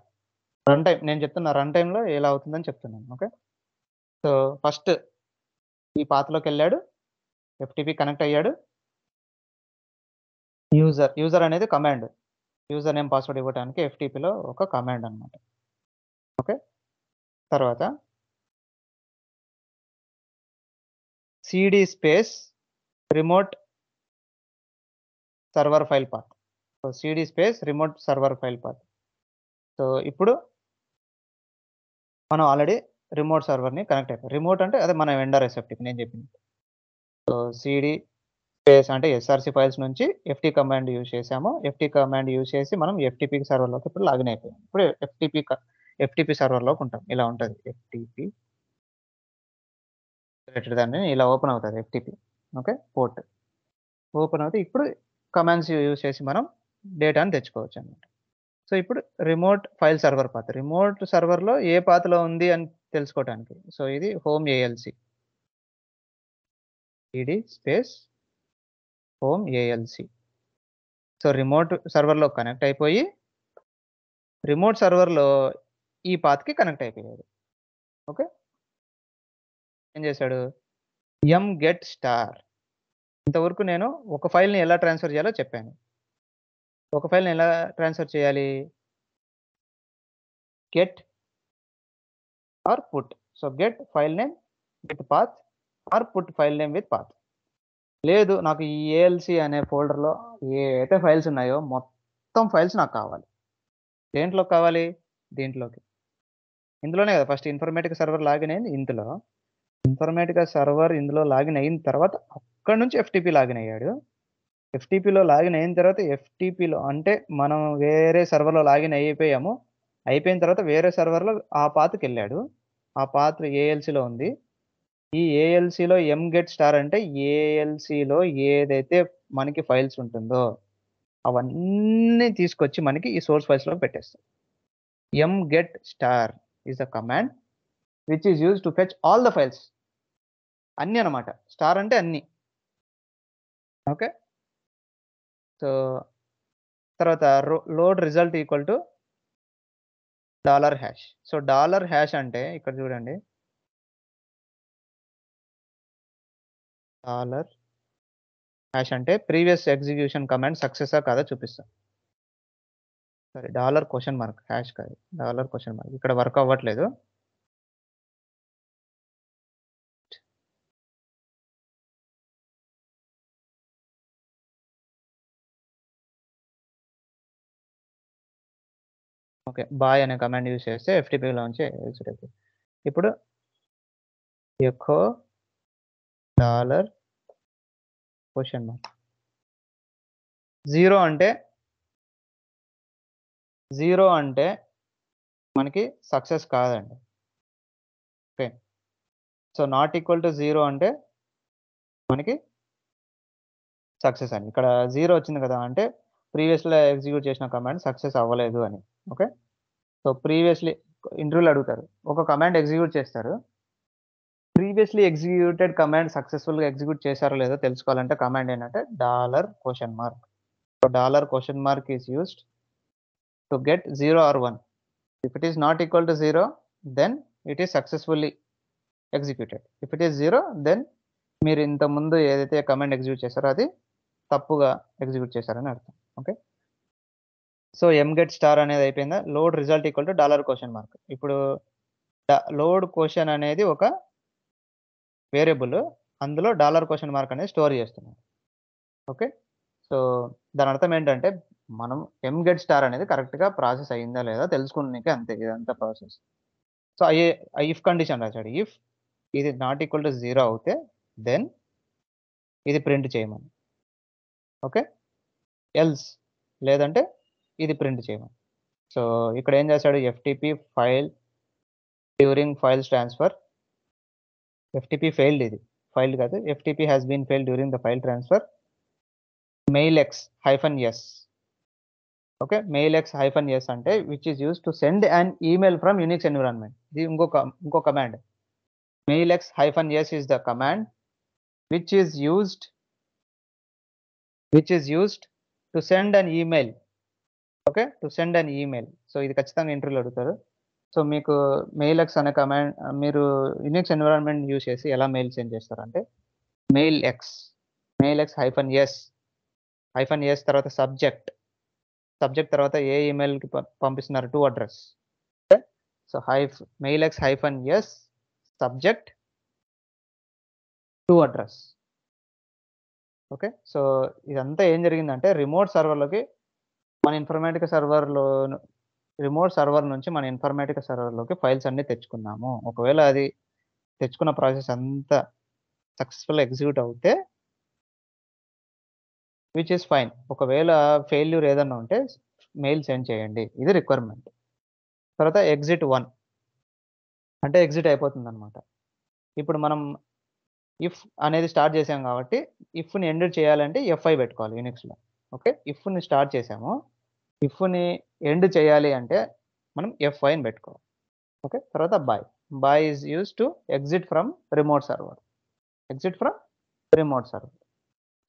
రన్ టైం నేను చెప్తున్నా, రన్ టైంలో ఎలా అవుతుందని చెప్తున్నాను. ఓకే, సో ఫస్ట్ ఈ పాత్లోకి వెళ్ళాడు, ఎఫ్టిపి కనెక్ట్ అయ్యాడు. యూజర్ అనేది కమాండ్, యూజర్ నేమ్ పాస్వర్డ్ ఇవ్వడానికి ఎఫ్టిపిలో ఒక కమాండ్ అనమాట. ఓకే, తర్వాత CD space remote server file path. So CD space remote server file path. So ఇప్పుడు మనం ఆల్రెడీ రిమోట్ సర్వర్ని కనెక్ట్ అయిపోయి, రిమోట్ అంటే అదే మన వెండర్ ఎస్ఎఫ్టిపి నేను చెప్పింది. సో సిడి స్పేస్ అంటే ఎస్ఆర్సి ఫైల్స్ నుంచి ఎఫ్టి కమాండ్ యూజ్ చేసాము. ఎఫ్టి కమాండ్ యూజ్ చేసి మనం ఎఫ్టిపి సర్వర్లోకి ఇప్పుడు లాగిన్ అయిపోయాం. ఇప్పుడు ఎఫ్టిపి సర్వర్లోకి ఉంటాం. ఇలా ఉంటుంది ఎఫ్టిపి దాన్ని ఇలా ఓపెన్ అవుతుంది ఎఫ్టిపి. ఓకే, పోర్ట్ ఓపెన్ అవుతుంది. ఇప్పుడు కమాండ్స్ యూజ్ చేసి మనం డేటాని తెచ్చుకోవచ్చు అన్నమాట. సో ఇప్పుడు remote file server path, remote సర్వర్లో ఏ పాత్లో ఉంది అని తెలుసుకోవడానికి. సో ఇది home ALC, CD space home ALC. So remote సర్వర్లో కనెక్ట్ అయిపోయి రిమోట్ సర్వర్లో ఈ పాత్కి కనెక్ట్ అయిపోయాడు. ఓకే, ఏం చేశాడు, get స్టార్. ఇంతవరకు నేను ఒక ఫైల్ని ఎలా ట్రాన్స్ఫర్ చేయాలో చెప్పాను. ఒక ఫైల్ని ఎలా ట్రాన్స్ఫర్ చేయాలి, get or put. So get file name with path or put file name with path. లేదు, నాకు ఈ ఏఎల్సి అనే ఫోల్డర్లో ఏ అయితే ఫైల్స్ ఉన్నాయో మొత్తం ఫైల్స్ నాకు కావాలి. దేంట్లో కావాలి, దీంట్లోకి. ఇందులోనే కదా ఫస్ట్ ఇన్ఫర్మేటికా సర్వర్ లాగిన్ అయింది. ఇన్ఫర్మేటికా సర్వర్ ఇందులో లాగిన్ అయిన తర్వాత అక్కడ నుంచి ఎఫ్టీపీ లాగిన్ అయ్యాడు. ఎఫ్టీపీలో లాగిన్ అయిన తర్వాత ఎఫ్టీపీలో అంటే మనం వేరే సర్వర్లో లాగిన్ అయిపోయాము. అయిపోయిన తర్వాత వేరే సర్వర్లో ఆ పాత్కి వెళ్ళాడు. ఆ పాత్ ఏఎల్సిలో ఉంది. ఈ ఏఎల్సిలో get స్టార్ అంటే ఏఎల్సిలో ఏదైతే మనకి ఫైల్స్ ఉంటుందో అవన్నీ తీసుకొచ్చి మనకి ఈ సోర్స్ ఫైల్స్లో పెట్టేస్తాం. get star is a command which is use to fetch all the files. అన్ని అనమాట, స్టార్ అంటే అన్ని. ఓకే, సో తర్వాత load result equal to $#. So $# అంటే ఇక్కడ చూడండి, $# అంటే ప్రీవియస్ ఎగ్జిక్యూషన్ కమాండ్ సక్సెసా కాదా చూపిస్తా. సరే, $?, హ్యాష్ కాదు, $?. ఇక్కడ వర్క్ అవ్వట్లేదు. ఓకే, బాయ్ అనే కమాండ్ యూజ్ చేస్తే ఎఫ్టీపీలోంచి ఎగ్జిట్ అవుతుంది. ఇప్పుడు ఎఖో $?. 0 అంటే మనకి సక్సెస్ కాదండి. Okay, so not equal to 0 అంటే మనకి సక్సెస్ అని. ఇక్కడ 0 వచ్చింది కదా అంటే ప్రీవియస్లో ఎగ్జిక్యూట్ చేసిన కమాండ్ సక్సెస్ అవ్వలేదు అని. ఓకే, సో ప్రీవియస్లీ ఇంటర్వ్యూలో అడుగుతారు, ఒక కమాండ్ ఎగ్జిక్యూట్ చేస్తారు, ప్రీవియస్లీ ఎగ్జిక్యూటెడ్ కమాండ్ సక్సెస్ఫుల్గా ఎగ్జిక్యూట్ చేశారో లేదో తెలుసుకోవాలంటే కమాండ్ ఏంటంటే $?. So $? Is used to get 0 or 1. If it is not equal to 0, then it is successfully executed. If it is 0, then మీరు ఇంత ముందు ఏదైతే కమాండ్ ఎగ్జిక్యూట్ చేశారో అది తప్పుగా ఎగ్జిక్యూట్ చేశారని అర్థం. ఓకే, సో get స్టార్ అనేది అయిపోయిందా. Load result equal to $?. ఇప్పుడు లోడ్ క్వశ్చన్ అనేది ఒక వేరియబుల్, అందులో $? అనేది స్టోర్ చేస్తున్నాం. ఓకే, సో దాని అర్థం ఏంటంటే మనం get స్టార్ అనేది కరెక్ట్గా ప్రాసెస్ అయిందా లేదా తెలుసుకున్నాకే, అంతే, ఇదంతా ప్రాసెస్. సో ఇఫ్ కండిషన్ రాశాడు, ఇఫ్ ఇది నాట్ ఈక్వల్ టు 0 అవుతే దెన్ ఇది ప్రింట్ చేయమని. ఓకే, ఎల్స్ లేదంటే ఇది ప్రింట్ చేయమని. సో ఇక్కడ ఏం చేశాడు, FTP file during files transfer. FTP failed, ఇది ఫైల్ కాదు, FTP has been failed during the file transfer. mailx -s. Okay, mailx -s అంటే which is use to send an email from Unix environment. ఇది ఇంకో command. mailx -s is the command which is used to send an email. Okay, to send an email. So ఇది ఖచ్చితంగా ఇంటర్వ్యూలో అడుగుతారు. So మీకు mailx అనే command మీరు Unix environment use చేసి ఎలా మెయిల్ సెండ్ చేస్తారంటే mailx -s తర్వాత సబ్జెక్ట్ తర్వాత ఏ ఈమెయిల్కి పంపిస్తున్నారు, to address. Okay, so mailx -s subject to address. Okay, so ఇదంతా ఏం జరిగిందంటే రిమోట్ సర్వర్ నుంచి మన ఇన్ఫర్మేటికా సర్వర్లోకి ఫైల్స్ అన్ని తెచ్చుకున్నాము. ఒకవేళ అది తెచ్చుకున్న ప్రాసెస్ అంతా సక్సెస్ఫుల్ ఎగ్జిక్యూట్ అవుతే విచ్ ఇస్ ఫైన్. ఒకవేళ ఫెయిల్యూర్ ఏదన్నా ఉంటే మెయిల్ సెండ్ చేయండి, ఇది రిక్వైర్మెంట్. తర్వాత ఎగ్జిట్ 1 అంటే ఎగ్జిట్ అయిపోతుంది అనమాట. ఇప్పుడు మనం ఇఫ్ అనేది స్టార్ట్ చేసాం కాబట్టి ఇఫ్ని ఎండ్ చేయాలంటే F5 పెట్టుకోవాలి యూనిక్స్లో. ఓకే, ఇఫ్ని స్టార్ట్ చేసాము, ఇఫ్ని ఎండ్ చేయాలి అంటే మనం F5 అని పెట్టుకోవాలి. ఓకే, తర్వాత boy is use to exit from remote server.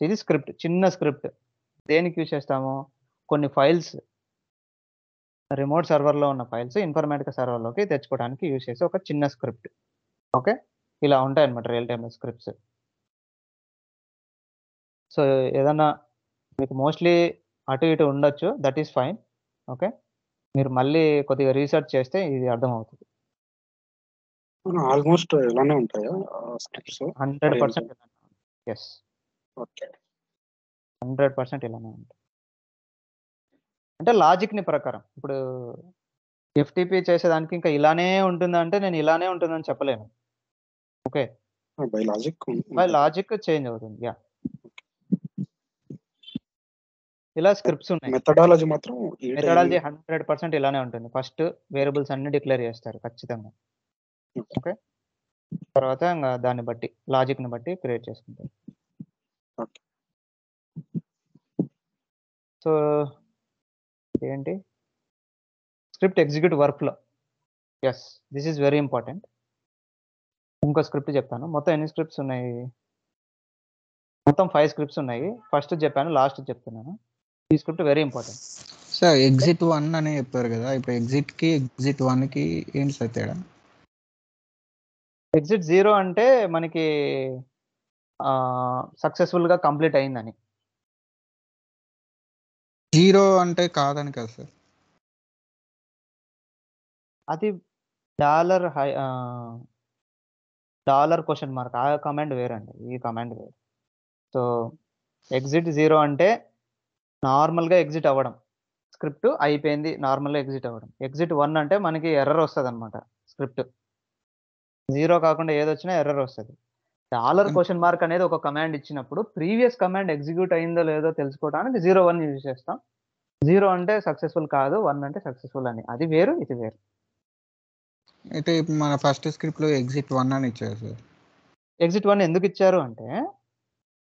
ఇది స్క్రిప్ట్, చిన్న స్క్రిప్ట్. దేనికి యూజ్ చేస్తాము, కొన్ని ఫైల్స్ రిమోట్ సర్వర్లో ఉన్న ఫైల్స్ ఇన్ఫర్మేటికా సర్వర్లోకి తెచ్చుకోవడానికి యూజ్ చేసే ఒక చిన్న స్క్రిప్ట్. ఓకే, ఇలా ఉంటాయన్నమాట రియల్ టైమ్ స్క్రిప్ట్స్. సో ఏదన్నా మీకు మోస్ట్లీ అటు ఇటు ఉండొచ్చు, దట్ ఈస్ ఫైన్. ఓకే, మీరు మళ్ళీ కొద్దిగా రీసెర్చ్ చేస్తే ఇది అర్థమవుతుంది. ఆల్మోస్ట్ ఇలానే ఉంటాయా స్క్రిప్ట్స్? 100% ఇలానే ఉంటుంది. Yes, okay. 100% ఇలానే ఉంటుంది. అంటే లాజిక్‌ని ప్రకారం ఇప్పుడు ఎఫ్‌టిపి చేసేదానికి ఇంకా ఇలానే ఉంటుందంటే నేను ఇలానే ఉంటుందని చెప్పలేను. Okay, by logic by logic change అవుతుంది. యాహ్! ఇలా స్క్రిప్ట్స్ ఉన్నాయి. మెథడాలజీ మాత్రం ఈ మెథడాలజీ 100% ఇలానే ఉంటుంది. ఫస్ట్ వేరియబుల్స్ అన్ని డిక్లేర్ చేస్తారు ఖచ్చితంగా. ఓకే, తర్వాత ఇంగ దాన్ని బట్టి లాజిక్‌ని బట్టి క్రియేట్ చేసుకుంటారు. ఓకే. సో ఏంటి script execute workflow. Yes, this is very important. ఇంకో స్క్రిప్ట్ చెప్తాను. మొత్తం ఎన్ని స్క్రిప్ట్స్ ఉన్నాయి? మొత్తం 5 స్క్రిప్ట్స్ ఉన్నాయి. ఫస్ట్ చెప్పాను, లాస్ట్ చెప్తున్నాను. ఈ script very important. Sir exit 1 అని చెప్పారు కదా, ఇప్పుడు ఎగ్జిట్కి ఎగ్జిట్ 1కి ఏంటి సార్ తేడా? ఎగ్జిట్ 0 అంటే మనకి సక్సెస్‌ఫుల్‌గా కంప్లీట్ అయిందని. 0 అంటే కాదని కదా సార్? అది డాలర్ క్వెషన్ మార్క్ ఆ కమాండ్ వేరండి. ఈ కమాండ్ వేరు. సో ఎగ్జిట్ 0 అంటే నార్మల్‌గా ఎగ్జిట్ అవ్వడం. స్క్రిప్ట్ అయిపోయింది, నార్మల్‌గా ఎగ్జిట్ అవ్వడం. ఎగ్జిట్ 1 అంటే మనకి ఎర్రర్ వస్తదన్నమాట స్క్రిప్ట్. 0 కాకుండా ఏదొచ్చినా ఎర్రర్ వస్తది. డాలర్ క్వెషన్ మార్క్ అనేది ఒక కమాండ్ ఇచ్చినప్పుడు ప్రీవియస్ కమాండ్ ఎగ్జిక్యూట్ అయిందో లేదో తెలుసుకోవడానికి 0, 1 యూజ్ చేస్తాం. 0 అంటే సక్సెస్‌ఫుల్ కాదు, 1 అంటే సక్సెస్‌ఫుల్ అని. అది వేరు, ఇది వేరు. అయితే ఇప్పుడు మన ఫస్ట్ స్క్రిప్ట్‌లో ఎగ్జిట్ 1 అని ఇచ్చారు సార్. ఎగ్జిట్ 1 ఎందుకు ఇచ్చారు అంటే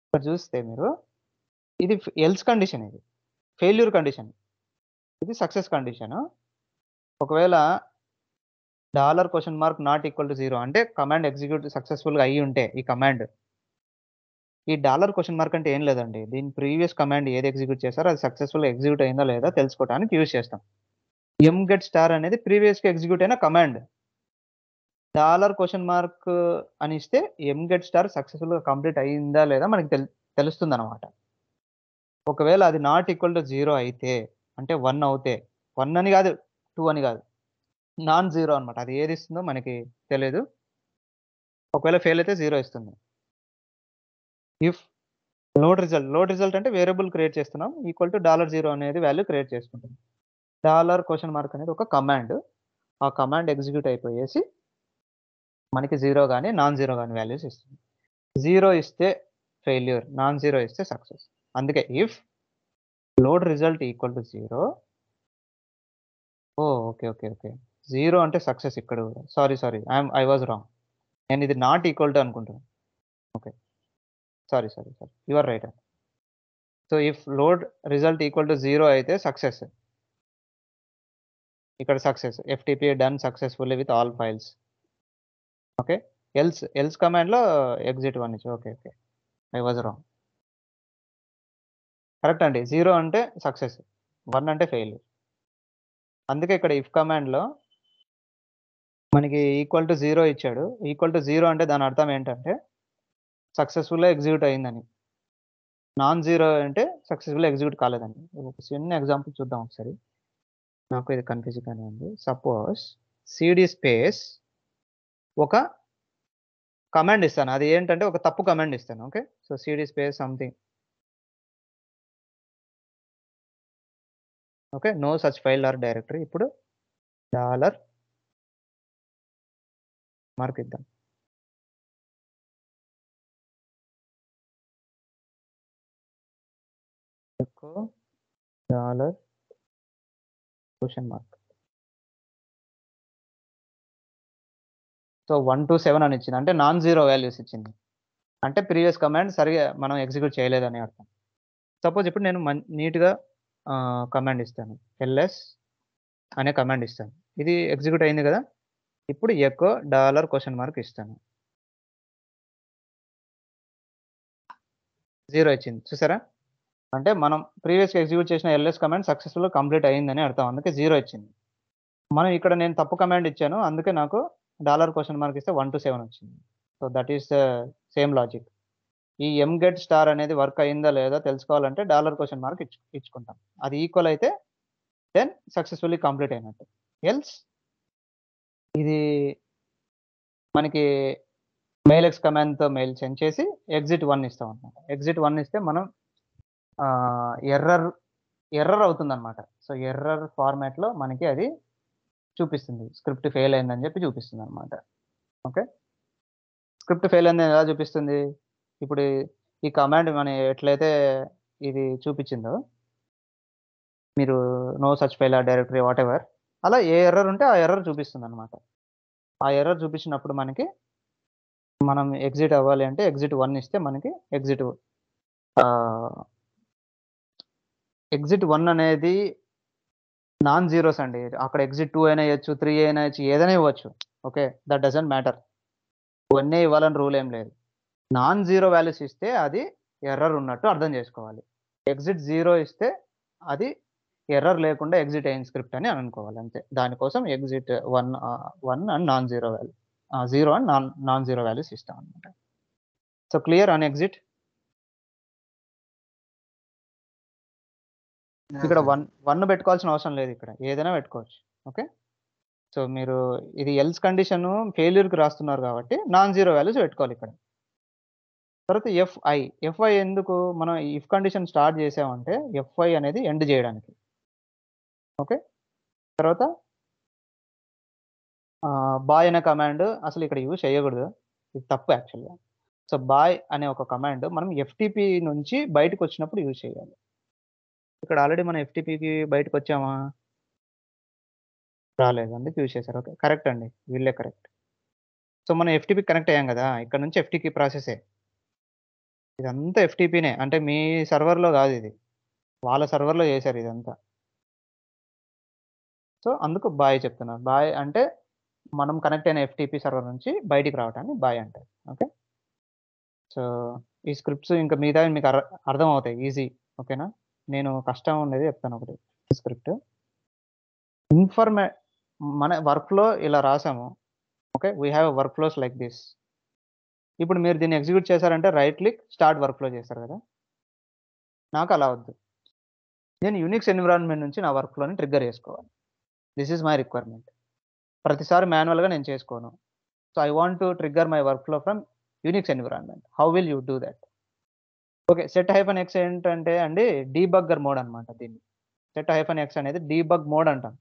ఇక్కడ చూస్తే మీరు ఇది ఎల్స్ కండిషన్, ఇది ఫెయిల్యూర్ కండిషన్, ఇది సక్సెస్ కండిషన్. ఒకవేళ dollar question mark not equal to 0 అంటే కమాండ్ ఎగ్జిక్యూట్ సక్సెస్‌ఫుల్‌గా అయ్యి ఉంటే ఈ కమాండ్, ఈ డాలర్ క్వెషన్ మార్క్ అంటే ఏం లేదండి. దీని ప్రీవియస్ కమాండ్ ఏది ఎగ్జిక్యూట్ చేశారో అది సక్సెస్‌ఫుల్‌గా ఎగ్జిక్యూట్ అయిందా లేదా తెలుసుకోవడానికి యూజ్ చేస్తాం. ఎంగెట్ స్టార్ అనేది ప్రీవియస్‌గా ఎగ్జిక్యూట్ అయిన కమాండ్. డాలర్ క్వెషన్ మార్క్ అని ఇస్తే ఎంగెట్ స్టార్ సక్సెస్‌ఫుల్‌గా కంప్లీట్ అయిందా లేదా మనకి తెలుస్తుందన్నమాట. ఒకవేళ అది నాట్ ఈక్వల్ టు 0 అయితే అంటే 1 అవుతే 1 అని కాదు, 2 అని కాదు, నాన్ 0 అన్నమాట. అది ఏది ఇస్తుందో మనకి తెలీదు. ఒకవేళ ఫెయిల్ అయితే 0 ఇస్తుంది. ఇఫ్ లోడ్ రిజల్ట్ అంటే వేరియబుల్ క్రియేట్ చేస్తున్నాం ఈక్వల్ టు $0 అనేది వాల్యూ క్రియేట్ చేసుకుంటాం. డాలర్ క్వెషన్ మార్క్ అనేది ఒక కమాండ్. ఆ కమాండ్ ఎగ్జిక్యూట్ అయిపోయేసి మనకి 0 గాని, నాన్ 0 గాని వాల్యూస్ ఇస్తుంది. 0 ఇస్తే ఫెయిల్యూర్, నాన్ 0 ఇస్తే సక్సెస్. అందుకే if load result equal to 0. Okay. 0 అంటే సక్సెస్ ఇక్కడ కూడా. సారీ. I was wrong. నేను ఇది నాట్ ఈక్వల్ టు అనుకుంటున్నాను. Okay. Sorry. You are right. So if load result equal to 0 అయితే సక్సెస్. ఇక్కడ success. FTP done successfully with all files. Okay. Else కమాండ్‌లో exit 1 ఇచ్చి okay. I was wrong. Correct అండి. 0 అంటే success, 1 అంటే failure. అందుకే ఇక్కడ ఇఫ్ కమాండ్‌లో మనకి ఈక్వల్ టు 0 ఇచ్చాడు. ఈక్వల్ టు 0 అంటే దాని అర్థం ఏంటంటే సక్సెస్‌ఫుల్‌గా ఎగ్జిక్యూట్ అయిందని. నాన్ 0 అంటే సక్సెస్‌ఫుల్‌గా ఎగ్జిక్యూట్ కాలేదని. ఒక చిన్న ఎగ్జాంపుల్ చూద్దాం ఒకసారి. నాకు ఇది కన్‌ఫ్యూజింగ్‌గానే ఉంది. సపోజ్ సీడీ స్పేస్ ఒక కమాండ్ ఇస్తాను. అది ఏంటంటే ఒక తప్పు కమాండ్ ఇస్తాను. Okay. So CD space something. Okay. No such file or directory. ఇప్పుడు డాలర్ మార్క్ ఇద్దాం. Echo dollar question mark. So 1 to 7 అని ఇచ్చింది. అంటే నాన్ 0 వాల్యూస్ ఇచ్చింది. అంటే ప్రీవియస్ కమాండ్ సరిగ్గా మనం ఎగ్జిక్యూట్ చేయలేదని అర్థం. సపోజ్ ఇప్పుడు నేను నీట్‌గా కమాండ్ ఇస్తాను. ఎల్ఎస్ అనే కమాండ్ ఇస్తాను. ఇది ఎగ్జిక్యూట్ అయింది కదా! ఇప్పుడు ఎకో డాలర్ క్వెషన్ మార్క్ ఇస్తాను. 0 ఇచ్చింది. చూసారా? అంటే మనం ప్రీవియస్గా ఎగ్జిక్యూట్ చేసిన ఎల్ఎస్ కమాండ్ సక్సెస్ఫుల్ కంప్లీట్ అయ్యిందని అర్థం, అందుకే 0 ఇచ్చింది. మనం ఇక్కడ నేను తప్పు కమాండ్ ఇచ్చాను, అందుకే నాకు $? ఇస్తే 1 to 7 వచ్చింది. So that is the same logic. ఈ ఎంగెట్ స్టార్ అనేది వర్క్ అయిందా లేదా తెలుసుకోవాలంటే $? ఇచ్చుకుంటాం. అది ఈక్వల్ అయితే దెన్ సక్సెస్ఫుల్లీ కంప్లీట్ అయినట్టు. ఎల్స్ ఇది మనకి మెయిల్ ఎక్స్ కమాండ్తో మెయిల్ సెండ్ చేసి ఎగ్జిట్ 1 ఇస్తాం అనమాట. ఎగ్జిట్ 1 ఇస్తే మనం ఎర్రర్ అవుతుంది అనమాట. సో ఎర్రర్ ఫార్మాట్లో మనకి అది చూపిస్తుంది, స్క్రిప్ట్ ఫెయిల్ అయిందని చెప్పి చూపిస్తుంది అనమాట. ఓకే, స్క్రిప్ట్ ఫెయిల్ అయిందని ఎలా చూపిస్తుంది? ఇప్పుడు ఈ కమాండ్ మనం ఎట్లయితే ఇది చూపించిందో, మీరు no such file or directory whatever, అలా ఏ ఎర్రర్ ఉంటే ఆ ఎర్రర్ చూపిస్తుంది అనమాట. ఆ ఎర్రర్ చూపించినప్పుడు మనకి మనం ఎగ్జిట్ అవ్వాలి అంటే ఎగ్జిట్ 1 ఇస్తే మనకి ఎగ్జిట్ 1 అనేది నాన్ జీరోస్ అండి. అక్కడ ఎగ్జిట్ 2 అయినా ఇవ్వచ్చు, 3 అయినా ఇవ్వచ్చు, ఏదైనా ఇవ్వచ్చు. Okay, that doesn't matter. 1 ఇవ్వాలని రూల్ ఏం లేదు. నాన్ జీరో వాల్యూస్ ఇస్తే అది ఎర్రర్ ఉన్నట్టు అర్థం చేసుకోవాలి. ఎగ్జిట్ 0 ఇస్తే అది ఎర్రర్ లేకుండా ఎగ్జిట్ అయిన స్క్రిప్ట్ అని అనుకోవాలి, అంతే. దానికోసం exit 1 and non zero value 0 and non zero values ఇస్తాం అనమాట. So clear on exit. ఇక్కడ 1 పెట్టుకోవాల్సిన అవసరం లేదు, ఇక్కడ ఏదైనా పెట్టుకోవచ్చు. ఓకే, సో మీరు ఇది ఎల్స్ కండిషన్ ఫెయిల్యూర్కి రాస్తున్నారు కాబట్టి నాన్ జీరో వాల్యూస్ పెట్టుకోవాలి ఇక్కడ. తర్వాత ఎఫ్ఐ ఎందుకు మనం ఇఫ్ కండిషన్ స్టార్ట్ చేసామంటే ఎఫ్ఐ అనేది ఎండ్ చేయడానికి. ఓకే, తర్వాత బాయ్ అనే కమాండ్ అసలు ఇక్కడ యూజ్ చేయకూడదు, ఇది తప్పు యాక్చువల్గా. సో బాయ్ అనే ఒక కమాండ్ మనం ఎఫ్టిపి నుంచి బయటకు వచ్చినప్పుడు యూజ్ చేయాలి. ఇక్కడ ఆల్రెడీ మనం ఎఫ్టిపికి బయటకు వచ్చామా? రాలేదు, అందుకు యూజ్ చేశారు. ఓకే, కరెక్ట్ అండి, వీళ్ళే కరెక్ట్. సో మనం ఎఫ్టిపి కనెక్ట్ అయ్యాం కదా, ఇక్కడ నుంచి ఎఫ్టిపి ప్రాసెసే, ఇదంతా ఎఫ్టిపినే, అంటే మీ సర్వర్లో కాదు, ఇది వాళ్ళ సర్వర్లో చేశారు ఇదంతా. సో అందుకు బాయ్ చెప్తున్నారు. బాయ్ అంటే మనం కనెక్ట్ అయిన ఎఫ్టిపి సర్వర్ నుంచి బయటికి రావటాన్ని బాయ్ అంటారు. ఓకే, సో ఈ స్క్రిప్ట్స్ ఇంకా మిగతా మీకు అర్థం అవుతాయి, ఈజీ. ఓకేనా, నేను కష్టం ఉండేది చెప్తాను ఒకటి. స్క్రిప్ట్ మన వర్క్ఫ్లో ఇలా రాసాము. Okay, we have work flows like this. ఇప్పుడు మీరు దీన్ని ఎగ్జిక్యూట్ చేశారంటే right click start work flow చేస్తారు కదా, నాకు అలా వద్దు. నేను యూనిక్స్ ఎన్విరాన్మెంట్ నుంచి నా వర్క్ ఫ్లోని ట్రిగ్గర్ చేసుకోవాలి. This is my requirement. ప్రతిసారి మాన్యువల్గా నేను చేసుకోను. So I want to trigger my work flow from Unix environment. How will you do that? Okay, set-x ఏంటంటే అండి డీబగ్గర్ మోడ్ అనమాట. దీన్ని set-x అనేది డీబగ్ మోడ్ అంటాం.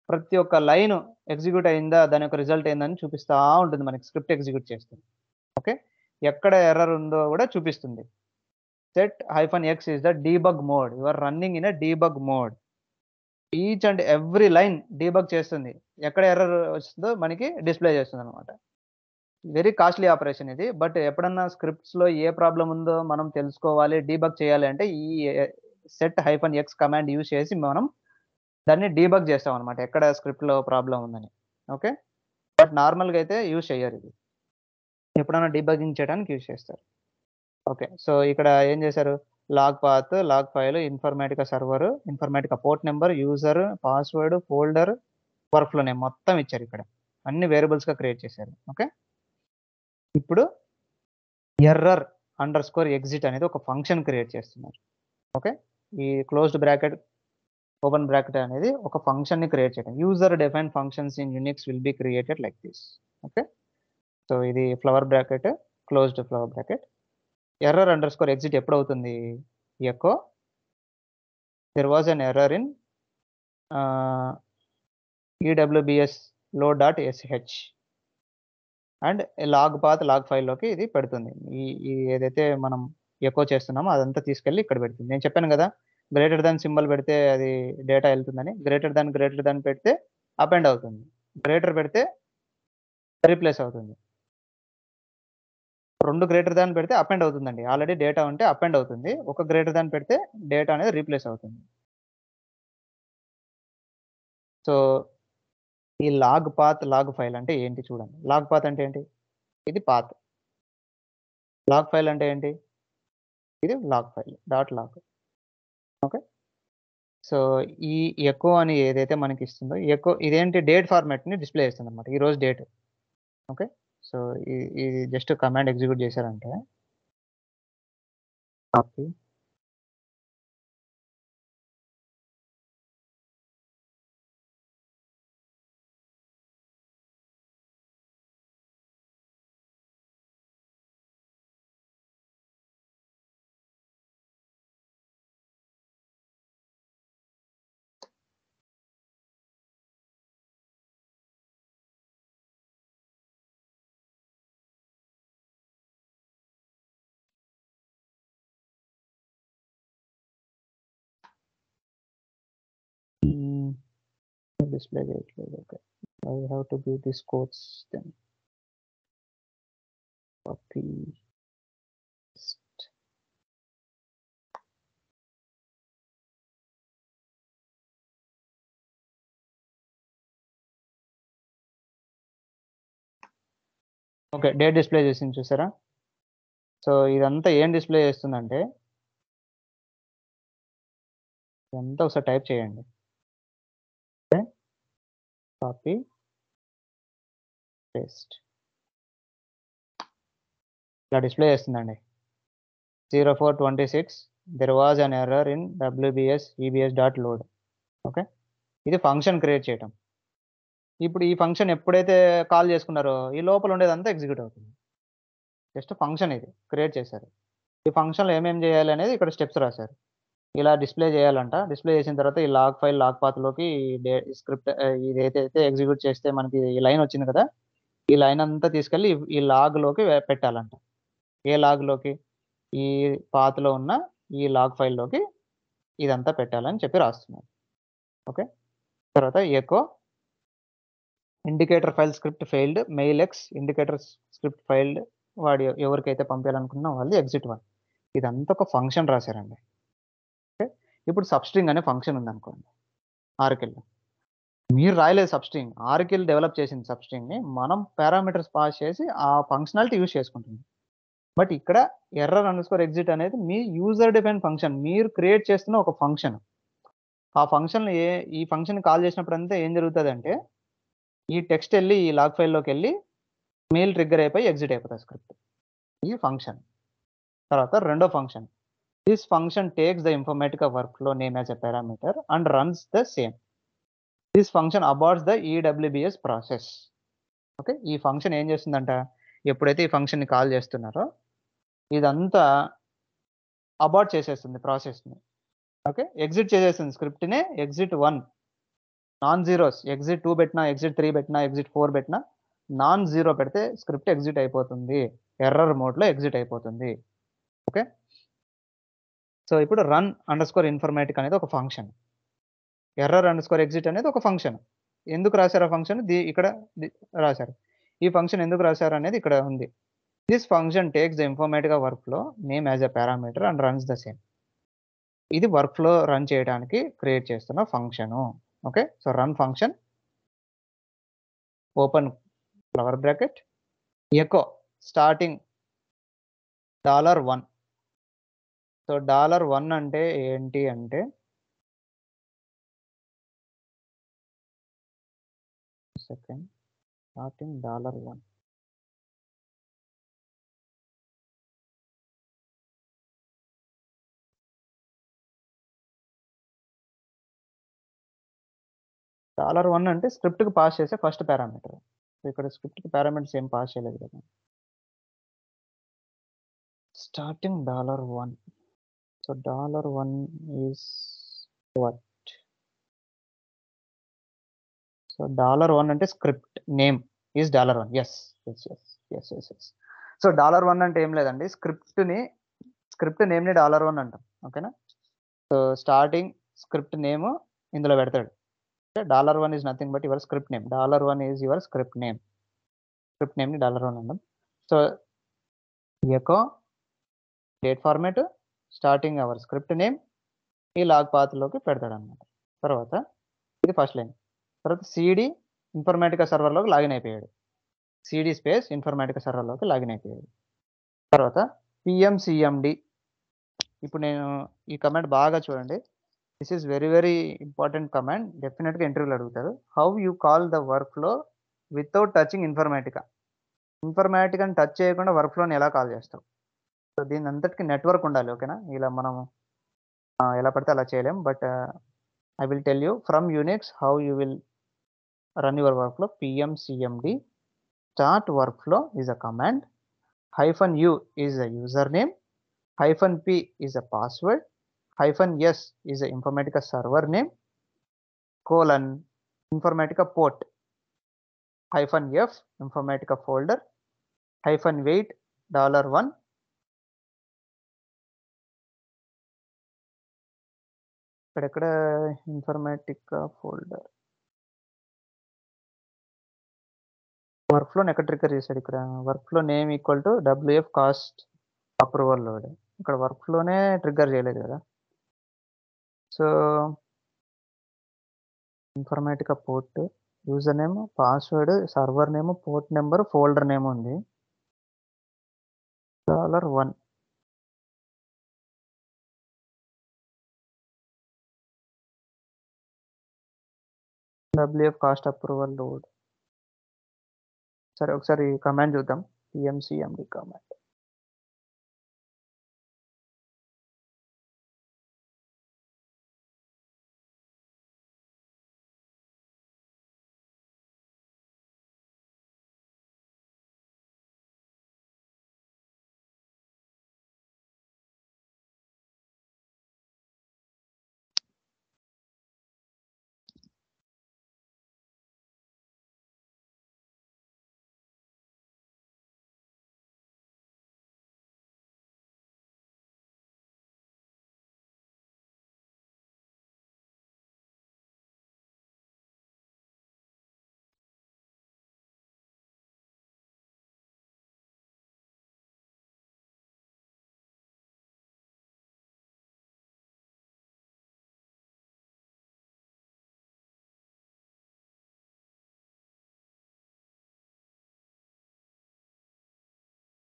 ప్రతి ఒక్క లైన్ ఎగ్జిక్యూట్ అయిందా, దాని యొక్క రిజల్ట్ ఏందని చూపిస్తూ ఉంటుంది మనకి స్క్రిప్ట్ ఎగ్జిక్యూట్ చేస్తుంది. ఓకే, ఎక్కడ ఎర్రర్ ఉందో కూడా చూపిస్తుంది. set-x is the debug mode. You are running in a debug mode. Each and every line debug చేస్తుంది, ఎక్కడ ఎర్రర్ వస్తుందో మనకి డిస్ప్లే చేస్తుంది అనమాట. వెరీ కాస్ట్లీ ఆపరేషన్ ఇది, బట్ ఎప్పుడన్నా స్క్రిప్ట్స్లో ఏ ప్రాబ్లం ఉందో మనం తెలుసుకోవాలి, డీబగ్ చేయాలి అంటే ఈ set-x కమాండ్ యూజ్ చేసి మనం దాన్ని డీబగ్ చేస్తాం అనమాట, ఎక్కడ స్క్రిప్ట్లో ప్రాబ్లం ఉందని. ఓకే, బట్ నార్మల్గా అయితే యూజ్ చేయరు, ఇది ఎప్పుడైనా డీబగింగ్ చేయడానికి యూజ్ చేస్తారు. ఓకే, సో ఇక్కడ ఏం చేశారు? Log path, log file, Informatica server, Informatica port number, user, password, folder, workflow name మొత్తం ఇచ్చారు. ఇక్కడ అన్ని వేరియబుల్స్గా క్రియేట్ చేశారు. ఓకే, ఇప్పుడు error_exit అనేది ఒక ఫంక్షన్ క్రియేట్ చేస్తున్నారు. ఓకే, ఈ క్లోజ్డ్ బ్రాకెట్ ఓపెన్ బ్రాకెట్ అనేది ఒక ఫంక్షన్ని క్రియేట్ చేయడం. User define functions in Unix will be created like this. Okay, so ఇది flower bracket, closed flower bracket. error_exit ఎప్పుడు అవుతుంది? Echo there was an error in EWBS load.sh and log path log ఫైల్లోకి ఇది పెడుతుంది. ఈ ఏదైతే మనం ఎకో చేస్తున్నామో అదంతా తీసుకెళ్ళి ఇక్కడ పెడుతుంది. నేను చెప్పాను కదా, గ్రేటర్ దాన్ సింబల్ పెడితే అది డేటా వెళ్తుందని. గ్రేటర్ దాన్ పెడితే అపెండ్ అవుతుంది, గ్రేటర్ పెడితే రీప్లేస్ అవుతుంది. 2 గ్రేటర్ దాన్ పెడితే అపెండ్ అవుతుందండి. ఆల్రెడీ డేటా ఉంటే అపెండ్ అవుతుంది, ఒక గ్రేటర్ దాన్ పెడితే డేటా అనేది రీప్లేస్ అవుతుంది. సో ఈ లాగ్ పాత్ లాగ్ ఫైల్ అంటే ఏంటి చూడండి. లాగ్ పాత్ అంటే ఏంటి? ఇది పాత్. లాగ్ ఫైల్ అంటే ఏంటి? ఇది log file dot log. Okay. So ఈ ఎకో అని ఏదైతే మనకి ఇస్తుందో ఎకో ఇదేంటి డేట్ ఫార్మాట్ని డిస్ప్లే చేస్తుంది అనమాట, ఈరోజు డేట్. ఓకే. సో ఇది జస్ట్ కమాండ్ ఎగ్జిక్యూట్ చేశారంటే కాపీ డిస్ప్లే చేయట్లేదు. Okay, I have to give this codes then copy okay. Date display చేసింది చూసారా. సో ఇదంతా ఏం డిస్ప్లే చేస్తుందంటే ఇదంతా ఒకసారి టైప్ చేయండి. ఓకే, కాపీ పేస్ట్ ఇలా డిస్ప్లే చేస్తుందండి. 0426 there was an error in WBS EBS.load. Okay, ఇది ఫంక్షన్ క్రియేట్ చేయటం. ఇప్పుడు ఈ ఫంక్షన్ ఎప్పుడైతే కాల్ చేసుకున్నారో ఈ లోపల ఉండేదంతా ఎగ్జిక్యూట్ అవుతుంది. జస్ట్ ఫంక్షన్ ఇది క్రియేట్ చేశారు. ఈ ఫంక్షన్లో ఏమేమి చేయాలి అనేది ఇక్కడ స్టెప్స్ రాశారు. ఇలా డిస్ప్లే చేయాలంట. డిస్ప్లే చేసిన తర్వాత ఈ లాగ్ ఫైల్ లాగ్ పాత్లోకి స్క్రిప్ట్ ఇదైతే ఎగ్జిక్యూట్ చేస్తే మనకి ఈ లైన్ వచ్చింది కదా, ఈ లైన్ అంతా తీసుకెళ్ళి ఈ లాగ్లోకి పెట్టాలంట. ఏ లాగ్లోకి? ఈ పాత్లో ఉన్న ఈ లాగ్ ఫైల్లోకి ఇదంతా పెట్టాలని చెప్పి రాస్తున్నారు. ఓకే, తర్వాత echo indicator file script failed mail x indicator script failed వాడు ఎవరికైతే పంపించాలనుకున్నా వాళ్ళు ఎగ్జిట్ 1. ఇదంతా ఒక ఫంక్షన్ రాశారండి. ఓకే, ఇప్పుడు సబ్స్ట్రింగ్ అనే ఫంక్షన్ ఉందనుకోండి ఆర్కిల్లో. మీరు రాయలేదు సబ్స్ట్రింగ్, ఆర్కిల్ డెవలప్ చేసింది సబ్స్ట్రింగ్ని. మనం పారామీటర్స్ పాస్ చేసి ఆ ఫంక్షనాలిటీ యూజ్ చేసుకుంటుంది. బట్ ఇక్కడ error_exit అనేది మీ యూజర్ డిఫైన్ ఫంక్షన్, మీరు క్రియేట్ చేస్తున్న ఒక ఫంక్షన్. ఆ ఫంక్షన్ ఈ ఫంక్షన్ కాల్ చేసినప్పుడు అంతా ఏం జరుగుతుంది అంటే ఈ టెక్స్ట్ వెళ్ళి ఈ లాగ్ ఫైల్లోకి వెళ్ళి మెయిల్ ట్రిగ్గర్ అయిపోయి ఎగ్జిట్ అయిపోతుంది స్క్రిప్ట్. ఈ ఫంక్షన్ తర్వాత రెండో function, this function takes the Informatica workflow name as a parameter and runs the same. This function aborts the EWBS process. Okay, ఈ ఫంక్షన్ ఏం చేస్తుందంట, ఎప్పుడైతే ఈ ఫంక్షన్ని కాల్ చేస్తున్నారో ఇదంతా అబార్ట్ చేసేస్తుంది ప్రాసెస్ని. ఓకే, ఎగ్జిట్ చేసేస్తుంది స్క్రిప్ట్నే. ఎగ్జిట్ 1 నాన్ జీరోస్, ఎగ్జిట్ 2 పెట్టినా, ఎగ్జిట్ 3 పెట్టినా, ఎగ్జిట్ 4 పెట్టినా, నాన్ జీరో పెడితే స్క్రిప్ట్ ఎగ్జిట్ అయిపోతుంది, ఎర్రర్ మోడ్లో ఎగ్జిట్ అయిపోతుంది. ఓకే, సో ఇప్పుడు run_informatic అనేది ఒక ఫంక్షన్, error_exit అనేది ఒక ఫంక్షన్. ఎందుకు రాశారు ఆ ఫంక్షన్? ఇక్కడ రాశారు. ఈ ఫంక్షన్ ఎందుకు రాశారు అనేది ఇక్కడ ఉంది. This function takes the Informatica workflow name as a parameter and runs the same. ఇది వర్క్ ఫ్లో రన్ చేయడానికి క్రియేట్ చేస్తున్న function. Okay, so run function open flower bracket echo starting $1. So $1 అంటే ఏంటి అంటే సెకండ్ స్టార్టింగ్ $1. $1 అంటే స్క్రిప్ట్కి pass చేసే first parameter. ఇక్కడ స్క్రిప్ట్కి పారామీటర్స్ ఏం పాస్ చేయలేదు కదా. Starting $1. So $1 is what? So $1 అంటే script name is $1. Yes yes yes yes yes yes. So $1 అంటే ఏం లేదండి, స్క్రిప్ట్ నేమ్ని $1 అంటాం. ఓకేనా. సో స్టార్టింగ్ స్క్రిప్ట్ నేమ్ ఇందులో పెడతాడు. $1 is nothing but your script name. $1 is your script name. Script నేమ్ని $1 అంటాం. So echo date format starting our script name ఈ లాగ్ పాత్లోకి పెడతాడు అనమాట. తర్వాత ఇది ఫస్ట్ లైన్. తర్వాత సిడి ఇన్ఫర్మేటికా సర్వర్లోకి లాగిన్ అయిపోయాడు. సిడి స్పేస్ ఇన్ఫర్మేటికా సర్వర్లోకి లాగిన్ అయిపోయాడు. తర్వాత పిఎంసిఎండి. ఇప్పుడు నేను ఈ కమాండ్ బాగా చూడండి. This is very important command. డెఫినెట్గా ఇంటర్వ్యూలో అడుగుతారు. How you call the work flow without touching Informatica. ఇన్ఫర్మేటికాని టచ్ చేయకుండా వర్క్ ఫ్లోని ఎలా కాల్ చేస్తావు? సో దీని అంతటికి నెట్వర్క్ ఉండాలి. ఓకేనా, ఇలా మనం ఎలా పడితే అలా చేయలేం. But I will tell you from Unix how you will run your workflow. pmcmd start workflow is a command. -u is a username. -p is a password. -s is a Informatica server name. Informatica port. -f Informatica folder. -wait $1. ఇక్కడ Informatica folder. Work ఫ్లోని ఎక్కడ trigger చేశాడు? ఇక్కడ work flow name equal to WF cost approval load. ఇక్కడ work ఫ్లోనే trigger చేయలేదు కదా. So Informatica port, user name, password, server name, port number, folder name ఉంది. $1 WF cost approval load. సరే ఒకసారి command చూద్దాం. pmcmd command.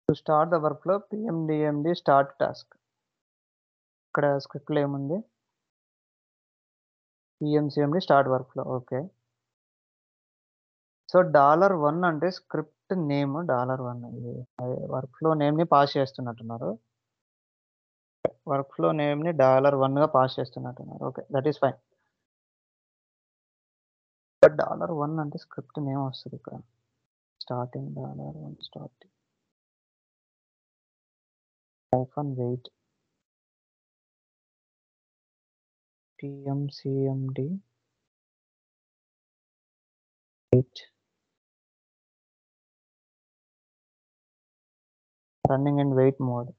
To start the workflow pmdmd start task. ఇక్కడ స్క్రిప్ట్లో ఏముంది? pmcmd start work flow. Okay, so $1 అంటే script name. $1 ఇది workflow నేమ్ని పాస్ చేస్తున్నట్టున్నారు. వర్క్ ఫ్లో నేమ్ని $1గా పాస్ చేస్తున్నట్టున్నారు. Okay, that is fine. But $1 అంటే స్క్రిప్ట్ నేమ్ వస్తుంది ఇక్కడ. Starting $1 starting -wait pmcmd wait running and wait mode.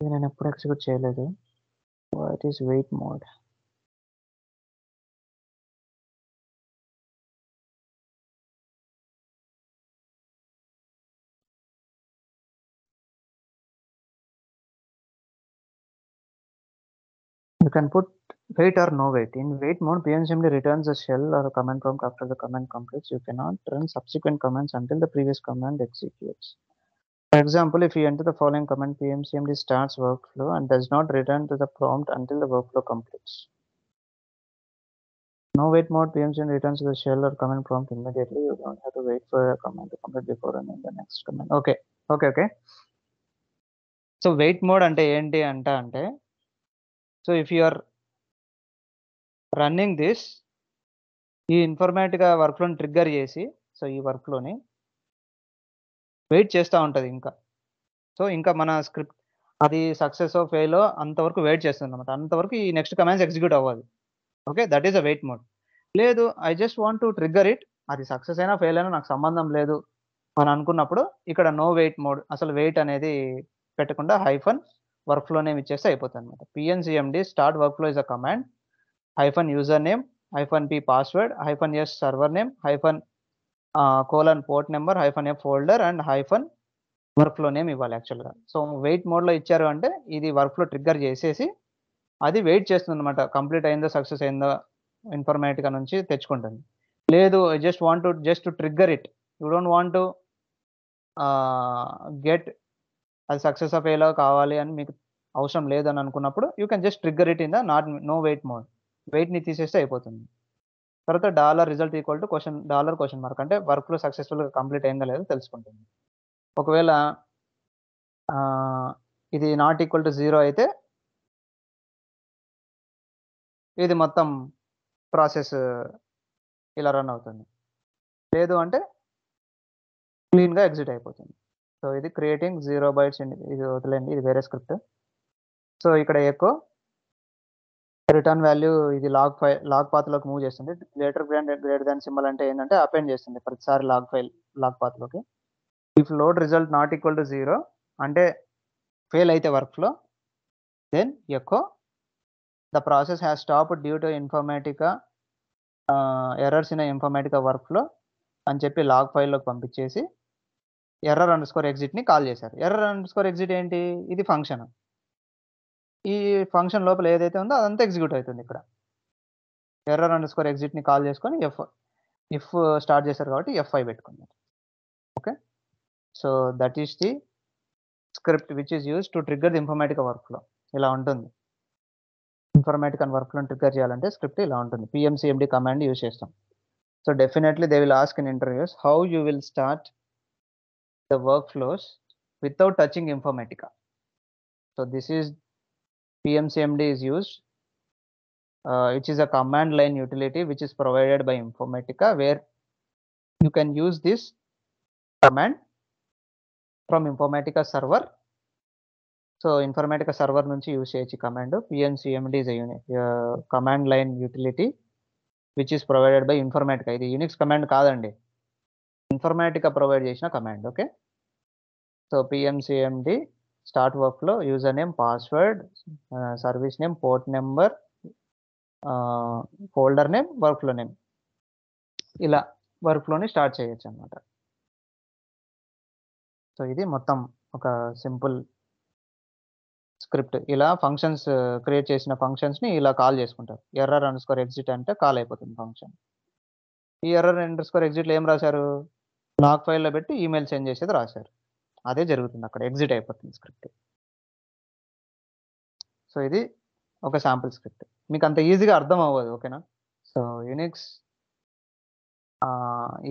ఇది నేను ఎప్పుడు ఎగ్జిక్యూట్ చేయలేదు. What is wait mode? You can put wait or no wait. In wait mode, pmcmd returns a shell or a command prompt after the command completes. You cannot run subsequent commands until the previous command executes. For example, if you enter the following command, pmcmd starts workflow and does not return to the prompt until the workflow completes. No wait mode, pmcmd returns to the shell or command prompt immediately. You don't have to wait for a command to complete before running the next command. Okay. So wait mode ante enti ante so if you are running this, ఈ Informatica work ఫ్లోని trigger చేసి, so ఈ work ఫ్లోని wait చేస్తూ ఉంటుంది ఇంకా. So ఇంకా మన script అది success fail అంతవరకు వెయిట్ చేస్తుంది అనమాట. అంతవరకు ఈ నెక్స్ట్ కమాండ్స్ ఎగ్జిక్యూట్ అవ్వాలి. Okay, that is a wait mode. లేదు, I just want to trigger it, అది సక్సెస్ అయినా ఫెయిల్ అయినా నాకు సంబంధం లేదు అని అనుకున్నప్పుడు ఇక్కడ నో వెయిట్ మోడ్, అసలు వెయిట్ అనేది పెట్టకుండా వర్క్ ఫ్లో నేమ్ ఇచ్చేస్తే అయిపోతుంది అనమాట. pmcmd start work flow is a command. -User name, -p password, -s server name, port number, -f folder and workflow name ఇవ్వాలి యాక్చువల్గా. సో వెయిట్ మోడ్లో ఇచ్చారు అంటే ఇది వర్క్ ఫ్లో ట్రిగ్గర్ చేసేసి అది వెయిట్ చేస్తుంది అనమాట. కంప్లీట్ అయిందో సక్సెస్ అయిందో ఇన్ఫర్మేటికా నుంచి తెచ్చుకుంటుంది. లేదు, just trigger it, you don't want to get అది సక్సెస్ ఫెయిల్ కావాలి అని మీకు అవసరం లేదని అనుకున్నప్పుడు you can just trigger it in the no wait mode. వెయిట్ని తీసేస్తే అయిపోతుంది. తర్వాత $result equal to question mark అంటే వర్క్ ఫ్లో సక్సెస్ఫుల్గా కంప్లీట్ అయిందా లేదో తెలుసుకుంటుంది. ఒకవేళ ఇది నాట్ ఈక్వల్ టు 0 అయితే ఇది మొత్తం ప్రాసెస్ ఇలా రన్ అవుతుంది. లేదు అంటే క్లీన్గా ఎగ్జిట్ అయిపోతుంది. సో ఇది క్రియేటింగ్ 0 bytes ఇది వదిలేండి, ఇది వేరే స్క్రిప్ట్. సో ఇక్కడ ఎకో రిటర్న్ వాల్యూ ఇది లాగ్ పాత్లోకి మూవ్ చేస్తుంది. గ్రేటర్ దాన్ సింబల్ అంటే ఏంటంటే అపెండ్ చేస్తుంది ప్రతిసారి లాగ్ పాత్లోకి. If load result not equal to 0 అంటే ఫెయిల్ అయితే workflow, then echo the process has stopped due to Informatica errors in Informatica workflow అని చెప్పి లాగ్ ఫైల్లోకి పంపించేసి error_exit కాల్ చేశారు. error_exit ఏంటి? ఇది ఫంక్షన్. ఈ ఫంక్షన్ లోపల ఏదైతే ఉందో అదంతా ఎగ్జిక్యూట్ అవుతుంది. ఇక్కడ error_exit కాల్ చేసుకొని ఇఫ్ స్టార్ట్ చేశారు కాబట్టి F5 పెట్టుకున్నారు. Okay, so that is the script which is use to trigger the Informatica work flow. ఇలా ఉంటుంది. ఇన్ఫర్మేటికా వర్క్ ఫ్లోని ట్రిగ్గర్ చేయాలంటే స్క్రిప్ట్ ఇలా ఉంటుంది. PMCMD కమాండ్ యూజ్ చేస్తాం. So definitely they will ask in interviews how you will start the workflows without touching Informatica. So this is PMCMD is used, which is a command line utility which is provided by Informatica, where you can use this command from Informatica server. So Informatica server nunchi use cheyachu command. PMCMD is a command line utility which is provided by Informatica. Idi Unix command kaadandi, Informatica provide chesina command. Okay, so PMCMD start workflow, username, password, service name, port number, folder name, workflow name, ఇలా వర్క్ఫ్లోని start చేయొచ్చు అన్నమాట. So ఇది మొత్తం ఒక simple script. ఇలా functions create చేసిన ఫంక్షన్స్ని ఇలా call చేసుకుంటారు. error_exit అంటే కాల్ అయిపోతుంది ఫంక్షన్. ఈ error_exitలో ఏం రాశారు? లాగ్ ఫైల్లో పెట్టి ఈమెయిల్ సెండ్ చేసేది రాశారు. అదే జరుగుతుంది అక్కడ, ఎగ్జిట్ అయిపోతుంది స్క్రిప్ట్. సో ఇది ఒక శాంపుల్ స్క్రిప్ట్. మీకు అంత ఈజీగా అర్థం అవ్వదు. ఓకేనా? సో యూనిక్స్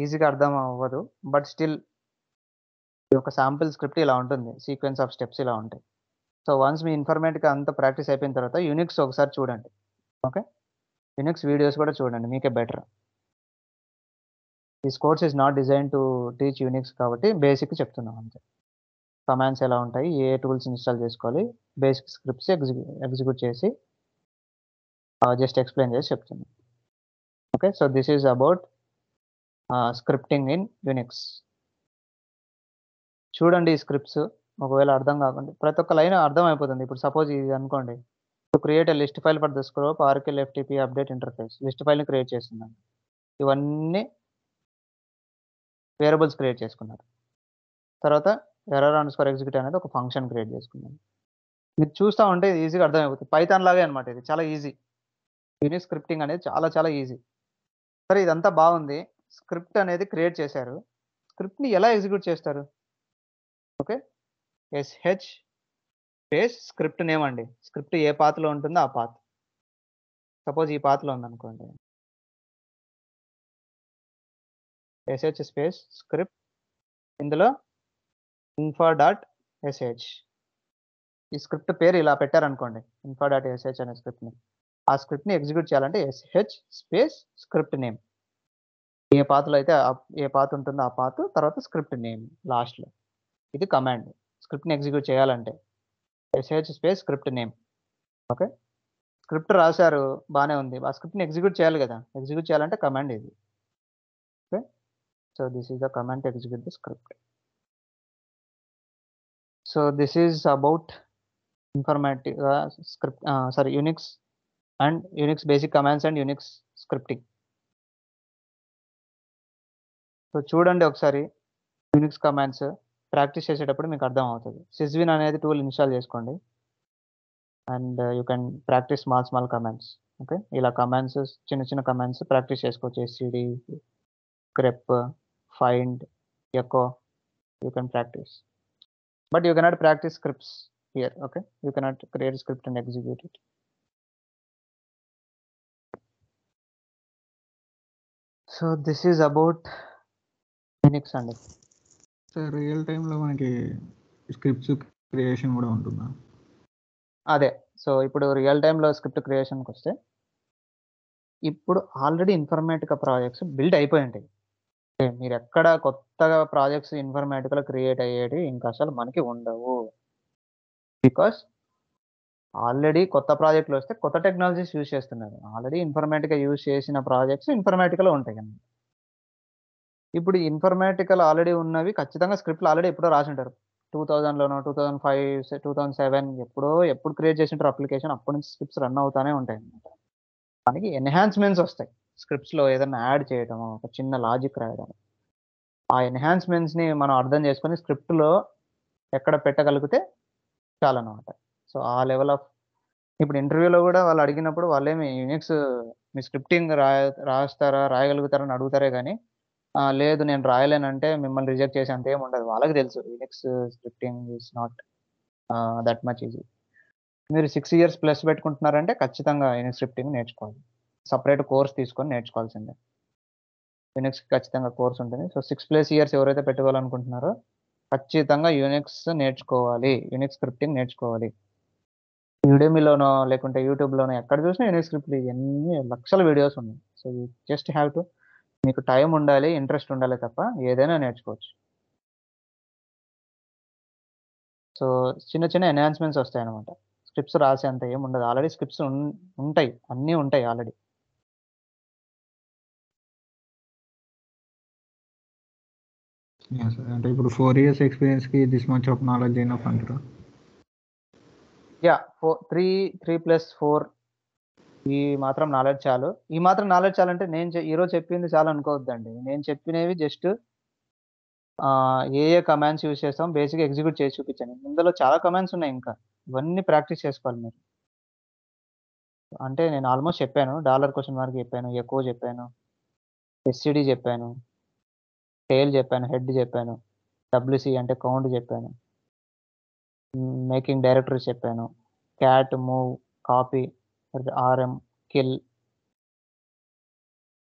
ఈజీగా అర్థం అవ్వదు, బట్ స్టిల్ ఒక శాంపుల్ స్క్రిప్ట్ ఇలా ఉంటుంది. సీక్వెన్స్ ఆఫ్ స్టెప్స్ ఇలా ఉంటాయి. సో వన్స్ మీ ఇన్ఫర్మేటికా అంతా ప్రాక్టీస్ అయిపోయిన తర్వాత యూనిక్స్ ఒకసారి చూడండి. ఓకే, యూనిక్స్ వీడియోస్ కూడా చూడండి, మీకే better. This course is not design to teach Unix కాబట్టి బేసిక్ చెప్తున్నాం అంతే. కమాండ్స్ ఎలా ఉంటాయి, ఏ టూల్స్ ఇన్స్టాల్ చేసుకోవాలి, బేసిక్ స్క్రిప్ట్స్ ఎగ్జిక్యూట్ చేసి జస్ట్ ఎక్స్ప్లెయిన్ చేసి చెప్తున్నాను. Okay, so this is about scripting in Unix. చూడండి ఈ స్క్రిప్ట్స్, ఒకవేళ అర్థం కాకుండా ప్రతి ఒక్క లైన్ అర్థం అయిపోతుంది. ఇప్పుడు సపోజ్ ఇది అనుకోండి, to create a list file for the scope ఆర్కిల్ FTP update interface, list ఫైల్ని క్రియేట్ చేస్తున్నాను. ఇవన్నీ వేరియబుల్స్ క్రియేట్ చేసుకున్నారు. తర్వాత error_exit అనేది ఒక ఫంక్షన్ క్రియేట్ చేసుకున్నాను. మీరు చూస్తూ ఉంటే ఇది ఈజీగా అర్థమైపోతుంది. పైథాన్ లాగే అనమాట, ఇది చాలా ఈజీ. యూనిక్ స్క్రిప్టింగ్ అనేది చాలా చాలా ఈజీ. సరే, ఇదంతా బాగుంది. స్క్రిప్ట్ అనేది క్రియేట్ చేశారు. స్క్రిప్ట్ని ఎలా ఎగ్జిక్యూట్ చేస్తారు? Okay, SH space script name అండి. స్క్రిప్ట్ ఏ పాత్లో ఉంటుందో ఆ పాత్. సపోజ్ ఈ పాత్లో ఉందనుకోండి, SH స్పేస్ స్క్రిప్ట్, ఇందులో info.sh. ఈ స్క్రిప్ట్ పేరు ఇలా పెట్టారనుకోండి, info.sh అనే స్క్రిప్ట్ని. ఆ స్క్రిప్ట్ని ఎగ్జిక్యూట్ చేయాలంటే SH స్పేస్ స్క్రిప్ట్ నేమ్, ఏ పాత్లో అయితే ఏ పాత్ ఉంటుందో ఆ పాత్, తర్వాత స్క్రిప్ట్ నేమ్ లాస్ట్లో. ఇది కమాండ్. స్క్రిప్ట్ని ఎగ్జిక్యూట్ చేయాలంటే SH space script name. Okay, script రాశారు, బాగానే ఉంది. ఆ స్క్రిప్ట్ని ఎగ్జిక్యూట్ చేయాలి కదా, ఎగ్జిక్యూట్ చేయాలంటే కమాండ్ ఇది. Okay, so this is the command to execute the script. So this is about Informatica script, Unix and Unix basic commands and Unix scripting. So చూడండి ఒకసారి యూనిక్స్ కమాండ్స్ ప్రాక్టీస్ చేసేటప్పుడు మీకు అర్థం అవుతుంది. సిజ్విన్ అనేది టూల్ ఇన్స్టాల్ చేసుకోండి and you can practice small commands. Okay, ఇలా commands చిన్న చిన్న కమాండ్స్ ప్రాక్టీస్ చేసుకోవచ్చు. SCD, grep, find, echo, you can practice. But you cannot practice scripts. here. Okay, you cannot create a script and execute it. So this is about Linux అండి. Sir real టైంలో మనకి scripts creation కూడా ఉంటుందా? అదే, so ఇప్పుడు real టైంలో script క్రియేషన్కి వస్తే, ఇప్పుడు ఆల్రెడీ ఇన్ఫర్మేటికా ప్రాజెక్ట్స్ బిల్డ్ అయిపోయి ఉంటాయి. మీరు ఎక్కడ కొత్తగా ప్రాజెక్ట్స్ ఇన్ఫర్మేటికాలో క్రియేట్ అయ్యేటి ఇంకా అసలు మనకి ఉండవు. బికాస్ ఆల్రెడీ కొత్త ప్రాజెక్టులు వస్తే కొత్త టెక్నాలజీస్ యూజ్ చేస్తున్నారు. ఆల్రెడీ ఇన్ఫర్మేటికా యూజ్ చేసిన ప్రాజెక్ట్స్ ఇన్ఫర్మేటికాలో ఉంటాయి అన్నమాట. ఇప్పుడు ఇన్ఫర్మేటికల్ ఆల్రెడీ ఉన్నవి ఖచ్చితంగా స్క్రిప్ట్లు ఆల్రెడీ ఎప్పుడో రాసి ఉంటారు. 2000లోనో 2005 2007 ఎప్పుడు క్రియేట్ చేసింటారు అప్లికేషన్, అప్పటి నుంచి స్క్రిప్ట్స్ రన్ అవుతానే ఉంటాయి అన్నమాట. దానికి ఎన్హాన్స్మెంట్స్ వస్తాయి. స్క్రిప్ట్స్లో ఏదైనా యాడ్ చేయటము, ఒక చిన్న లాజిక్ రాయడం, ఆ ఎన్హాన్స్మెంట్స్ని మనం అర్థం చేసుకొని స్క్రిప్ట్లో ఎక్కడ పెట్టగలిగితే చాలన్నమాట. సో ఆ లెవెల్ ఆఫ్, ఇప్పుడు ఇంటర్వ్యూలో కూడా వాళ్ళు అడిగినప్పుడు వాళ్ళేమి యూనిక్స్ మీ స్క్రిప్టింగ్ రాస్తారా రాయగలుగుతారా అని అడుగుతారే కానీ లేదు నేను రాయలేనంటే మిమ్మల్ని రిజెక్ట్ చేసే అంత ఏమి ఉండదు. వాళ్ళకి తెలుసు Unix scripting is not that much easy. మీరు 6 years ప్లస్ పెట్టుకుంటున్నారంటే ఖచ్చితంగా యూనిక్స్ స్క్రిప్టింగ్ నేర్చుకోవాలి. సపరేట్ కోర్స్ తీసుకొని నేర్చుకోవాల్సిందే. యూనిక్స్కి ఖచ్చితంగా కోర్స్ ఉంటుంది. సో 6+ years ఎవరైతే పెట్టుకోవాలనుకుంటున్నారో ఖచ్చితంగా యూనిక్స్ నేర్చుకోవాలి, యూనిక్స్ స్క్రిప్టింగ్ నేర్చుకోవాలి. యుడెమీలోనో లేకుంటే యూట్యూబ్లోనో ఎక్కడ చూసినా యూనిక్స్ స్క్రిప్ట్ ఎన్ని లక్షల వీడియోస్ ఉన్నాయి. So you just have to, మీకు టైం ఉండాలి, ఇంట్రెస్ట్ ఉండాలి తప్ప ఏదైనా నేర్చుకోవచ్చు. సో చిన్న చిన్న ఎన్హాన్స్మెంట్స్ వస్తాయి అనమాట. స్క్రిప్ట్స్ రాసే అంత ఏమి ఉండదు. ఆల్రెడీ స్క్రిప్ట్స్ ఉంటాయి, అన్నీ ఉంటాయి ఆల్రెడీ. అంటే ఇప్పుడు 4 years ఎక్స్పీరియన్స్కి this much of knowledge enough అంటారా? యా, 3+4 ఈ మాత్రం నాలెడ్జ్ చాలు. ఈ మాత్రం నాలెడ్జ్ చాలంటే నేను ఈరోజు చెప్పింది చాలు అనుకోవద్దండి. నేను చెప్పినవి జస్ట్ ఏ కమాండ్స్ యూజ్ చేస్తాం బేసిక్గా ఎగ్జిక్యూట్ చేసి చూపించాను. ఇందులో చాలా కమాండ్స్ ఉన్నాయి, ఇంకా ఇవన్నీ ప్రాక్టీస్ చేసుకోవాలి మీరు. అంటే నేను ఆల్మోస్ట్ చెప్పాను. $? చెప్పాను, ఎకో చెప్పాను, ఎస్సిడి చెప్పాను, టేల్ చెప్పాను, హెడ్ చెప్పాను, WC అంటే కౌంట్ చెప్పాను, మేకింగ్ డైరెక్టరీస్ చెప్పాను, cat, move, copy, RM, kill,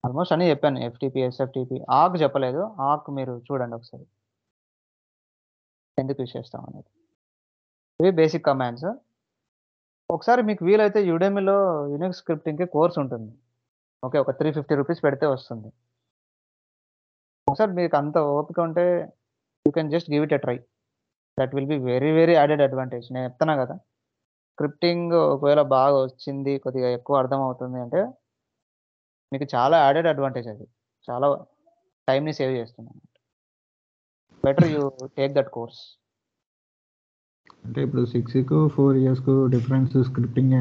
almost అన్నీ చెప్పాను. FTP, SFTP, ఆక్ చెప్పలేదు. ఆక్ మీరు చూడండి ఒకసారి ఎందుకు యూజ్ చేస్తాం అనేది. ఇవి బేసిక్ కమాండ్స్. ఒకసారి మీకు వీలైతే యుడెమీలో యూనిక్స్ స్క్రిప్టింగ్కి కోర్స్ ఉంటుంది. ఓకే, ఒక $350 పెడితే వస్తుంది. ఒకసారి మీకు అంత ఓపిక ఉంటే you can just give it a try. That will be very very added advantage. నేను చెప్తున్నా కదా, స్క్రిప్టింగ్ ఒకవేళ బాగా వచ్చింది, కొద్దిగా ఎక్కువ అర్థం అవుతుంది అంటే మీకు చాలా యాడెడ్ అడ్వాంటేజ్. అది చాలా టైంని సేవ్ చేస్తుంది. Better you take that course. అంటే ఇప్పుడు 6కు 4 yearsకు డిఫరెన్స్ స్క్రిప్టింగ్